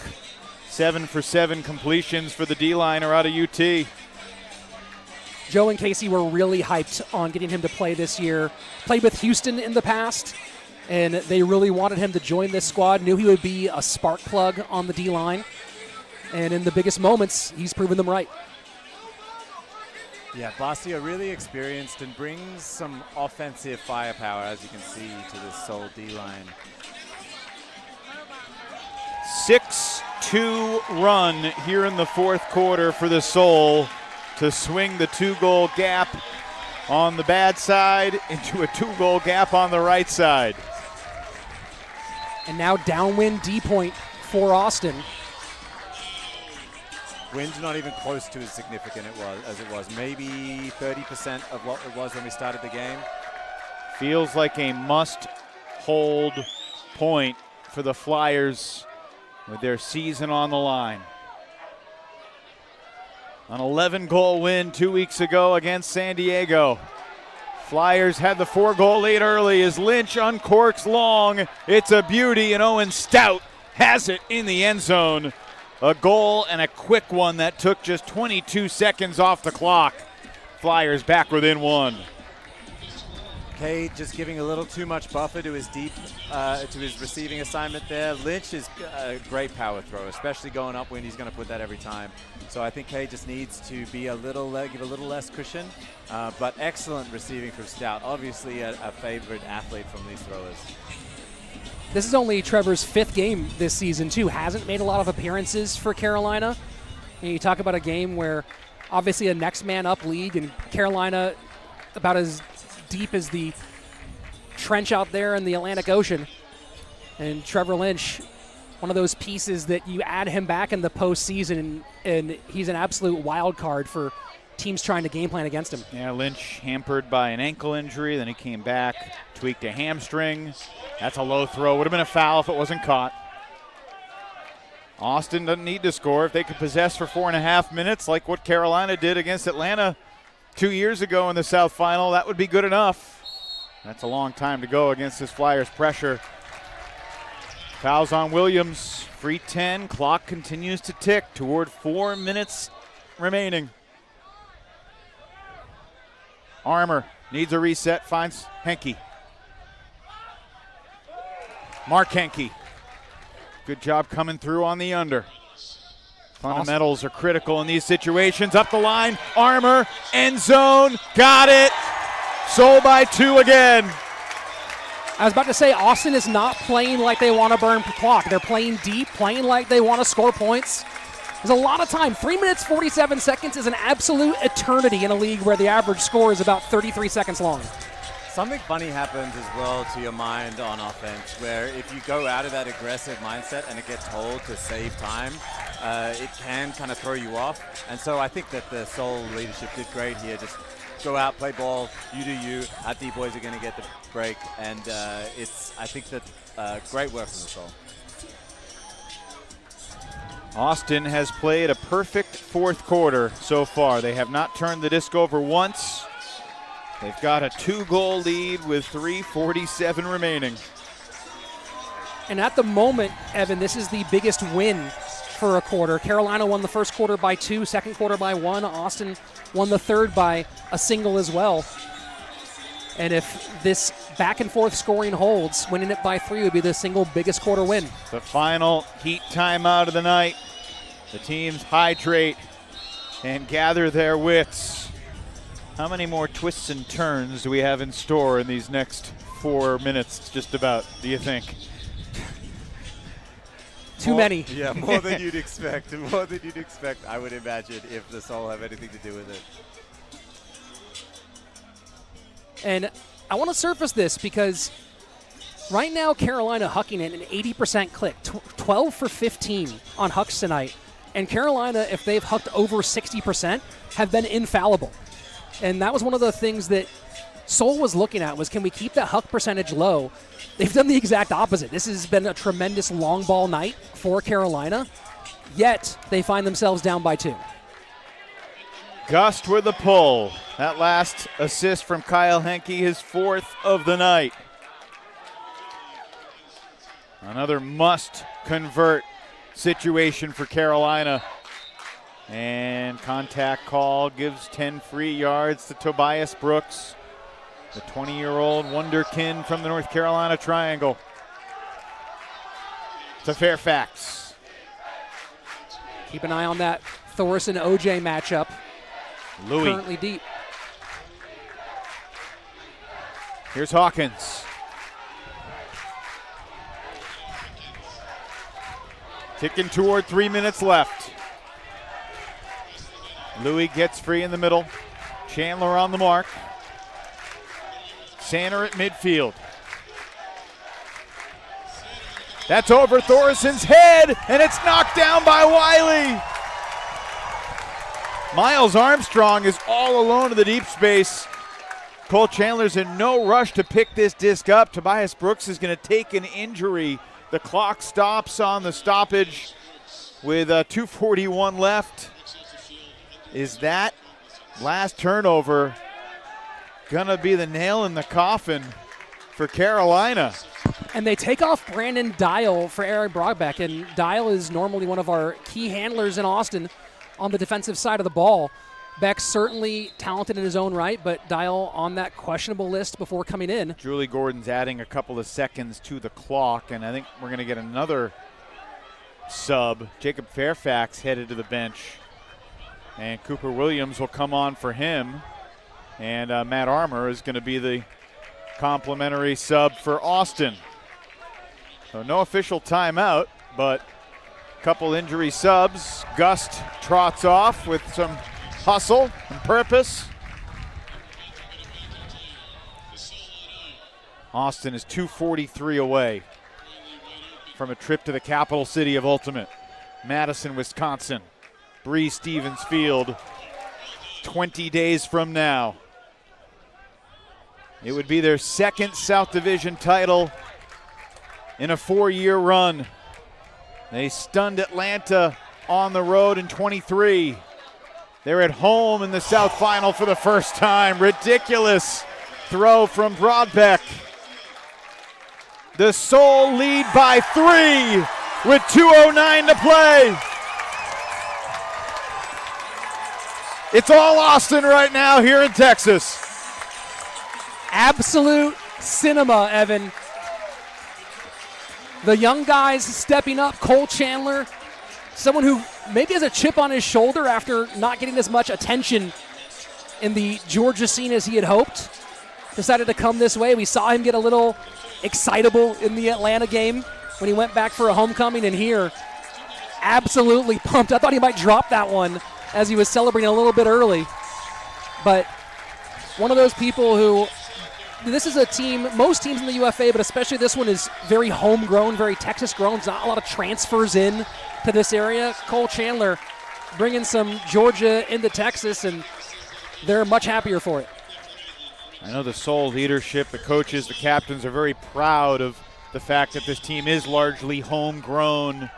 7 for 7 completions for the D-liner out of UT. Joe and Casey were really hyped on getting him to play this year. Played with Houston in the past, and they really wanted him to join this squad. Knew he would be a spark plug on the D-line. And in the biggest moments, he's proven them right. Yeah, Barcio really experienced and brings some offensive firepower, as you can see, to this Soul D-line. 6-2 run here in the 4th quarter for the Soul to swing the 2-goal gap on the bad side into a 2-goal gap on the right side. And now downwind D-point for Austin. Wind's not even close to as significant as it was. Maybe 30% of what it was when we started the game. Feels like a must-hold point for the Flyers with their season on the line. An 11-goal win 2 weeks ago against San Diego. Flyers had the 4-goal lead early as Lynch uncorks long. It's a beauty, and Owen Stout has it in the end zone. A goal and a quick one that took just 22 seconds off the clock. Flyers back within 1. Cade just giving a little too much buffer to his to his receiving assignment there. Lynch is a great power thrower, especially going upwind. He's going to put that every time. So I think Cade just needs to be give a little less cushion. But excellent receiving from Stout. Obviously a favorite athlete from these throwers. This is only Trevor's 5th game this season, too. Hasn't made a lot of appearances for Carolina. And you talk about a game where obviously a next man up league, and Carolina about as deep as the trench out there in the Atlantic Ocean. And Trevor Lynch one of those pieces that you add him back in the postseason, and he's an absolute wild card for teams trying to game plan against him. Yeah, Lynch hampered by an ankle injury, then he came back, tweaked a hamstring. That's a low throw. Would have been a foul if it wasn't caught. Austin doesn't need to score. If they could possess for 4.5 minutes like what Carolina did against Atlanta 2 years ago in the South Final, that would be good enough. That's a long time to go against this Flyers pressure. Fouls on Williams. Free 10. Clock continues to tick toward 4 minutes remaining. Armour needs a reset, finds Henke. Mark Henke. Good job coming through on the under. Fundamentals are critical in these situations. Up the line, Armour, end zone, got it. Sold by 2 again. I was about to say, Austin is not playing like they want to burn the clock. They're playing deep, playing like they want to score points. There's a lot of time. 3 minutes, 47 seconds is an absolute eternity in a league where the average score is about 33 seconds long. Something funny happens as well to your mind on offense, where if you go out of that aggressive mindset and it gets told to save time, it can kind of throw you off. And so I think that the Soul leadership did great here. Just go out, play ball, you do you. Our D boys are going to get the break, and I think that great work from the Soul. Austin has played a perfect fourth quarter so far. They have not turned the disc over once. They've got a 2-goal lead with 3:47 remaining. And at the moment, Evan, this is the biggest win for a quarter. Carolina won the first quarter by 2, second quarter by 1. Austin won the third by a single as well. And if this back and forth scoring holds, winning it by 3 would be the single biggest quarter win. The final Heat timeout of the night. The teams hydrate and gather their wits. How many more twists and turns do we have in store in these next 4 minutes, just about, do you think? Too many. Yeah, more than you'd expect. More than you'd expect, I would imagine, if the Soul have anything to do with it. And I want to surface this because right now Carolina hucking it an 80% click, 12 for 15 on hucks tonight. And Carolina, if they've hucked over 60%, have been infallible. And that was one of the things that Soul was looking at was, can we keep that huck percentage low? They've done the exact opposite. This has been a tremendous long ball night for Carolina, yet they find themselves down by 2. Gust with the pull. That last assist from Kyle Henke, his 4th of the night. Another must-convert situation for Carolina. And contact call gives 10 free yards to Tobias Brooks, the 20-year-old wonderkin from the North Carolina Triangle. To Fairfax. Keep an eye on that Thorson-OJ matchup. Louis. Currently deep. Here's Hawkins. Ticking toward 3 minutes left. Louis gets free in the middle. Chandler on the mark. Sander at midfield. That's over Thorison's head, and it's knocked down by Wiley. Miles Armstrong is all alone in the deep space. Cole Chandler's in no rush to pick this disc up. Tobias Brooks is going to take an injury. The clock stops on the stoppage with 2:41 left. Is that last turnover going to be the nail in the coffin for Carolina? And they take off Brandon Dial for Eric Brockbeck, and Dial is normally one of our key handlers in Austin on the defensive side of the ball. Beck's certainly talented in his own right, but Dial on that questionable list before coming in. Julie Gordon's adding a couple of seconds to the clock, and I think we're going to get another sub. Jacob Fairfax headed to the bench, and Cooper Williams will come on for him, and Matt Armour is going to be the complimentary sub for Austin. So no official timeout, but a couple injury subs. Gust trots off with some hustle and purpose. Austin is 2:43 away from a trip to the capital city of Ultimate, Madison, Wisconsin. Bree Stevens Field, 20 days from now. It would be their second South Division title in a 4-year run. They stunned Atlanta on the road in 23. They're at home in the South Final for the first time. Ridiculous throw from Broadbeck. The Soul lead by 3 with 2:09 to play. It's all Austin right now here in Texas. Absolute cinema, Evan. The young guys stepping up. Cole Chandler, someone who maybe has a chip on his shoulder after not getting as much attention in the Georgia scene as he had hoped, decided to come this way. We saw him get a little excitable in the Atlanta game when he went back for a homecoming, and here, absolutely pumped. I thought he might drop that one as he was celebrating a little bit early. But one of those people who, this is a team, most teams in the UFA, but especially this one is very homegrown, very Texas-grown. There's not a lot of transfers in to this area. Cole Chandler bringing some Georgia into Texas, and they're much happier for it. I know the Soul leadership, the coaches, the captains are very proud of the fact that this team is largely homegrown.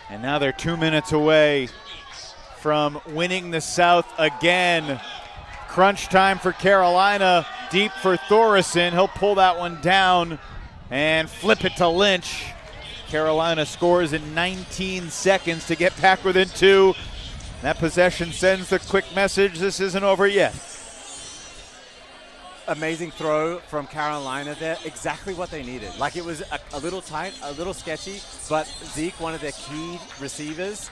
And now they're 2 minutes away from winning the South again. Crunch time for Carolina, deep for Thoresen. He'll pull that one down and flip it to Lynch. Carolina scores in 19 seconds to get back within 2. That possession sends the quick message, this isn't over yet. Amazing throw from Carolina there. Exactly what they needed. Like, it was a little tight, a little sketchy, but Zeke, one of their key receivers,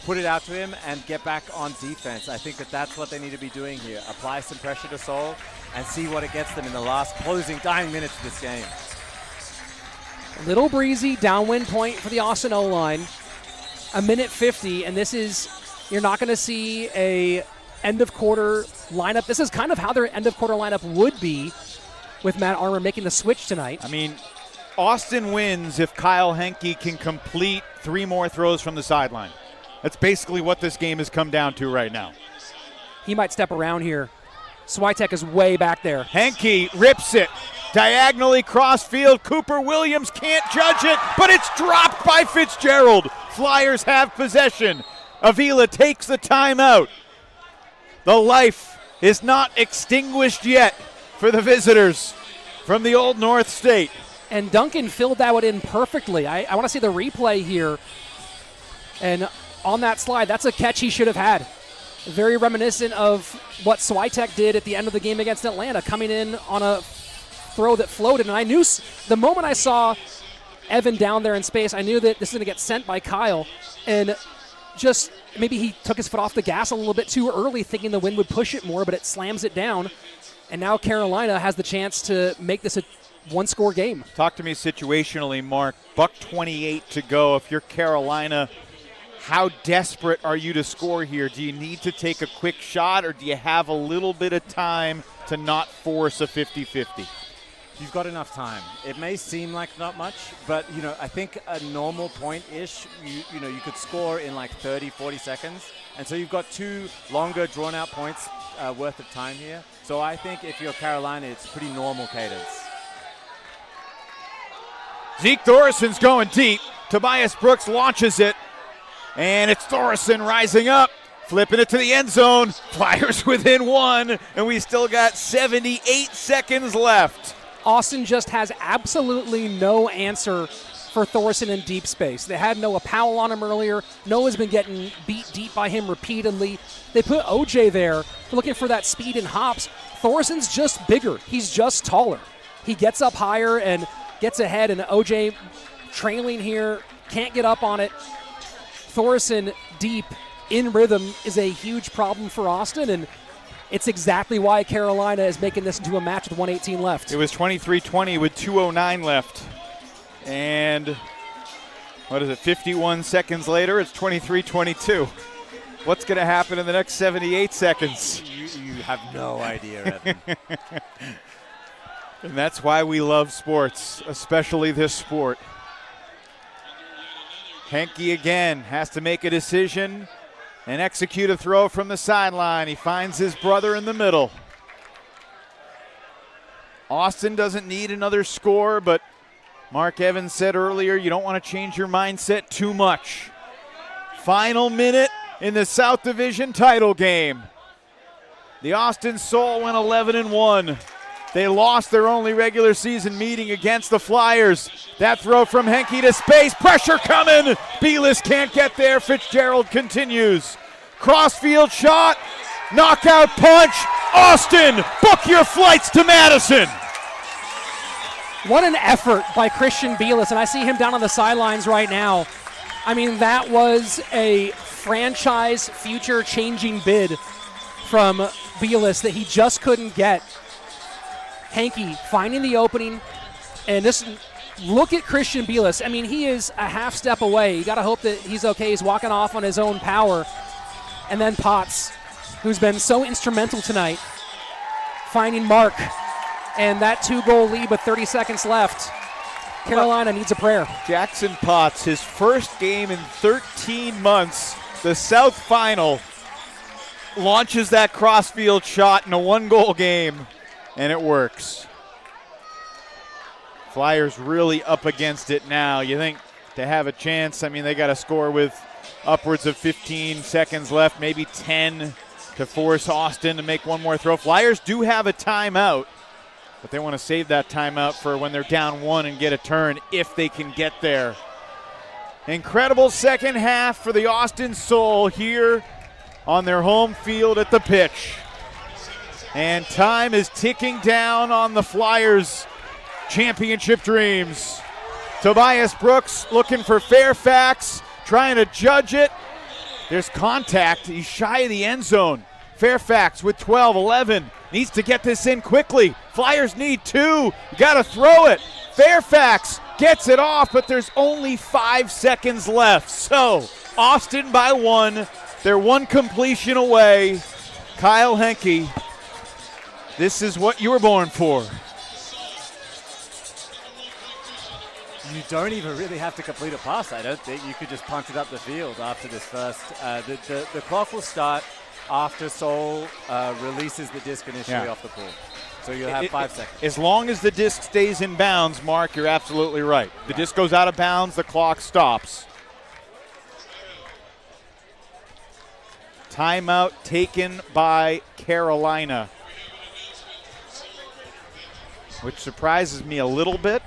put it out to him and get back on defense. I think that that's what they need to be doing here. Apply some pressure to Soul and see what it gets them in the last closing dying minutes of this game. A little breezy, downwind point for the Austin O-line. 1:50, and this is, you're not going to see a end of quarter lineup. This is kind of how their end of quarter lineup would be with Matt Armour making the switch tonight. I mean, Austin wins if Kyle Henke can complete 3 more throws from the sideline. That's basically what this game has come down to right now. He might step around here. Switek is way back there. Henke rips it diagonally cross field. Cooper Williams can't judge it, but it's dropped by Fitzgerald. Flyers have possession. Avila takes the timeout. The life is not extinguished yet for the visitors from the Old North State. And Duncan filled that one in perfectly. I want to see the replay here. And on that slide, that's a catch he should have had. Very reminiscent of what Switek did at the end of the game against Atlanta, coming in on a throw that floated. And I knew the moment I saw Evan down there in space, I knew that this is going to get sent by Kyle. And just maybe he took his foot off the gas a little bit too early, thinking the wind would push it more, but it slams it down. And now Carolina has the chance to make this a one-score game. Talk to me situationally, Mark. $1:28 to go. If you're Carolina, how desperate are you to score here? Do you need to take a quick shot, or do you have a little bit of time to not force a 50-50? You've got enough time. It may seem like not much, but, you know, I think a normal point-ish, you know, you could score in like 30, 40 seconds. And so you've got 2 longer drawn-out points worth of time here. So I think if you're Carolina, it's pretty normal cadence. Zeke Thoresen's going deep. Tobias Brooks launches it. And it's Thoresen rising up, flipping it to the end zone. Flyers within 1, and we still got 78 seconds left. Austin just has absolutely no answer for Thoresen in deep space. They had Noah Powell on him earlier. Noah's been getting beat deep by him repeatedly. They put OJ there looking for that speed and hops. Thoresen's just bigger. He's just taller. He gets up higher and gets ahead, and OJ trailing here, can't get up on it. Thoresen deep in rhythm is a huge problem for Austin, and it's exactly why Carolina is making this into a match with 1:18 left. It was 23-20 with 2:09 left. And what is it, 51 seconds later, it's 23-22. What's going to happen in the next 78 seconds? You have no idea, Evan. And that's why we love sports, especially this sport. Henke again has to make a decision and execute a throw from the sideline. He finds his brother in the middle. Austin doesn't need another score, but Mark Evans said earlier, you don't want to change your mindset too much. Final minute in the South Division title game. The Austin Soul went 11-1. They lost their only regular season meeting against the Flyers. That throw from Henke to space. Pressure coming. Belis can't get there. Fitzgerald continues. Crossfield shot. Knockout punch. Austin, book your flights to Madison. What an effort by Christian Belis, and I see him down on the sidelines right now. I mean, that was a franchise future-changing bid from Belis that he just couldn't get. Henke finding the opening, and this look at Christian Belis. I mean, he is a half step away. You got to hope that he's okay. He's walking off on his own power. And then Potts, who's been so instrumental tonight, finding Mark, and that 2-goal lead with 30 seconds left. Carolina needs a prayer. Jackson Potts, his first game in 13 months, the South Final, launches that crossfield shot in a 1-goal game. And it works. Flyers really up against it now. You think to have a chance, I mean, they got to score with upwards of 15 seconds left, maybe 10 to force Austin to make one more throw. Flyers do have a timeout, but they want to save that timeout for when they're down 1 and get a turn if they can get there. Incredible second half for the Austin Soul here on their home field at the pitch. And time is ticking down on the Flyers' championship dreams. Tobias Brooks looking for Fairfax, trying to judge it. There's contact. He's shy of the end zone. Fairfax with 12-11. Needs to get this in quickly. Flyers need 2. You got to throw it. Fairfax gets it off, but there's only 5 seconds left. So Austin by 1. They're 1 completion away. Kyle Henke, this is what you were born for. You don't even really have to complete a pass, I don't think. You could just punt it up the field after this first. The clock will start after Soul releases the disc initially off the pool. So you'll have 5 seconds. As long as the disc stays in bounds, Mark, you're absolutely right. The disc goes out of bounds, the clock stops. Timeout taken by Carolina, which surprises me a little bit,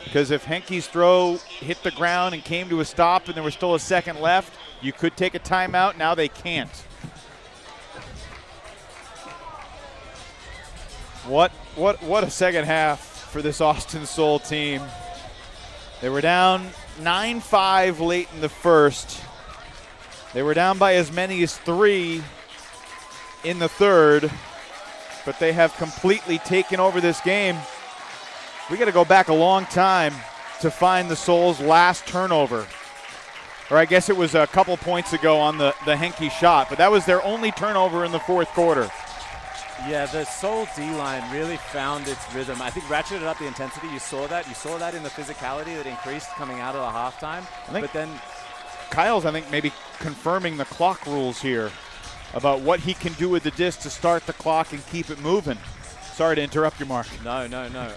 because if Henke's throw hit the ground and came to a stop and there was still a second left, you could take a timeout. Now they can't. What a second half for this Austin Soul team. They were down 9-5 late in the first. They were down by as many as 3 in the third, but they have completely taken over this game. We got to go back a long time to find the Soul's last turnover. Or I guess it was a couple points ago on the Henke shot, but that was their only turnover in the fourth quarter. Yeah, the Soul D-line really found its rhythm. I think ratcheted up the intensity. You saw that. You saw that in the physicality that increased coming out of the halftime. But then Kyle's, I think, maybe confirming the clock rules here about what he can do with the disc to start the clock and keep it moving. Sorry to interrupt you, Mark. No.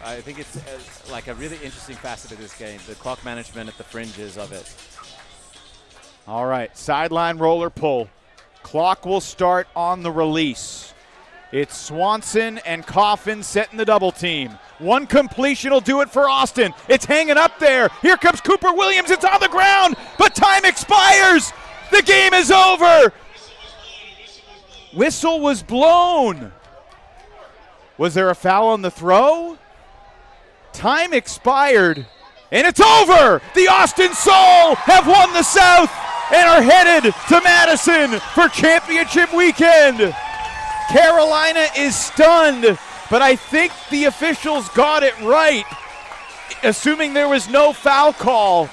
I think it's like a really interesting facet of this game, the clock management at the fringes of it. All right, sideline roller pull. Clock will start on the release. It's Swanson and Coffin setting the double team. 1 completion will do it for Austin. It's hanging up there. Here comes Cooper Williams. It's on the ground, but time expires. The game is over. Whistle was blown. Was there a foul on the throw? Time expired, and it's over. The Austin Soul have won the South and are headed to Madison for championship weekend. Carolina is stunned, but I think the officials got it right, assuming there was no foul call.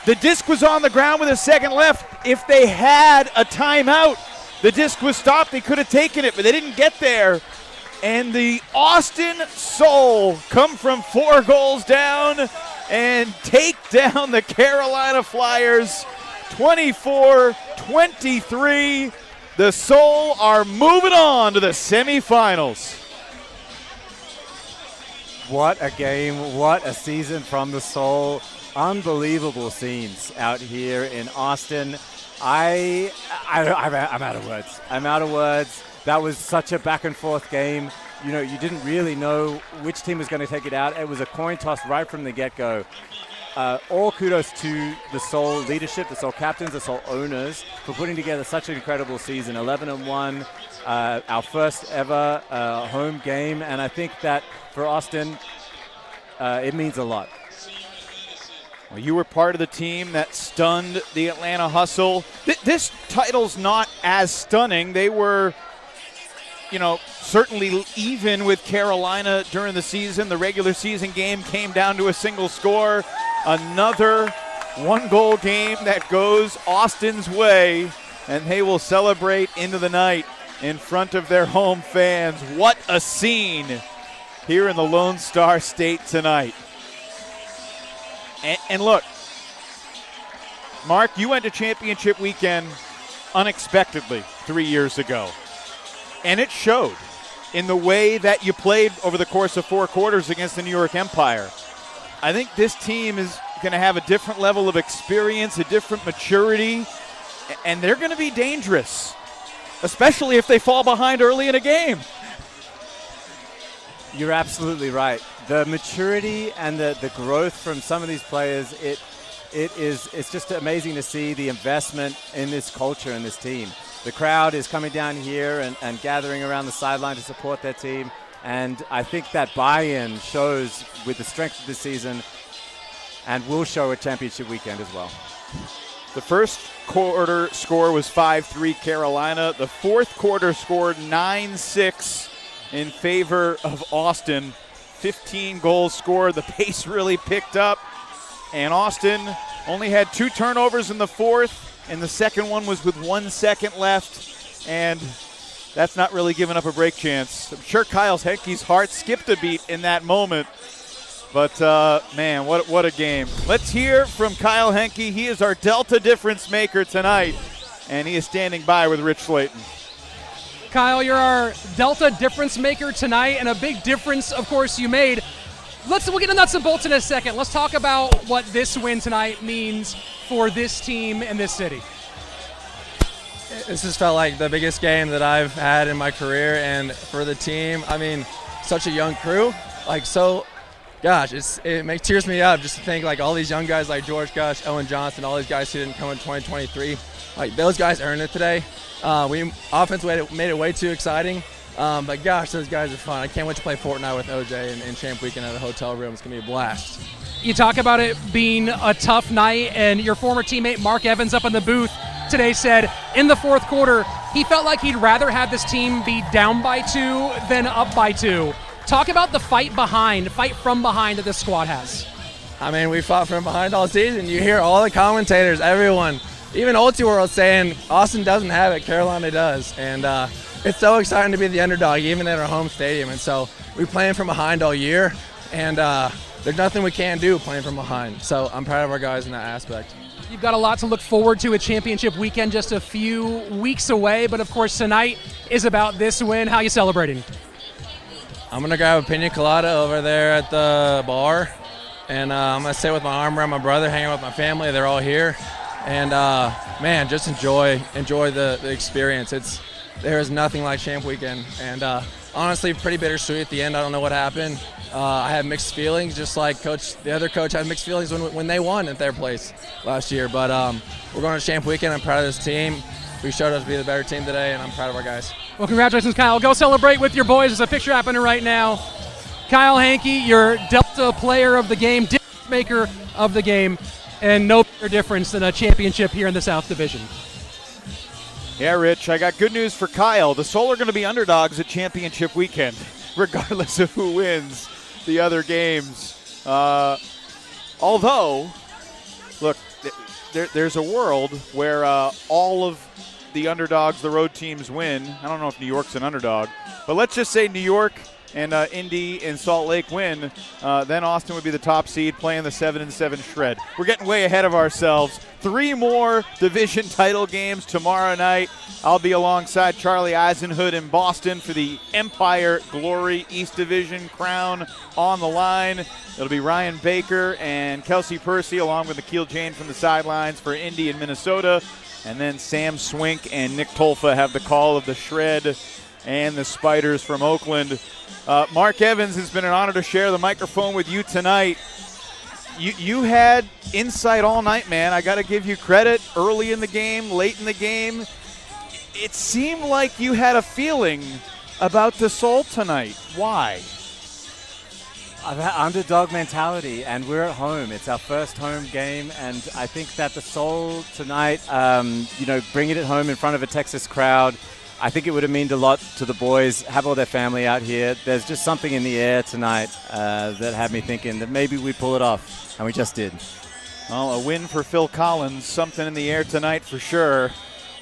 The disc was on the ground with a second left. If they had a timeout, the disc was stopped. They could have taken it, but they didn't get there. And the Austin Soul come from 4 goals down and take down the Carolina Flyers 24-23. The Soul are moving on to the semifinals. What a game, what a season from the Soul. Unbelievable scenes out here in Austin. I'm out of words. I'm out of words. That was such a back and forth game. You know, you didn't really know which team was going to take it out. It was a coin toss right from the get-go. All kudos to the Soul leadership, the Soul captains, the Soul owners for putting together such an incredible season. 11-1, our first ever home game, and I think that for Austin, it means a lot. Well, you were part of the team that stunned the Atlanta Hustle. This title's not as stunning. They were, certainly even with Carolina during the season. The regular season game came down to a single score. Another 1-goal game that goes Austin's way, and they will celebrate into the night in front of their home fans. What a scene here in the Lone Star State tonight. And look, Mark, you went to championship weekend unexpectedly 3 years ago. And it showed in the way that you played over the course of 4 quarters against the New York Empire. I think this team is going to have a different level of experience, a different maturity, and they're going to be dangerous, especially if they fall behind early in a game. You're absolutely right. The maturity and the growth from some of these players, it's just amazing to see the investment in this culture and this team. The crowd is coming down here and gathering around the sideline to support their team. And I think that buy-in shows with the strength of the season and will show at championship weekend as well. The first quarter score was 5-3 Carolina. The fourth quarter scored 9-6 in favor of Austin. 15 goals scored. The pace really picked up. And Austin only had 2 turnovers in the fourth, and the second one was with 1 second left. And that's not really giving up a break chance. I'm sure Kyle Henke's heart skipped a beat in that moment. But, man, what a game. Let's hear from Kyle Henke. He is our Delta difference maker tonight, and he is standing by with Rich Slayton. Kyle, you're our Delta difference maker tonight, and a big difference, of course, you made. We'll get into nuts and bolts in a second. Let's talk about what this win tonight means for this team and this city. This has felt like the biggest game that I've had in my career, and for the team, I mean, such a young crew. Gosh, it tears me up just to think like all these young guys like George Gush, Owen Johnson, all these guys who didn't come in 2023, like those guys earned it today. Offense made it way too exciting, but gosh, those guys are fun. I can't wait to play Fortnite with OJ in Champ Weekend at a hotel room. It's going to be a blast. You talk about it being a tough night, and your former teammate Mark Evans up in the booth today said in the fourth quarter he felt like he'd rather have this team be down by 2 than up by 2. Talk about the fight from behind that this squad has. I mean, we fought from behind all season. You hear all the commentators, everyone, even Ulti World saying Austin doesn't have it, Carolina does. And it's so exciting to be the underdog, even at our home stadium. And so we playing from behind all year, and there's nothing we can't do playing from behind. So I'm proud of our guys in that aspect. You've got a lot to look forward to at championship weekend, just a few weeks away. But, of course, tonight is about this win. How are you celebrating? I'm going to grab a pina colada over there at the bar, and I'm going to sit with my arm around my brother, hang out with my family. They're all here. And, man, just enjoy the experience. There is nothing like Champ Weekend. And, honestly, pretty bittersweet at the end. I don't know what happened. I have mixed feelings, just like the other coach had mixed feelings when they won at their place last year. But we're going to Champ Weekend. I'm proud of this team. We showed us to be the better team today, and I'm proud of our guys. Well, congratulations, Kyle. Go celebrate with your boys. There's a picture happening right now. Kyle Henke, your Delta player of the game, difference maker of the game, and no bigger difference than a championship here in the South Division. Yeah, Rich, I got good news for Kyle. The Soul are going to be underdogs at championship weekend, regardless of who wins the other games. Although, look, there's a world where all of the underdogs, the road teams win. I don't know if New York's an underdog, but let's just say New York and Indy and Salt Lake win, then Austin would be the top seed playing the 7-7 shred. We're getting way ahead of ourselves. 3 more division title games tomorrow night. I'll be alongside Charlie Eisenhood in Boston for the Empire Glory East Division crown on the line. It'll be Ryan Baker and Kelsey Percy along with Nikhil Jain from the sidelines for Indy and Minnesota. And then Sam Swink and Nick Tolfa have the call of the shred and the Spiders from Oakland. Mark Evans, it's been an honor to share the microphone with you tonight. You had insight all night, man. I got to give you credit. Early in the game, late in the game, it seemed like you had a feeling about the Soul tonight. Why? Underdog mentality, and we're at home. It's our first home game, and I think that the Soul tonight, bringing it home in front of a Texas crowd, I think it would have meant a lot to the boys, have all their family out here. There's just something in the air tonight that had me thinking that maybe we pull it off, and we just did. Well, a win for Phil Collins, something in the air tonight for sure.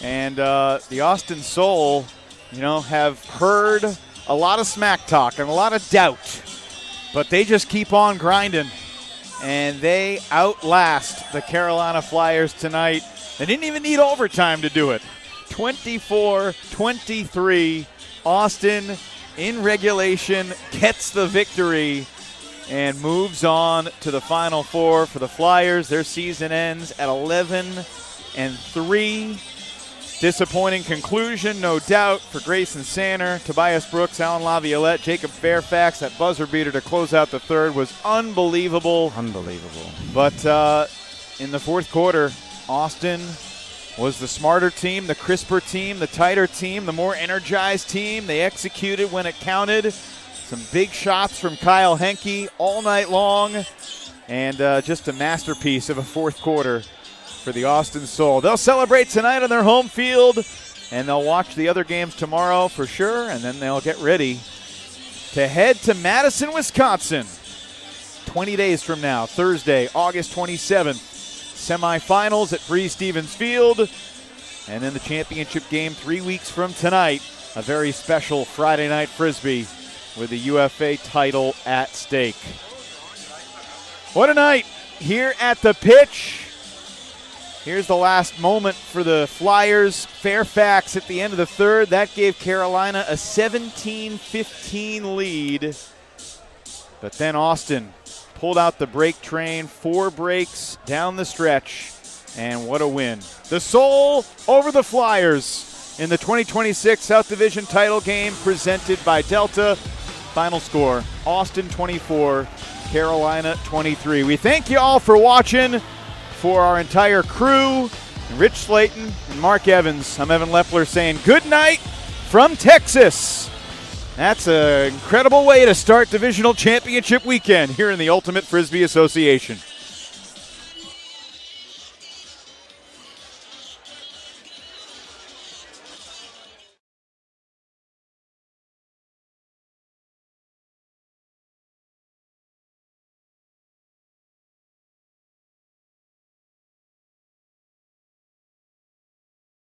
And the Austin Soul, have heard a lot of smack talk and a lot of doubt, but they just keep on grinding, and they outlast the Carolina Flyers tonight. They didn't even need overtime to do it. 24-23, Austin in regulation gets the victory and moves on to the Final Four for the Flyers. Their season ends at 11-3. Disappointing conclusion, no doubt, for Grayson Sanner, Tobias Brooks, Alan Laviolette, Jacob Fairfax. That buzzer beater to close out the third was unbelievable. Unbelievable. But in the fourth quarter, Austin was the smarter team, the crisper team, the tighter team, the more energized team. They executed when it counted. Some big shots from Kyle Henke all night long. And just a masterpiece of a fourth quarter for the Austin Soul. They'll celebrate tonight on their home field, and they'll watch the other games tomorrow for sure, and then they'll get ready to head to Madison, Wisconsin. 20 days from now, Thursday, August 27th. Semifinals at Breese-Stevens Field, and then the championship game 3 weeks from tonight. A very special Friday night Frisbee with the UFA title at stake. What a night here at the pitch. Here's the last moment for the Flyers. Fairfax at the end of the third. That gave Carolina a 17-15 lead. But then Austin pulled out the brake train, 4 breaks down the stretch, and what a win. The Soul over the Flyers in the 2026 South Division title game presented by Delta. Final score, Austin 24, Carolina 23. We thank you all for watching. For our entire crew, Rich Slayton and Mark Evans, I'm Evan Lepler saying good night from Texas. That's an incredible way to start Divisional Championship Weekend here in the Ultimate Frisbee Association.